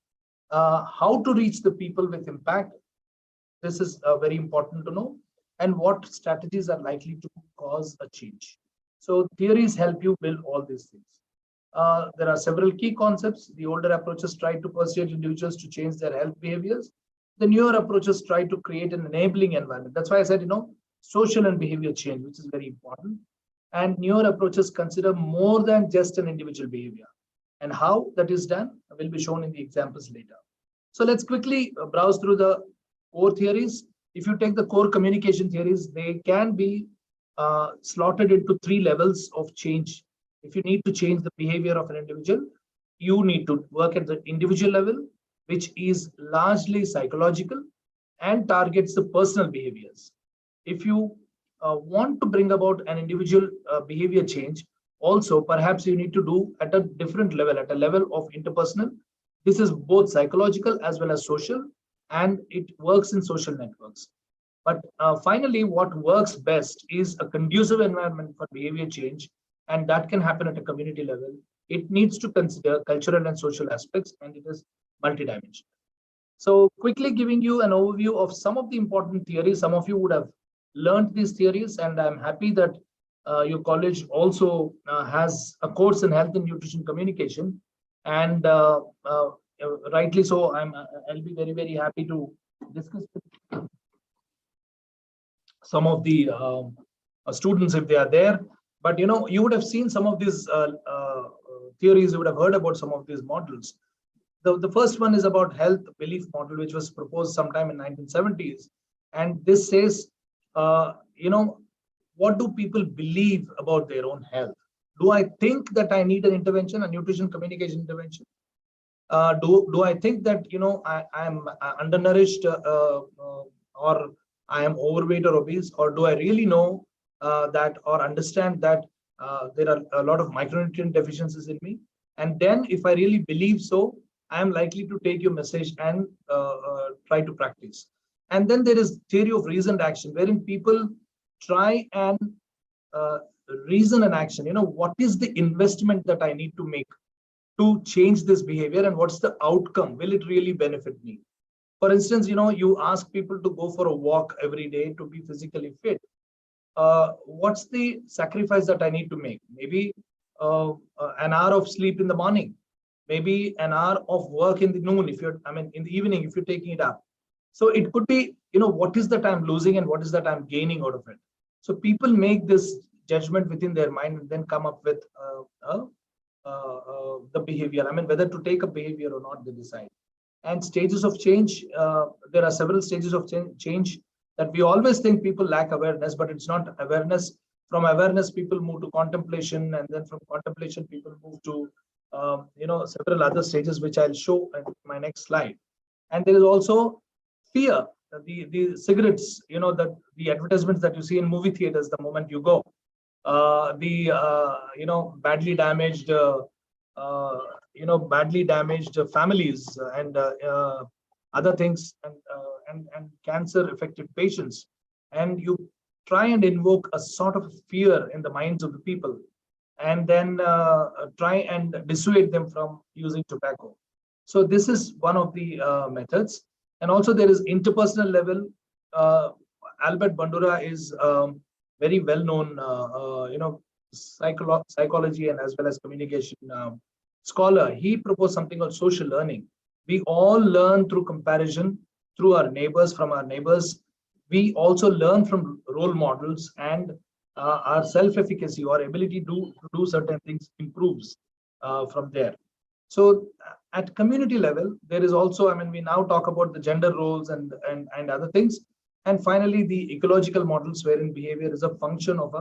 how to reach the people with impact. This is very important to know, and what strategies are likely to cause a change. So theories help you build all these things. There are several key concepts. The older approaches try to persuade individuals to change their health behaviors. The newer approaches try to create an enabling environment. That's why I said, social and behavior change, which is very important. And newer approaches consider more than just an individual behavior. And how that is done will be shown in the examples later. So let's quickly browse through the core theories. If you take the core communication theories, they can be slotted into 3 levels of change. If you need to change the behavior of an individual, you need to work at the individual level, which is largely psychological and targets the personal behaviors. If you want to bring about an individual behavior change, also perhaps you need to do at a different level, at a level of interpersonal. This is both psychological as well as social, and it works in social networks. But finally, what works best is a conducive environment for behavior change, and that can happen at a community level. It needs to consider cultural and social aspects, and it is multidimensional. So quickly giving you an overview of some of the important theories. Some of you would have learned these theories, and I'm happy that your college also has a course in health and nutrition communication, and rightly so. I'll be very, very happy to discuss some of the students if they are there. But you would have seen some of these theories. You would have heard about some of these models. The first one is about health belief model, which was proposed sometime in 1970s, and this says, what do people believe about their own health? Do I think that I need an intervention, a nutrition communication intervention? Do I think that I am undernourished or I am overweight or obese, or do I really know that or understand that there are a lot of micronutrient deficiencies in me? And then if I really believe so, I am likely to take your message and try to practice. And then there is theory of reasoned action, wherein people try and reason an action. What is the investment that I need to make to change this behavior, and what's the outcome? Will it really benefit me? For instance, you ask people to go for a walk every day to be physically fit. What's the sacrifice that I need to make? Maybe an hour of sleep in the morning, maybe an hour of work in the noon, in the evening, if you're taking it up. So it could be, what is that I'm losing and what is that I'm gaining out of it? So people make this judgment within their mind and then come up with the behavior. Whether to take a behavior or not, they decide. And stages of change, there are several stages of change that we always think people lack awareness, but it's not awareness. From awareness, people move to contemplation, and then from contemplation, people move to several other stages, which I'll show in my next slide. And there is also fear. The cigarettes, the advertisements that you see in movie theaters the moment you go, badly damaged families and other things, and cancer affected patients, and you try and invoke a sort of fear in the minds of the people, and then try and dissuade them from using tobacco. So this is one of the methods. And also there is interpersonal level. Albert Bandura is very well known psychology and as well as communication scholar. He proposed something called social learning. We all learn through comparison, through our neighbors, from our neighbors. We also learn from role models, and our self-efficacy or ability to do certain things improves from there. So at community level, there is also, we now talk about the gender roles and other things. And finally, the ecological models, wherein behavior is a function of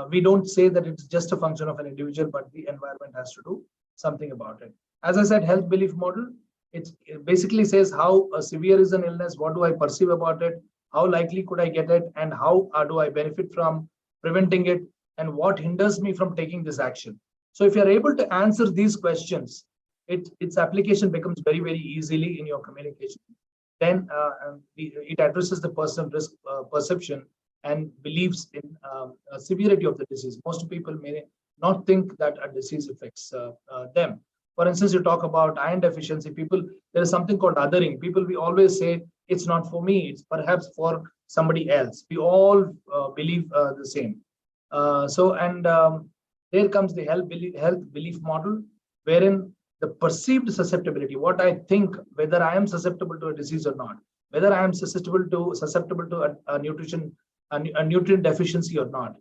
we don't say that it's just a function of an individual, but the environment has to do something about it. As I said, health belief model, it basically says how severe is an illness, what do I perceive about it, how likely could I get it, and how do I benefit from preventing it, and what hinders me from taking this action. So if you're able to answer these questions, its application becomes very, very easily in your communication. Then it addresses the personal risk perception and beliefs in severity of the disease. Most people may not think that a disease affects them. For instance, you talk about iron deficiency. People, there is something called othering. People, we always say, it's not for me, it's perhaps for somebody else. We all believe the same. There comes the health belief model, wherein the perceived susceptibility, what I think, whether I am susceptible to a disease or not, whether I am susceptible to a nutrient deficiency or not.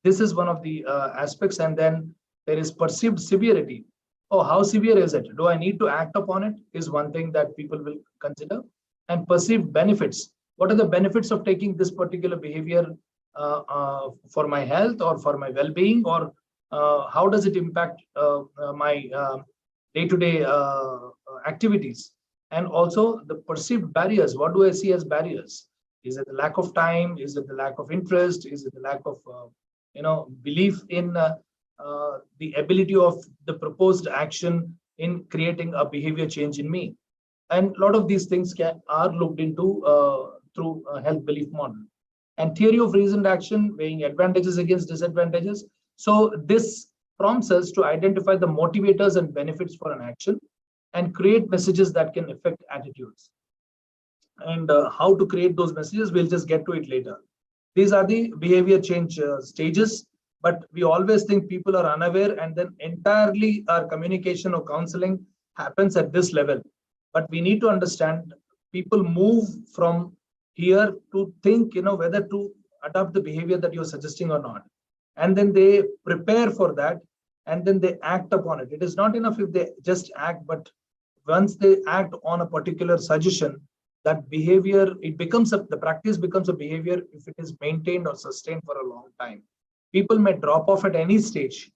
This is one of the aspects. And then there is perceived severity. Oh, how severe is it? Do I need to act upon it? Is one thing that people will consider. And perceived benefits. What are the benefits of taking this particular behavior for my health or for my well-being, or how does it impact my day-to-day activities? And also the perceived barriers. What do I see as barriers? Is it the lack of time? Is it the lack of interest? Is it the lack of belief in the ability of the proposed action in creating a behavior change in me? And a lot of these things are looked into through a health belief model. And theory of reasoned action, weighing advantages against disadvantages. So this prompts us to identify the motivators and benefits for an action and create messages that can affect attitudes. And how to create those messages, we'll just get to it later. These are the behavior change stages, but we always think people are unaware, and then entirely our communication or counseling happens at this level. But we need to understand people move from here to think, whether to adopt the behavior that you're suggesting or not. And then they prepare for that, and then they act upon it. It is not enough if they just act, but once they act on a particular suggestion, that behavior, the practice becomes a behavior if it is maintained or sustained for a long time. People may drop off at any stage,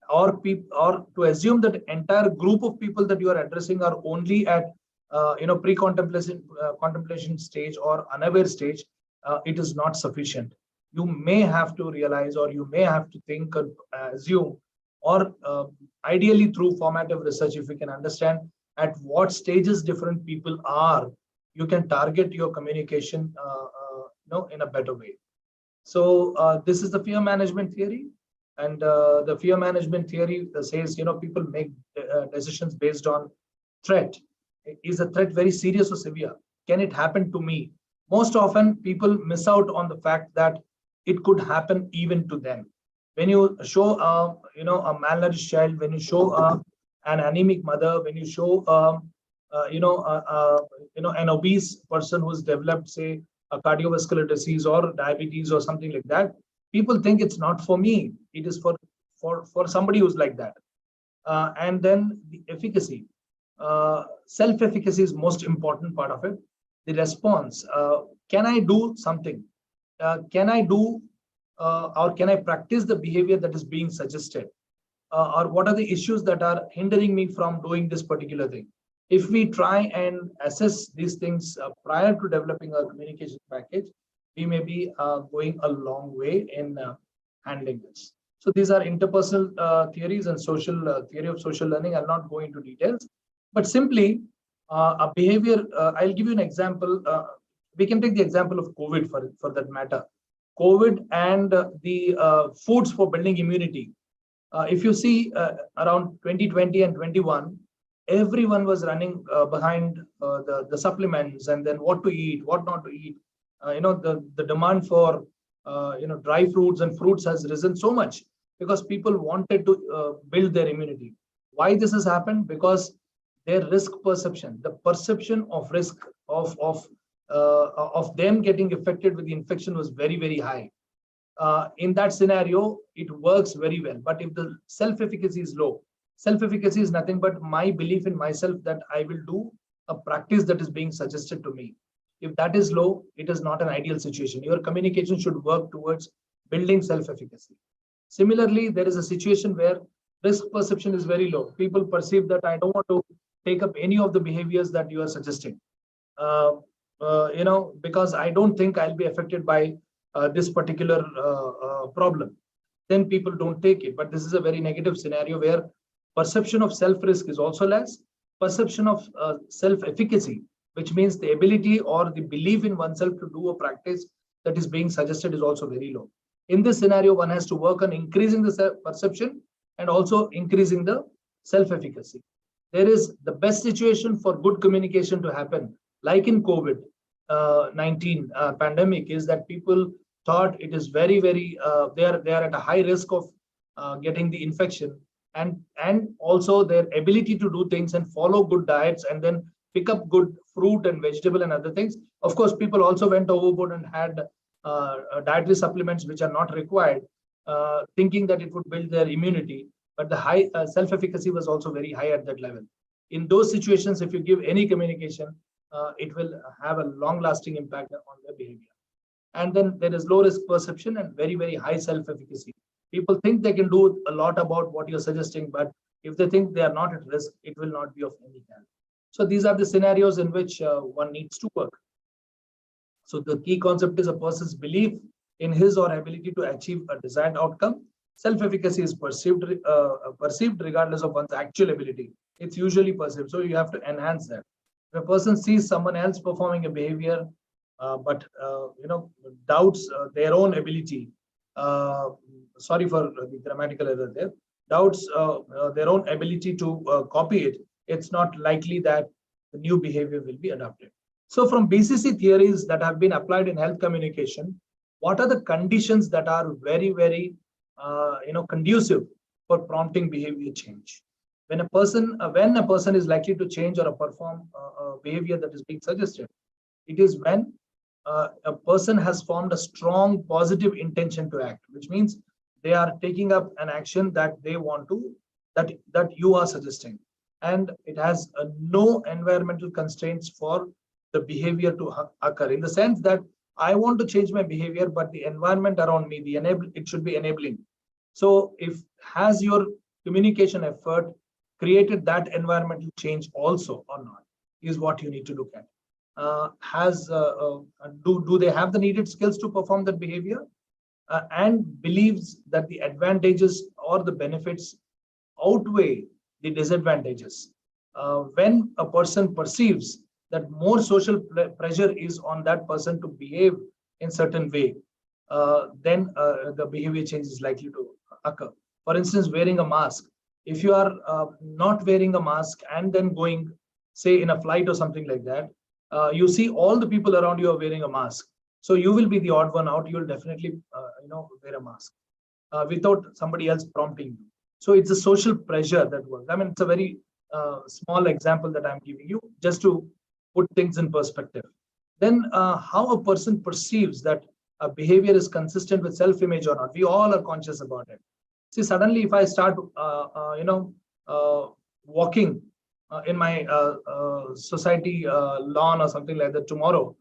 or to assume that entire group of people that you are addressing are only at contemplation stage or unaware stage, it is not sufficient. You may have to realize, or you may have to think or assume, or ideally through formative research, if we can understand at what stages different people are you can target your communication in a better way. So this is the fear management theory. And the fear management theory says, people make decisions based on threat. Is the threat very serious or severe? Can it happen to me? Most often people miss out on the fact that it could happen even to them. When you show, a malnourished child, when you show an anemic mother, when you show, an obese person who's developed, say, a cardiovascular disease or diabetes or something like that, people think it's not for me. It is for somebody who's like that. And then the efficacy, self-efficacy is most important part of it. The response, can I do something? Can I do or can I practice the behavior that is being suggested? Or what are the issues that are hindering me from doing this particular thing? If we try and assess these things prior to developing a communication package, we may be going a long way in handling this. So these are interpersonal theories and social theory of social learning. I'll not go into details, but simply a behavior. I'll give you an example. We can take the example of COVID for that matter. COVID and the foods for building immunity. If you see around 2020 and 21, everyone was running behind the supplements and then what to eat, what not to eat. The demand for dry fruits and fruits has risen so much because people wanted to build their immunity. Why this has happened? Because their risk perception, the perception of risk of them getting affected with the infection was very, very high. In that scenario, it works very well. But if the self-efficacy is low, self-efficacy is nothing but my belief in myself that I will do a practice that is being suggested to me. If that is low, it is not an ideal situation. Your communication should work towards building self-efficacy. Similarly, there is a situation where risk perception is very low. People perceive that I don't want to take up any of the behaviors that you are suggesting, because I don't think I'll be affected by this particular problem. Then people don't take it. But this is a very negative scenario where perception of self-risk is also less. Perception of self-efficacy, which means the ability or the belief in oneself to do a practice that is being suggested, is also very low. In this scenario, one has to work on increasing the self-perception and also increasing the self-efficacy. There is the best situation for good communication to happen, like in COVID-19 pandemic, is that people thought it is very, very, they are at a high risk of getting the infection, and also their ability to do things and follow good diets and then pick up good fruit and vegetable and other things. Of course, people also went overboard and had dietary supplements which are not required, thinking that it would build their immunity. But the high self-efficacy was also very high at that level. In those situations, if you give any communication, it will have a long-lasting impact on their behavior. And then there is low risk perception and very, very high self-efficacy. People think they can do a lot about what you're suggesting, but if they think they are not at risk, it will not be of any help. So these are the scenarios in which one needs to work. So the key concept is a person's belief in his or her ability to achieve a desired outcome. Self-efficacy is perceived regardless of one's actual ability. It's usually perceived, so you have to enhance that. If a person sees someone else performing a behavior, but doubts their own ability, sorry for the grammatical error there, doubts their own ability to copy it, it's not likely that the new behavior will be adopted. So from BCC theories that have been applied in health communication, what are the conditions that are very, very conducive for prompting behavior change? When a person is likely to change or perform a behavior that is being suggested, it is when a person has formed a strong positive intention to act, which means they are taking up an action that they want to, that you are suggesting, and it has no environmental constraints for the behavior to occur, in the sense that I want to change my behavior, but the environment around me, it should be enabling. So if has your communication effort created that environmental change also or not, is what you need to look at. Do they have the needed skills to perform that behavior, and believes that the advantages or the benefits outweigh the disadvantages. When a person perceives that more social pressure is on that person to behave in certain way, then the behavior change is likely to occur. For instance, wearing a mask. If you are not wearing a mask and then going, say, in a flight or something like that, you see all the people around you are wearing a mask. So you will be the odd one out. You will definitely, wear a mask without somebody else prompting you. So it's a social pressure that works. I mean, it's a very small example that I'm giving you just to put things in perspective. Then how a person perceives that a behavior is consistent with self-image or not. We all are conscious about it. See, suddenly if I start, walking in my society lawn or something like that tomorrow,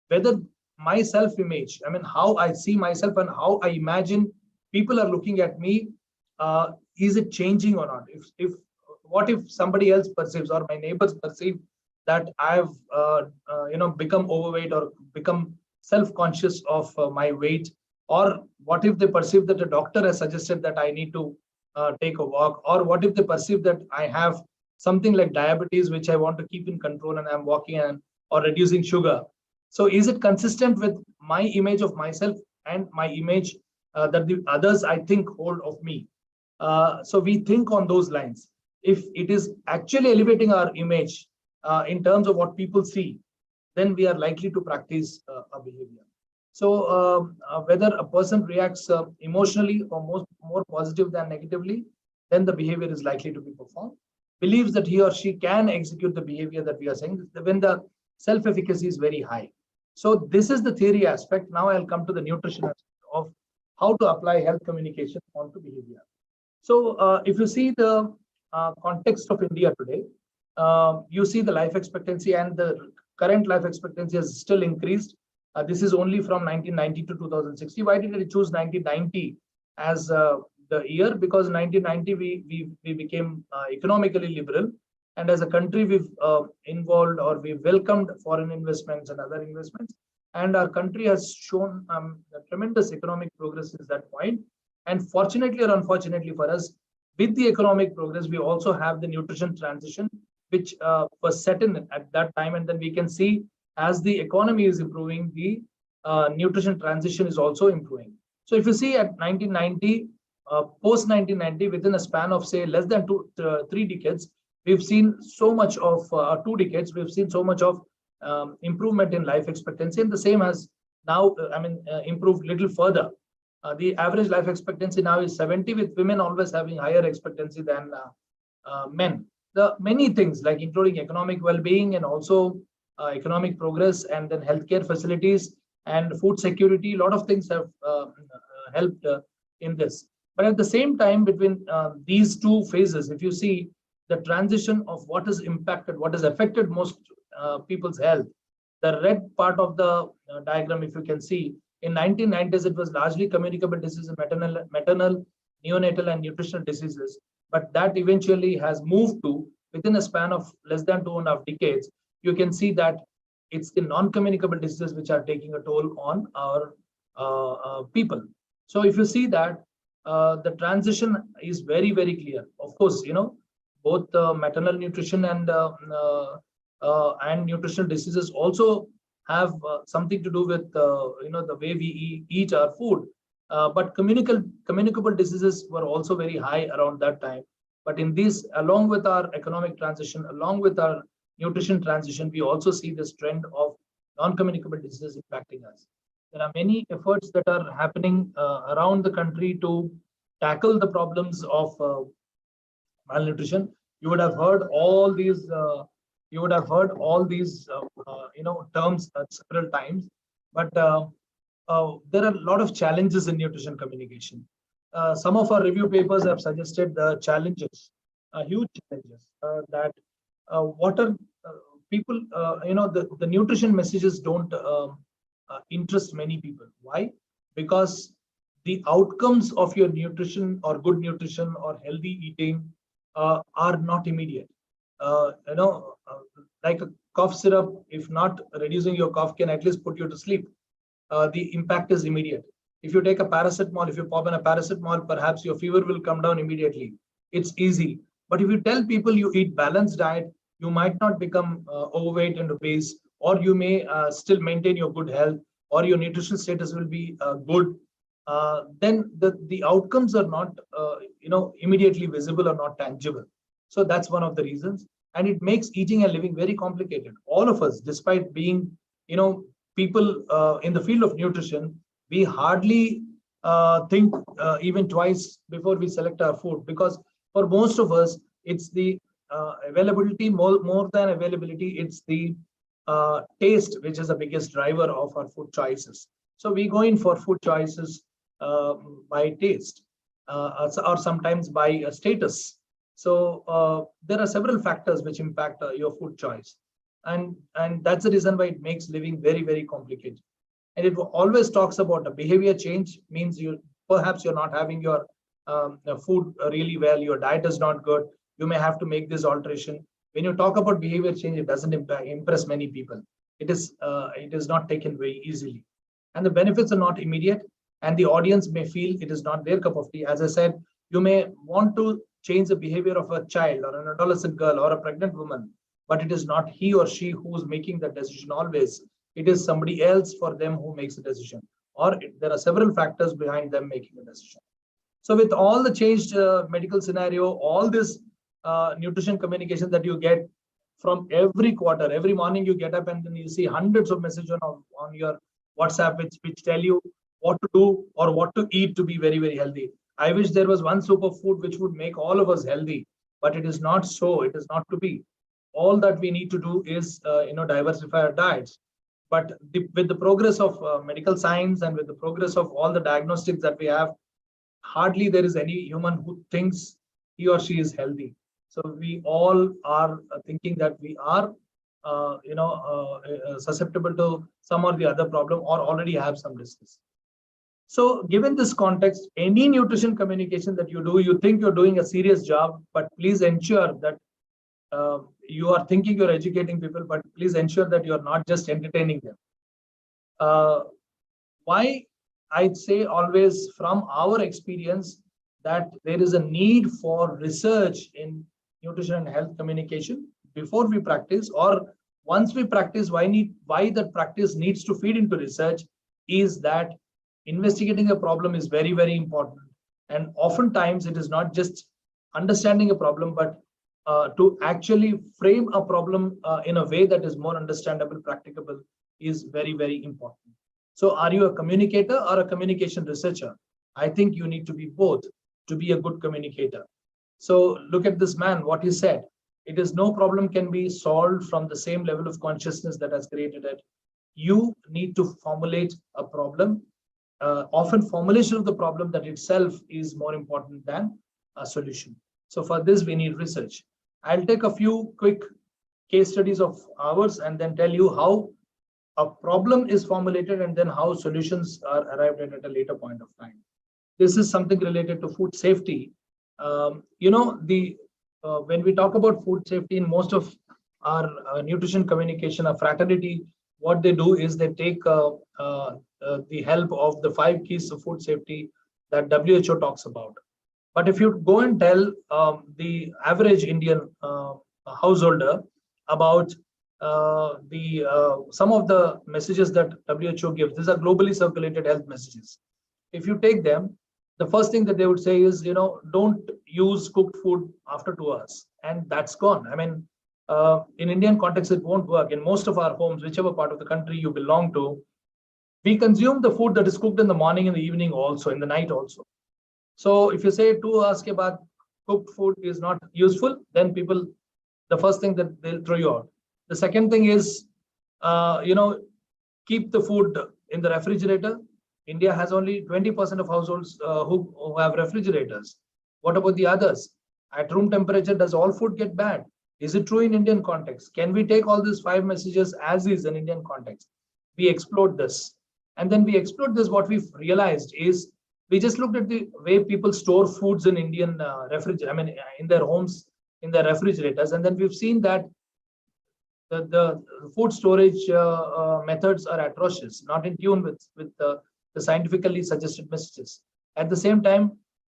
whether my self-image, I mean, how I see myself and how I imagine people are looking at me, is it changing or not? What if somebody else perceives or my neighbors perceive that I've become overweight or become self-conscious of my weight? Or what if they perceive that the doctor has suggested that I need to take a walk? Or what if they perceive that I have something like diabetes, which I want to keep in control and I'm walking or reducing sugar? So is it consistent with my image of myself and my image that the others, I think, hold of me? So we think on those lines. If it is actually elevating our image in terms of what people see, then we are likely to practice a behavior. So whether a person reacts emotionally or more positive than negatively, then the behavior is likely to be performed. Believes that he or she can execute the behavior that we are saying when the self-efficacy is very high. So this is the theory aspect. Now I'll come to the nutrition aspect of how to apply health communication onto behavior. So if you see the context of India today, you see the life expectancy, and the current life expectancy has still increased. This is only from 1990 to 2060. Why did I choose 1990 as the year? Because 1990 we became economically liberal, and as a country we've involved or we welcomed foreign investments and other investments, and our country has shown tremendous economic progress since that point. And fortunately or unfortunately for us, with the economic progress, we also have the nutrition transition, which was set in at that time. And then we can see as the economy is improving, the nutrition transition is also improving. So if you see at 1990, post 1990, within a span of say less than 3 decades, we've seen so much of 2 decades, we've seen so much of improvement in life expectancy, and the same has now, improved little further. The average life expectancy now is 70, with women always having higher expectancy than men. The many things like including economic well-being and also economic progress, and then healthcare facilities and food security, a lot of things have helped in this. But at the same time, between these two phases, if you see the transition of what is impacted, what has affected most people's health, the red part of the diagram, if you can see, in 1990s, it was largely communicable diseases, maternal, neonatal, and nutritional diseases. But that eventually has moved to, within a span of less than 2.5 decades, you can see that it's the non-communicable diseases which are taking a toll on our people. So if you see that, the transition is very, very clear. Of course, both maternal nutrition and nutritional diseases also have something to do with the way we eat our food, but communicable diseases were also very high around that time. But in this, along with our economic transition, along with our nutrition transition, we also see this trend of non-communicable diseases impacting us. There are many efforts that are happening around the country to tackle the problems of malnutrition. You would have heard all these terms several times, but there are a lot of challenges in nutrition communication. Some of our review papers have suggested the challenges, huge challenges, that what are people, the nutrition messages don't interest many people. Why? Because the outcomes of your nutrition or good nutrition or healthy eating are not immediate. Like a cough syrup, if not reducing your cough, can at least put you to sleep. The impact is immediate. If you take a paracetamol, if you pop in a paracetamol, perhaps your fever will come down immediately. It's easy. But if you tell people you eat balanced diet, you might not become overweight and obese, or you may still maintain your good health, or your nutritional status will be good. Then the outcomes are not immediately visible or not tangible. So that's one of the reasons, and it makes eating and living very complicated. All of us, despite being people in the field of nutrition, we hardly think even twice before we select our food, because for most of us it's the availability, more than availability, it's the taste which is the biggest driver of our food choices. So we go in for food choices by taste, or sometimes by status. So there are several factors which impact your food choice, and that's the reason why it makes living very, very complicated. And it always talks about a behavior change, means perhaps you're not having your food really well, your diet is not good, you may have to make this alteration. When you talk about behavior change, it doesn't impress many people. It is not taken very easily, and the benefits are not immediate, and the audience may feel it is not their cup of tea. As I said, you may want to change the behavior of a child or an adolescent girl or a pregnant woman, but it is not he or she who is making that decision always. It is somebody else for them who makes the decision, or there are several factors behind them making a decision. So with all the changed medical scenario, all this nutrition communication that you get from every quarter, every morning you get up and then you see hundreds of messages on your WhatsApp which tell you what to do or what to eat to be very, very healthy. I wish there was one superfood which would make all of us healthy, but it is not so. It is not to be. All that we need to do is diversify our diets. But with the progress of medical science and with the progress of all the diagnostics that we have, hardly there is any human who thinks he or she is healthy. So we all are thinking that we are susceptible to some or the other problem, or already have some disease. So given this context, any nutrition communication that you do, you think you're doing a serious job, but please ensure that you are thinking you're educating people, but please ensure that you're not just entertaining them. Why I'd say always from our experience that there is a need for research in nutrition and health communication before we practice, or once we practice, why that practice needs to feed into research, is that investigating a problem is very, very important. And oftentimes it is not just understanding a problem, but to actually frame a problem in a way that is more understandable, practicable, is very, very important. So are you a communicator or a communication researcher? I think you need to be both to be a good communicator. So look at this man, what he said. It is no problem can be solved from the same level of consciousness that has created it. You need to formulate a problem. Often formulation of the problem that itself is more important than a solution. So for this, we need research. I'll take a few quick case studies of ours and then tell you how a problem is formulated and then how solutions are arrived at a later point of time. This is something related to food safety. When we talk about food safety in most of our nutrition communication, our fraternity, what they do is they take the help of the 5 keys of food safety that WHO talks about. But if you go and tell the average Indian householder about some of the messages that WHO gives, these are globally circulated health messages. If you take them, the first thing that they would say is, don't use cooked food after 2 hours, and that's gone. I mean, in Indian context, it won't work. In most of our homes, whichever part of the country you belong to, we consume the food that is cooked in the morning, in the evening, also in the night also. So if you say 2 hours ke baad cooked food is not useful, then people, the first thing that they'll throw you out. The second thing is, keep the food in the refrigerator. India has only 20% of households who have refrigerators. What about the others? At room temperature, does all food get bad? Is it true in Indian context? Can we take all these 5 messages as is in Indian context? We explored this. And then we explored this. What we've realized is we just looked at the way people store foods in Indian in their homes, in their refrigerators. And then we've seen that the food storage methods are atrocious, not in tune with the scientifically suggested messages. At the same time,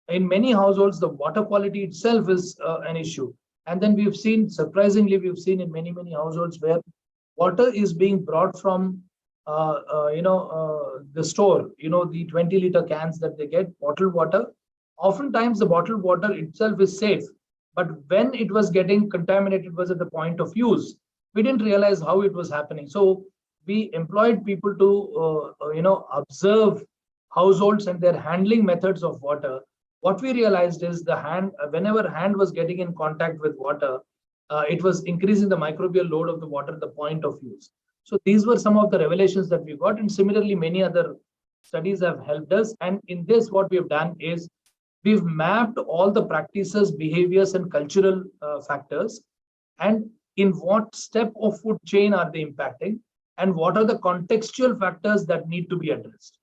in many households, the water quality itself is an issue. And then we've seen, surprisingly, we've seen in many, many households where water is being brought from, the store, the 20-liter cans that they get, bottled water. Oftentimes the bottled water itself is safe, but when it was getting contaminated was at the point of use. We didn't realize how it was happening. So we employed people to, observe households and their handling methods of water. What we realized is whenever hand was getting in contact with water, it was increasing the microbial load of the water at the point of use. So these were some of the revelations that we got, and similarly, many other studies have helped us. And in this, what we have done is we've mapped all the practices, behaviors, and cultural factors, and in what step of food chain are they impacting, and what are the contextual factors that need to be addressed.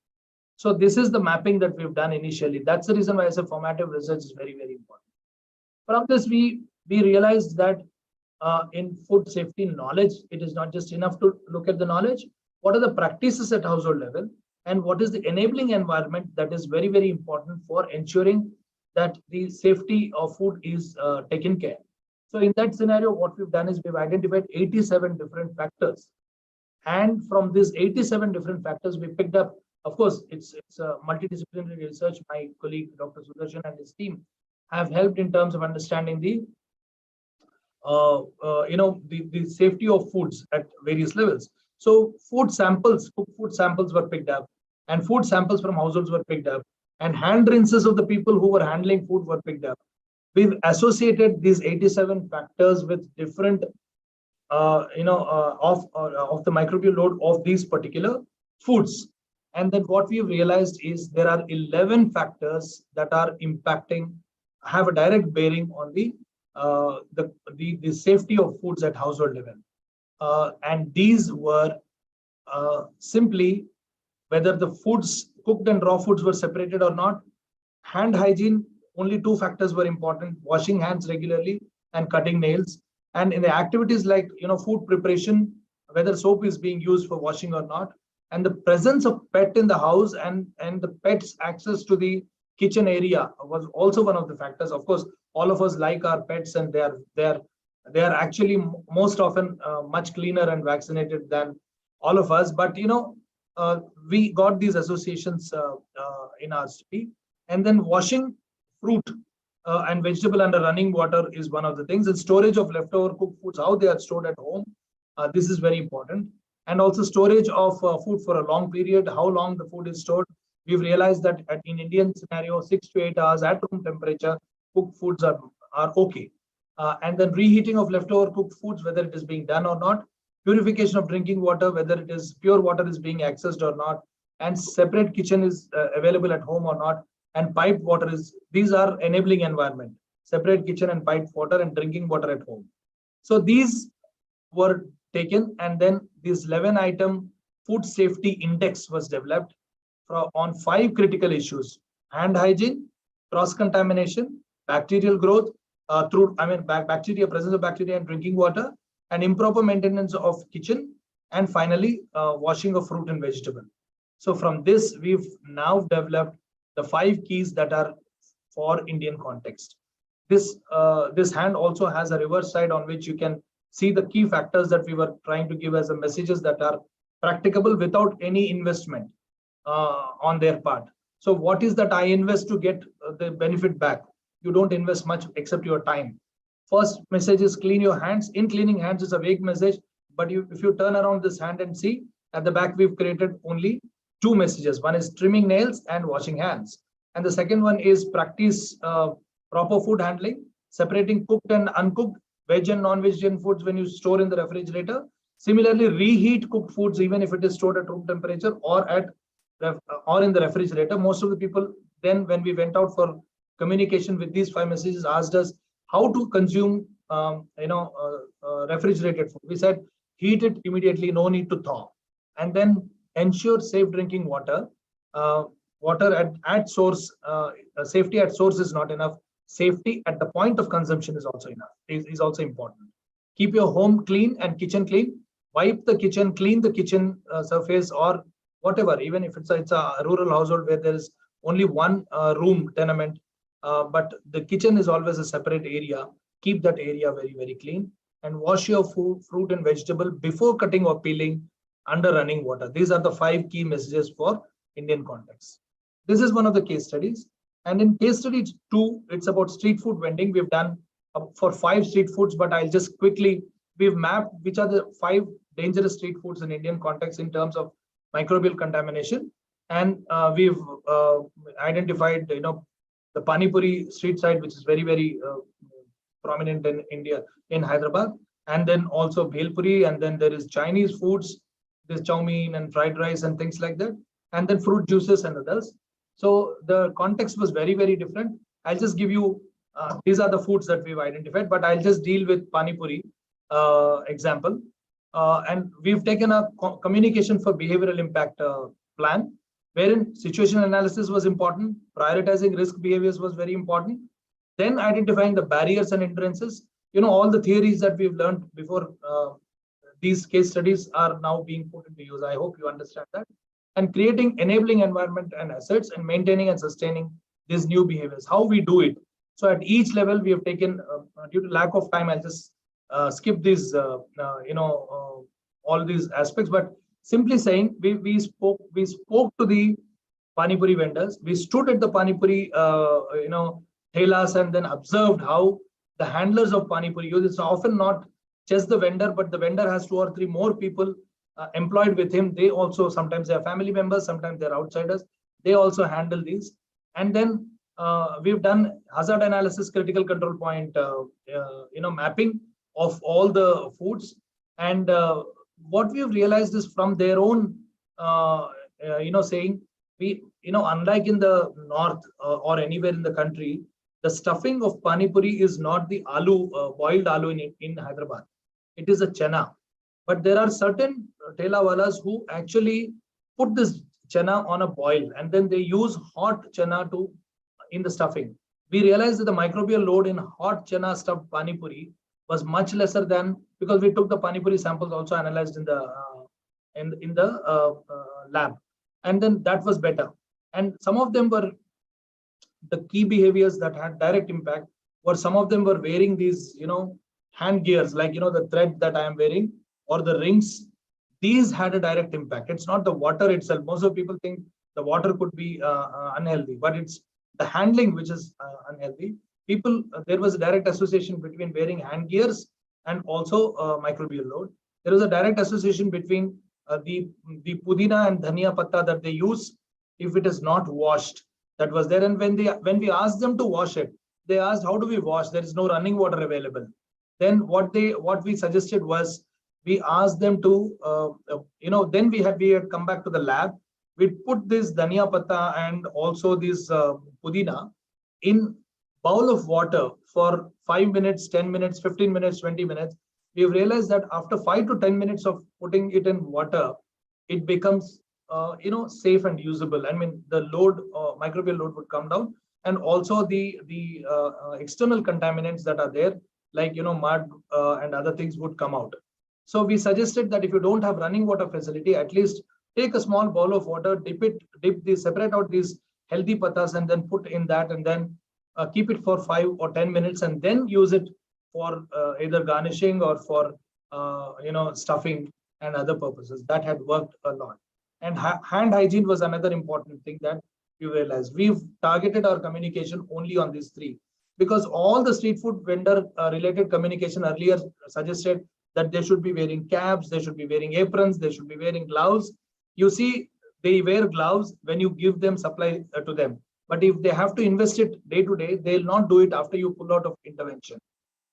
So this is the mapping that we've done initially. That's the reason why I say formative research is very, very important. From this, we realized that in food safety knowledge, it is not just enough to look at the knowledge. What are the practices at household level, and what is the enabling environment that is very, very important for ensuring that the safety of food is taken care. So in that scenario, what we've done is we've identified 87 different factors. And from these 87 different factors, we picked up, of course, it's a multidisciplinary research. My colleague, Dr. Sudarshan, and his team have helped in terms of understanding the safety of foods at various levels. So cooked food samples were picked up, and food samples from households were picked up, and hand rinses of the people who were handling food were picked up. We've associated these 87 factors with different, of the microbial load of these particular foods. And then what we've realized is there are 11 factors that are have a direct bearing on the safety of foods at household level. And these were simply whether the foods, cooked and raw foods, were separated or not. Hand hygiene, only 2 factors were important: washing hands regularly and cutting nails. And in the activities like food preparation, whether soap is being used for washing or not, and the presence of pet in the house and the pet's access to the kitchen area was also one of the factors. Of course, all of us like our pets, and they are actually most often much cleaner and vaccinated than all of us. But we got these associations in our study. And then washing fruit and vegetable under running water is one of the things. And storage of leftover cooked foods, how they are stored at home, this is very important. And also storage of food for a long period, how long the food is stored. We've realized that in Indian scenario, 6 to 8 hours at room temperature, cooked foods are okay. And then reheating of leftover cooked foods, whether it is being done or not. Purification of drinking water, whether it is pure water is being accessed or not. And separate kitchen is available at home or not. And piped water these are enabling environment. Separate kitchen and piped water and drinking water at home. So these were taken, and then this 11-item food safety index was developed on 5 critical issues: hand hygiene, cross-contamination, bacterial growth presence of bacteria in drinking water, and improper maintenance of kitchen, and finally washing of fruit and vegetable. So from this, we've now developed the 5 keys that are for Indian context. This hand also has a reverse side on which you can see the key factors that we were trying to give as a messages that are practicable without any investment on their part. So what is that I invest to get the benefit back? You don't invest much except your time. First message is clean your hands. In cleaning hands is a vague message, but if you turn around this hand and see at the back, we've created only 2 messages. One is trimming nails and washing hands. And the second one is practice proper food handling, separating cooked and uncooked, veg and non-vegetarian foods when you store in the refrigerator. Similarly, reheat cooked foods even if it is stored at room temperature or in the refrigerator. Most of the people then, when we went out for communication with these 5 messages, asked us how to consume refrigerated food. We said heat it immediately, no need to thaw, and then ensure safe drinking water. Water at source, safety at source is not enough. Safety at the point of consumption is also enough. Is also important. Keep your home clean and kitchen clean. Wipe the kitchen, clean the kitchen surface or whatever. Even if it's a rural household where there is only one room tenement, but the kitchen is always a separate area. keep that area very, very clean, and wash your fruit and vegetable before cutting or peeling under running water. These are the 5 key messages for Indian context. This is one of the case studies. And in case study 2, it's about street food vending. We've done for 5 street foods, but I'll just quickly, we've mapped which are the 5 dangerous street foods in Indian context in terms of microbial contamination. And we've identified, the Pani Puri street side, which is very, very prominent in India, in Hyderabad. And then also Bhel Puri, and then there is Chinese foods, there's chow mein and fried rice and things like that. And then fruit juices and others. So the context was very, very different. I'll just give you, these are the foods that we've identified, but I'll just deal with Pani Puri example. And we've taken a communication for behavioral impact plan, wherein situation analysis was important, prioritizing risk behaviors was very important, then identifying the barriers and hindrances. All the theories that we've learned before these case studies are now being put into use. I hope you understand that. And creating enabling environment and assets, and maintaining and sustaining these new behaviors. How we do it. So at each level, we have taken, due to lack of time, I'll just skip these, all these aspects. But simply saying, we spoke to the Pani Puri vendors. We stood at the Pani Puri, thelas, and then observed how the handlers of Pani Puri use. It's often not just the vendor, but the vendor has 2 or 3 more people employed with him. They also, sometimes they are family members, sometimes they're outsiders. They also handle these. And then we've done hazard analysis, critical control point, mapping of all the foods. And what we've realized is from their own, saying, unlike in the north or anywhere in the country, the stuffing of Pani Puri is not the aloo, boiled aloo in Hyderabad. It is a chana. But there are certain telawalas who actually put this chana on a boil, and then they use hot chana in the stuffing. We realized that the microbial load in hot chana stuffed Pani Puri was much lesser than, because we took the Pani Puri samples also analyzed in the lab, and then that was better. And some of them were the key behaviors that had direct impact. Were some of them were wearing these, hand gears, like the thread that I am wearing, or the rings. These had a direct impact. It's not the water itself. Most of people think the water could be unhealthy, but it's the handling which is unhealthy. There was a direct association between wearing hand gears and also microbial load. There was a direct association between the pudina and dhania patta that they use, if it is not washed, that was there. And when we asked them to wash it, they asked, how do we wash? There is no running water available. Then what we suggested was, we asked them to, then we had come back to the lab. We put this dhania patta and also this pudina in bowl of water for 5 minutes, 10 minutes, 15 minutes, 20 minutes. We've realized that after 5 to 10 minutes of putting it in water, it becomes, safe and usable. I mean, the load, microbial load would come down, and also the external contaminants that are there, like, mud and other things would come out. So we suggested that if you don't have running water facility, at least take a small bowl of water, separate out these healthy pattas, and then put in that, and then keep it for 5 or 10 minutes, and then use it for either garnishing or for stuffing and other purposes. That had worked a lot. And hand hygiene was another important thing that we realized. We've targeted our communication only on these 3, because all the street food vendor related communication earlier suggested that they should be wearing caps, they should be wearing aprons, they should be wearing gloves. You see, they wear gloves when you give them supply to them. But if they have to invest it day to day, they'll not do it after you pull out of intervention.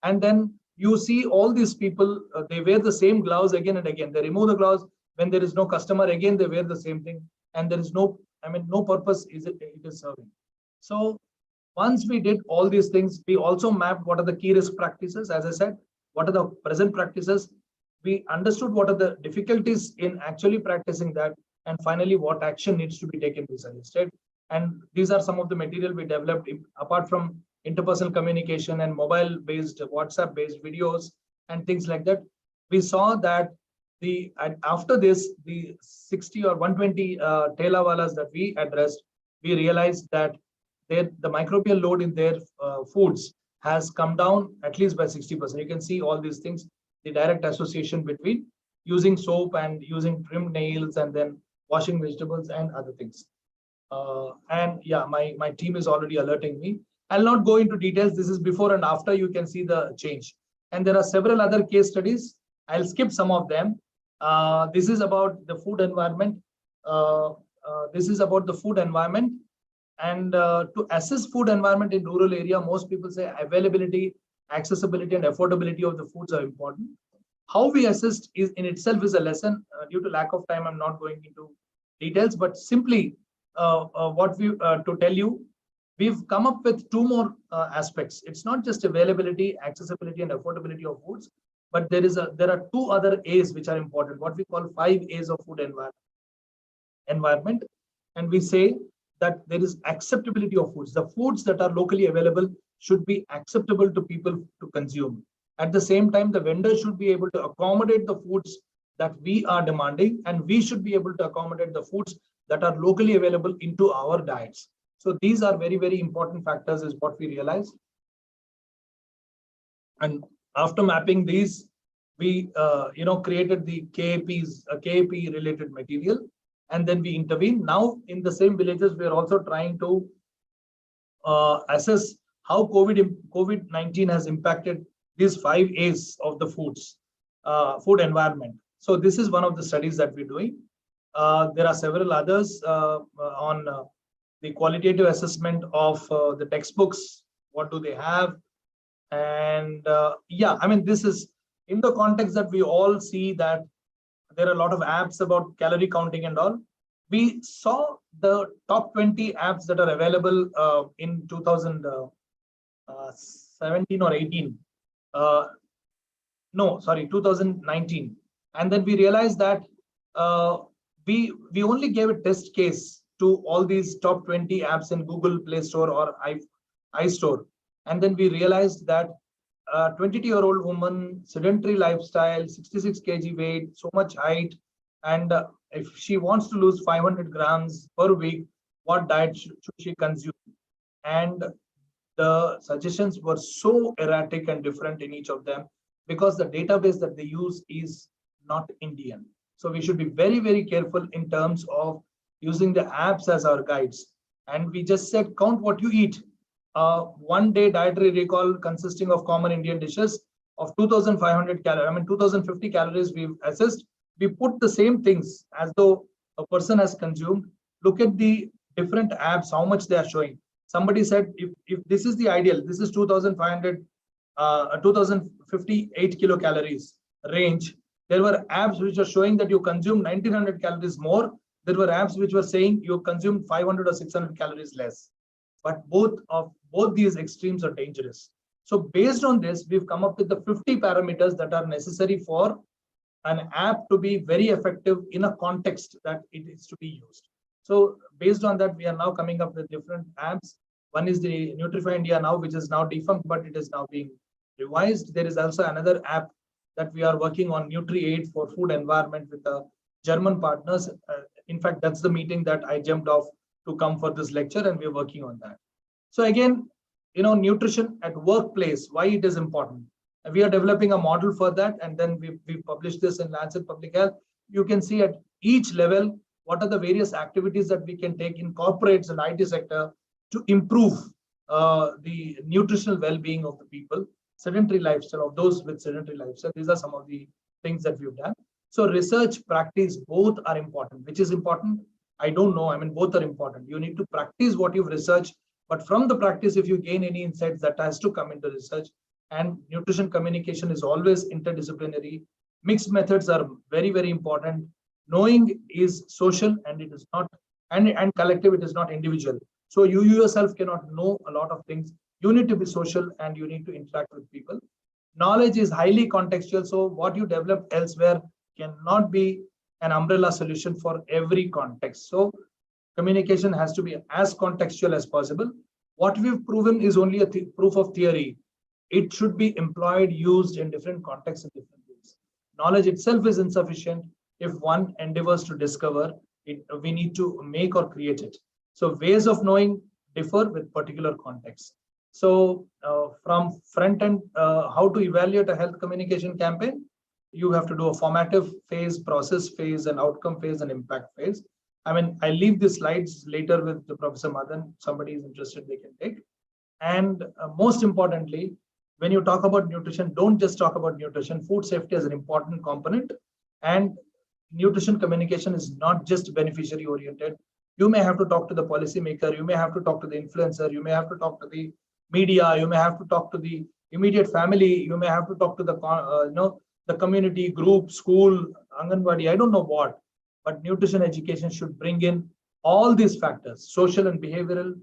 And then you see all these people, they wear the same gloves again and again. They remove the gloves when there is no customer, again they wear the same thing, and there is no purpose it is serving. So once we did all these things, we also mapped what are the key risk practices. As I said, what are the present practices? We understood what are the difficulties in actually practicing that, and finally what action needs to be taken, we suggested. And these are some of the material we developed, apart from interpersonal communication and mobile-based, WhatsApp-based videos and things like that. We saw that after this, the 60 or 120 telawalas that we addressed, we realized that the microbial load in their foods has come down at least by 60%. You can see all these things, the direct association between using soap and using trimmed nails and then washing vegetables and other things. And yeah, my team is already alerting me. I'll not go into details. This is before and after. You can see the change. And there are several other case studies. I'll skip some of them. This is about the food environment. And to assess food environment in rural area, most people say availability, accessibility, and affordability of the foods are important. How we assessed is in itself is a lesson. Due to lack of time, I'm not going into details, but simply what we to tell you, we've come up with two more aspects. It's not just availability, accessibility, and affordability of foods, but there are two other A's which are important. What we call 5 A's of food environment, and we say that there is acceptability of foods. The foods that are locally available should be acceptable to people to consume. At the same time, the vendor should be able to accommodate the foods that we are demanding, and we should be able to accommodate the foods that are locally available into our diets. So these are very, very important factors is what we realized. And after mapping these, we created the KAPs, KAP related material, and then we intervene. Now in the same villages, we are also trying to assess how COVID-19 has impacted these 5 A's of the food environment. So this is one of the studies that we're doing. There are several others on the qualitative assessment of the textbooks. What do they have? And yeah, I mean, this is in the context that we all see that there are a lot of apps about calorie counting and all. We saw the top 20 apps that are available in 2017 or 18. 2019. And then we realized that we only gave a test case to all these top 20 apps in Google Play Store or iStore. And then we realized that 22-year-old woman, sedentary lifestyle, 66 kg weight, so much height, and if she wants to lose 500 grams per week, what diet should she consume? And the suggestions were so erratic and different in each of them because the database that they use is not Indian. So we should be very, very careful in terms of using the apps as our guides. And we just said, count what you eat. 1 day dietary recall consisting of common Indian dishes of 2,500 calories, 2,050 calories we've assessed. We put the same things as though a person has consumed. Look at the different apps, how much they are showing. Somebody said, if this is the ideal, this is 2,500, 2,058 kilocalories range. There were apps which are showing that you consume 1,900 calories more. There were apps which were saying you consume 500 or 600 calories less. But both these extremes are dangerous. So based on this, we've come up with the 50 parameters that are necessary for an app to be very effective in a context that it is to be used. So based on that, we are now coming up with different apps. One is the Nutrify India now, which is now defunct, but it is now being revised. There is also another app that we are working on, NutriAid for food environment with the German partners. In fact, that's the meeting that I jumped off to come for this lecture, and we're working on that. So again, nutrition at workplace, why it is important. And we are developing a model for that, and then we published this in Lancet Public Health. You can see at each level, what are the various activities that we can take in corporates and IT sector to improve the nutritional well-being of the people, sedentary lifestyle of those with sedentary lifestyle. These are some of the things that we've done. So research, practice, both are important. Which is important? I don't know. Both are important. You need to practice what you've researched, but from the practice, if you gain any insights, that has to come into research. And nutrition communication is always interdisciplinary. Mixed methods are very, very important. Knowing is social and it is not, and collective, it is not individual. So you yourself cannot know a lot of things. You need to be social and you need to interact with people. Knowledge is highly contextual. So what you develop elsewhere cannot be an umbrella solution for every context. So communication has to be as contextual as possible. What we've proven is only a proof of theory. It should be employed, used in different contexts and different ways. Knowledge itself is insufficient. If one endeavors to discover it, we need to make or create it. So ways of knowing differ with particular contexts. So from front end, how to evaluate a health communication campaign, you have to do a formative phase, process phase, and outcome phase, and impact phase. I mean, I leave the slides later with the Professor Madan. Somebody is interested, they can take. And most importantly, when you talk about nutrition, don't just talk about nutrition. Food safety is an important component, and nutrition communication is not just beneficiary oriented. You may have to talk to the policymaker, you may have to talk to the influencer, you may have to talk to the media, you may have to talk to the immediate family, you may have to talk to the the community group, school, Anganwadi, I don't know what, but nutrition education should bring in all these factors: social and behavioral,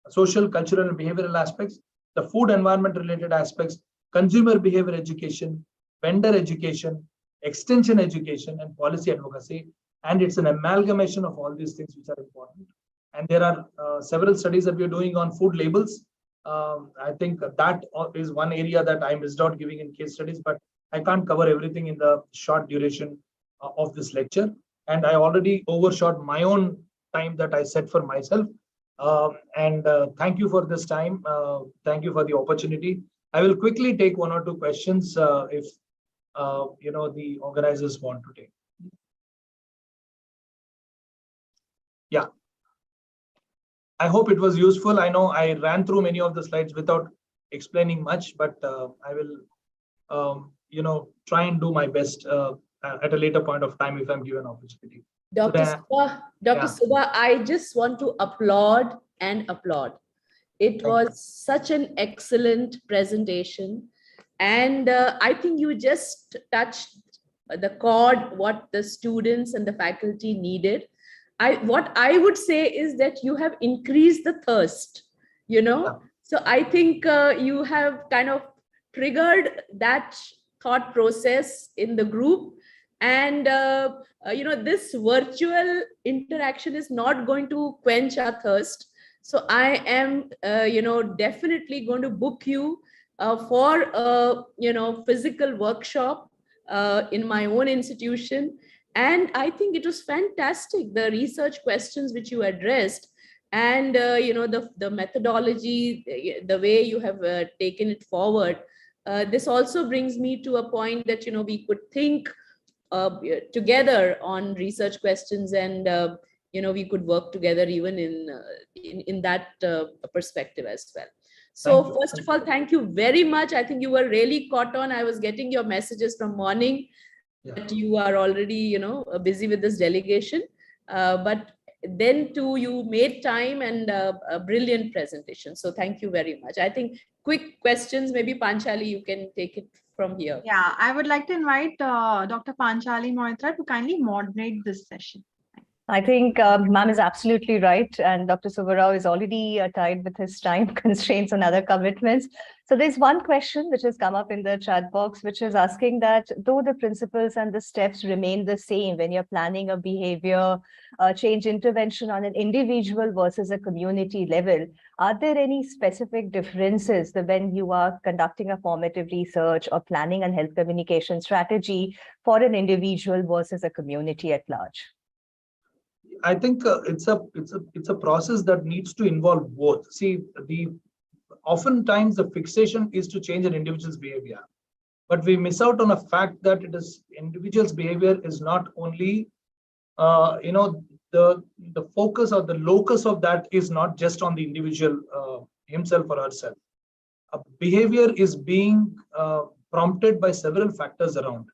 social, cultural, and behavioral aspects, the food environment related aspects, consumer behavior education, vendor education, extension education, and policy advocacy. And it's an amalgamation of all these things which are important. And there are several studies that we're doing on food labels. I think that is one area that I missed out giving in case studies, but I can't cover everything in the short duration of this lecture. And I already overshot my own time that I set for myself. Thank you for this time. Thank you for the opportunity. I will quickly take one or two questions if the organizers want to take. Yeah. I hope it was useful. I know I ran through many of the slides without explaining much, but I will, try and do my best at a later point of time if I'm given opportunity. Dr. Subba, I just want to applaud and applaud. It was such an excellent presentation. And I think you just touched the chord, what the students and the faculty needed. What I would say is that you have increased the thirst, So I think you have kind of triggered that thought process in the group. And, this virtual interaction is not going to quench our thirst. So I am, definitely going to book you for a, physical workshop in my own institution. And I think it was fantastic, the research questions which you addressed, and, the methodology, the way you have taken it forward. This also brings me to a point that, we could think together on research questions, and we could work together even in that perspective as well. So first of all, thank you very much. I think you were really caught on. I was getting your messages from morning that you are already busy with this delegation, but then too you made time, and a brilliant presentation. So thank you very much. I think quick questions, maybe Panchali, you can take it from here. Yeah, I would like to invite Dr. Panchali Moitra to kindly moderate this session. I think ma'am is absolutely right. And Dr. Subba Rao is already tied with his time constraints and other commitments. So there's one question which has come up in the chat box, which is asking that though the principles and the steps remain the same when you're planning a behavior change intervention on an individual versus a community level, are there any specific differences when you are conducting a formative research or planning a health communication strategy for an individual versus a community at large? I think it's a process that needs to involve both. See, oftentimes the fixation is to change an individual's behavior, but we miss out on a fact that it is individual's behavior is not only the focus or the locus of that is not just on the individual himself or herself. A behavior is being prompted by several factors around.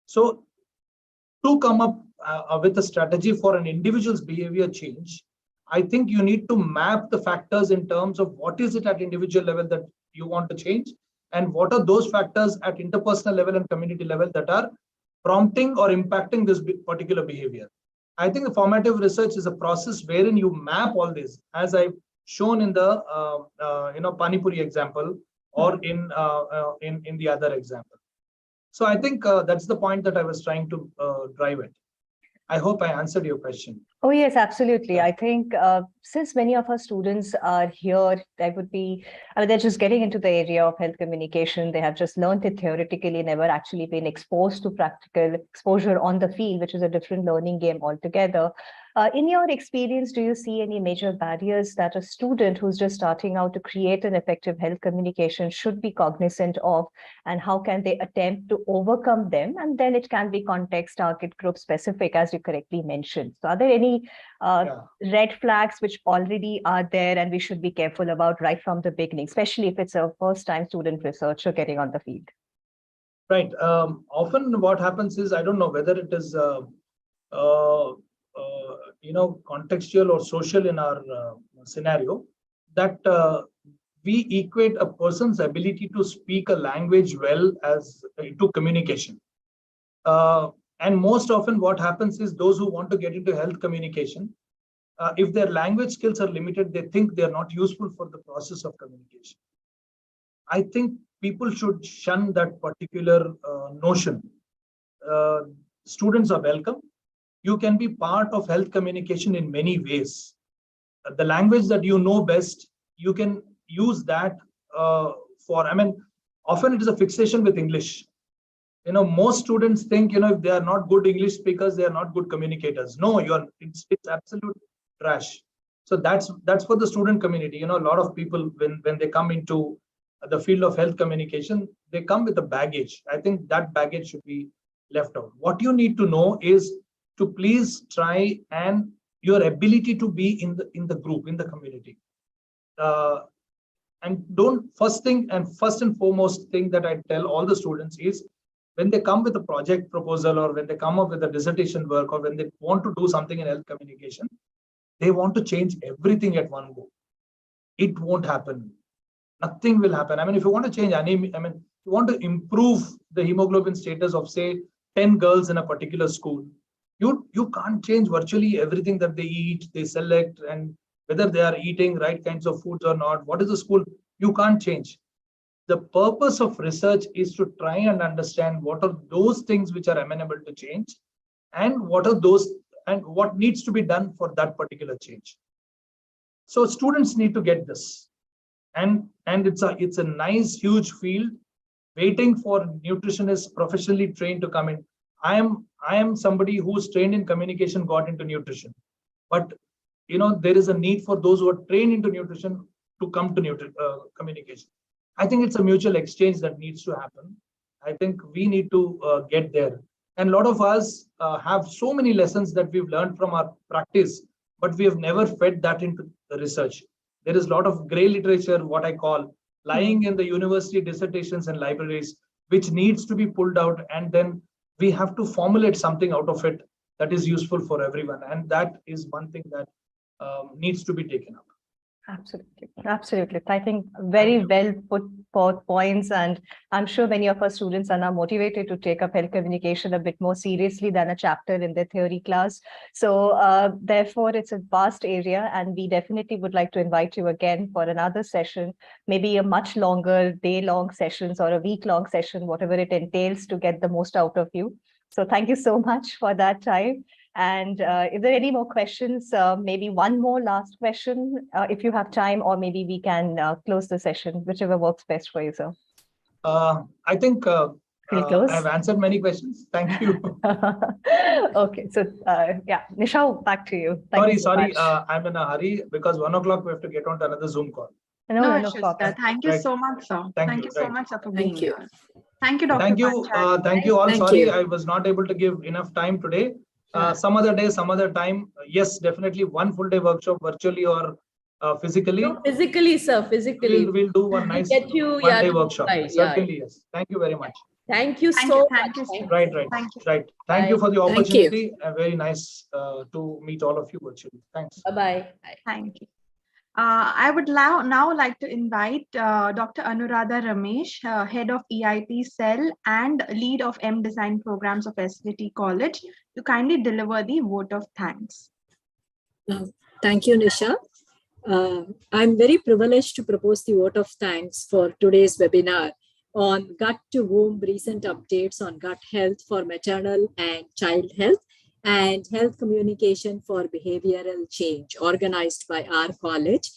So to come up with a strategy for an individual's behavior change, I think you need to map the factors in terms of what is it at individual level that you want to change, and what are those factors at interpersonal level and community level that are prompting or impacting this particular behavior. I think the formative research is a process wherein you map all this, as I've shown in the Pani Puri example, or in the other example. So I think that's the point that I was trying to drive at. I hope I answered your question. Oh, yes, absolutely. I think since many of our students are here, they're just getting into the area of health communication. They have just learned it theoretically, never actually been exposed to practical exposure on the field, which is a different learning game altogether. In your experience, do you see any major barriers that a student who's just starting out to create an effective health communication should be cognizant of, and how can they attempt to overcome them? And then it can be context, target group specific, as you correctly mentioned. So are there any red flags which already are there and we should be careful about right from the beginning, especially if it's a first-time student researcher getting on the field? Right. Often what happens is, I don't know whether it is contextual or social in our scenario, that we equate a person's ability to speak a language well as to communication. And most often what happens is, those who want to get into health communication, if their language skills are limited, they think they're not useful for the process of communication. I think people should shun that particular notion. Students are welcome. You can be part of health communication in many ways. The language that you know best, you can use that often it is a fixation with English. Most students think, if they are not good English speakers, they are not good communicators. No, it's absolute trash. So that's for the student community. A lot of people, when they come into the field of health communication, they come with a baggage. I think that baggage should be left out. What you need to know is to please try and your ability to be in the group, in the community. And first and foremost thing that I tell all the students is, when they come with a project proposal, or when they come up with a dissertation work, or when they want to do something in health communication, they want to change everything at one go. It won't happen. Nothing will happen. If you want to change anemia, you want to improve the hemoglobin status of, say, 10 girls in a particular school, you can't change virtually everything that they eat, they select, and whether they are eating right kinds of foods or not. What is the school? You can't change. The purpose of research is to try and understand what are those things which are amenable to change, and what are those, and what needs to be done for that particular change. So students need to get this, and it's a nice huge field waiting for nutritionists professionally trained to come in. I am somebody who's trained in communication, got into nutrition, but there is a need for those who are trained into nutrition to come to communication. I think it's a mutual exchange that needs to happen. I think we need to get there. And a lot of us have so many lessons that we've learned from our practice, but we have never fed that into the research. There is a lot of gray literature, what I call, lying in the university dissertations and libraries, which needs to be pulled out, and then we have to formulate something out of it that is useful for everyone. And that is one thing that needs to be taken up. Absolutely. Absolutely. I think very well put forth points, and I'm sure many of our students are now motivated to take up health communication a bit more seriously than a chapter in their theory class. So therefore, it's a vast area, and we definitely would like to invite you again for another session, maybe a much longer day-long sessions or a week-long session, whatever it entails, to get the most out of you. So thank you so much for that time. And if there are any more questions, maybe one more last question, if you have time, or maybe we can close the session, whichever works best for you, sir. I think I've answered many questions. Thank you. Okay, so yeah, Nisha, back to you. Sorry, I'm in a hurry because 1 o'clock we have to get on to another Zoom call. No problem. Thank you so much, sir. Thank you so much, sir, for being here. Thank you, Dr. Thank you all. Sorry, I was not able to give enough time today. Some other day, some other time. Yes, definitely one full day workshop, virtually or physically. No, physically, sir. Physically, we'll do one nice one day workshop. Certainly, yes. Thank you very much. Thank you so much. Right. Thank you for the opportunity. Very nice to meet all of you virtually. Thanks. Bye-bye. Thank you. I would now like to invite Dr. Anuradha Ramesh, Head of EIP Cell and Lead of M Design Programs of SVT College, to kindly deliver the vote of thanks. Thank you, Nisha. I'm very privileged to propose the vote of thanks for today's webinar on gut to womb recent updates on gut health for maternal and child health, and Health Communication for Behavioral Change, organized by our college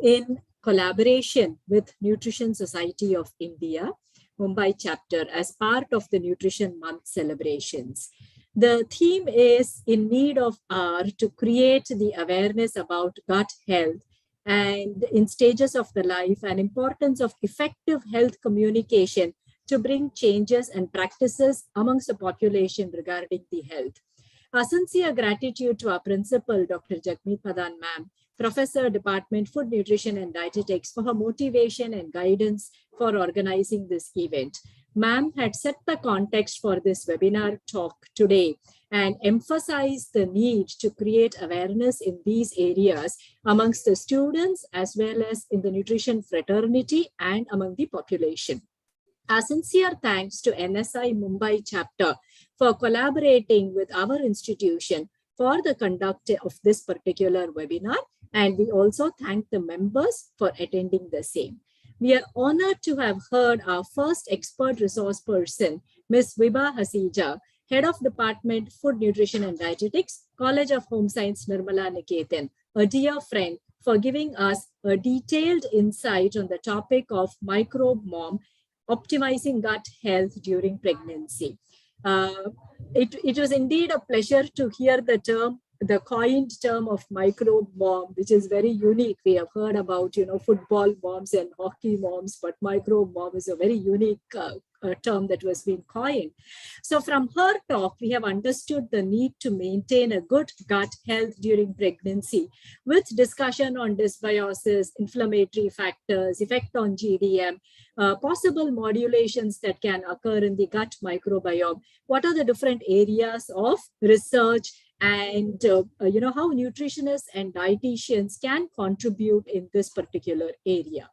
in collaboration with Nutrition Society of India, Mumbai chapter, as part of the Nutrition Month celebrations. The theme is in need of hour to create the awareness about gut health and in stages of the life and importance of effective health communication to bring changes and practices amongst the population regarding the health. Our sincere gratitude to our principal, Dr. Jagmeet Madan ma'am, Professor, Department, Food, Nutrition and Dietetics, for her motivation and guidance for organizing this event. Ma'am had set the context for this webinar talk today and emphasized the need to create awareness in these areas amongst the students as well as in the nutrition fraternity and among the population. Our sincere thanks to NSI Mumbai chapter for collaborating with our institution for the conduct of this particular webinar, and we also thank the members for attending the same. We are honored to have heard our first expert resource person, Ms. Vibha Hasija, Head of Department, Food, Nutrition and Dietetics, College of Home Science, Nirmala, Niketan, a dear friend, for giving us a detailed insight on the topic of microbe mom, optimizing gut health during pregnancy. It was indeed a pleasure to hear the coined term of microbe mom, which is very unique. We have heard about, football moms and hockey moms, but microbe mom is a very unique term that was being coined. So from her talk, we have understood the need to maintain a good gut health during pregnancy with discussion on dysbiosis, inflammatory factors, effect on GDM, possible modulations that can occur in the gut microbiome. What are the different areas of research and how nutritionists and dietitians can contribute in this particular area.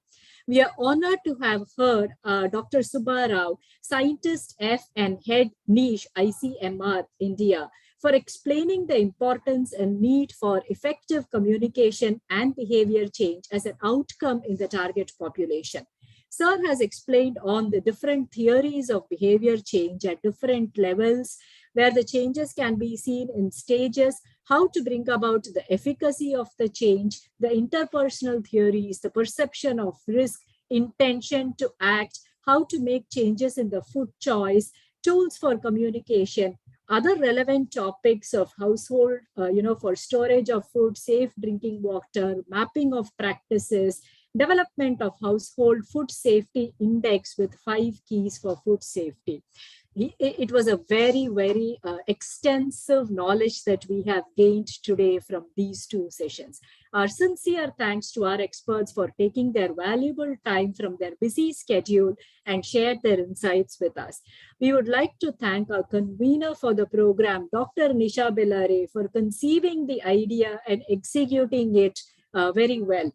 We are honored to have heard Dr. Subba, Scientist F and Head Niche ICMR India, for explaining the importance and need for effective communication and behavior change as an outcome in the target population. Sir has explained on the different theories of behavior change at different levels, where the changes can be seen in stages, how to bring about the efficacy of the change, the interpersonal theories, the perception of risk, intention to act, how to make changes in the food choice, tools for communication, other relevant topics of household, for storage of food, safe drinking water, mapping of practices, development of household food safety index with 5 keys for food safety. It was a very, very extensive knowledge that we have gained today from these 2 sessions. Our sincere thanks to our experts for taking their valuable time from their busy schedule and shared their insights with us. We would like to thank our convener for the program, Dr. Nisha Bellare, for conceiving the idea and executing it very well.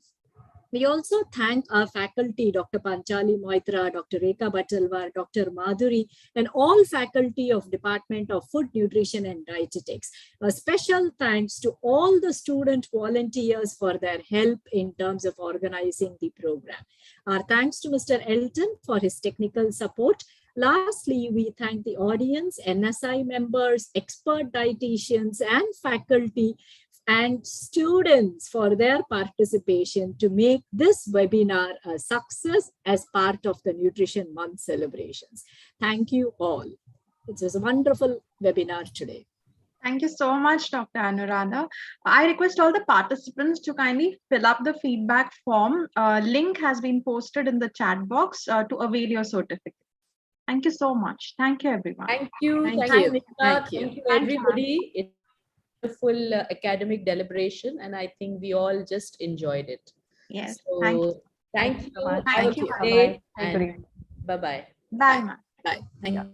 We also thank our faculty, Dr. Panchali Moitra, Dr. Rekha Batalwar, Dr. Madhuri, and all faculty of Department of Food, Nutrition and Dietetics. A special thanks to all the student volunteers for their help in terms of organizing the program. Our thanks to Mr. Elton for his technical support. Lastly, we thank the audience, NSI members, expert dietitians, and faculty and students for their participation to make this webinar a success as part of the Nutrition Month celebrations. Thank you all. It was a wonderful webinar today. Thank you so much, Dr. Anuradha. I request all the participants to kindly fill up the feedback form. Link has been posted in the chat box to avail your certificate. Thank you so much. Thank you, everyone. Thank you. Thank you, everybody. It's a full academic deliberation, and I think we all just enjoyed it. Yes. So thank you. So much. Have a Thank you. good day. Bye-bye. Bye-bye. Bye. Bye. Thank you.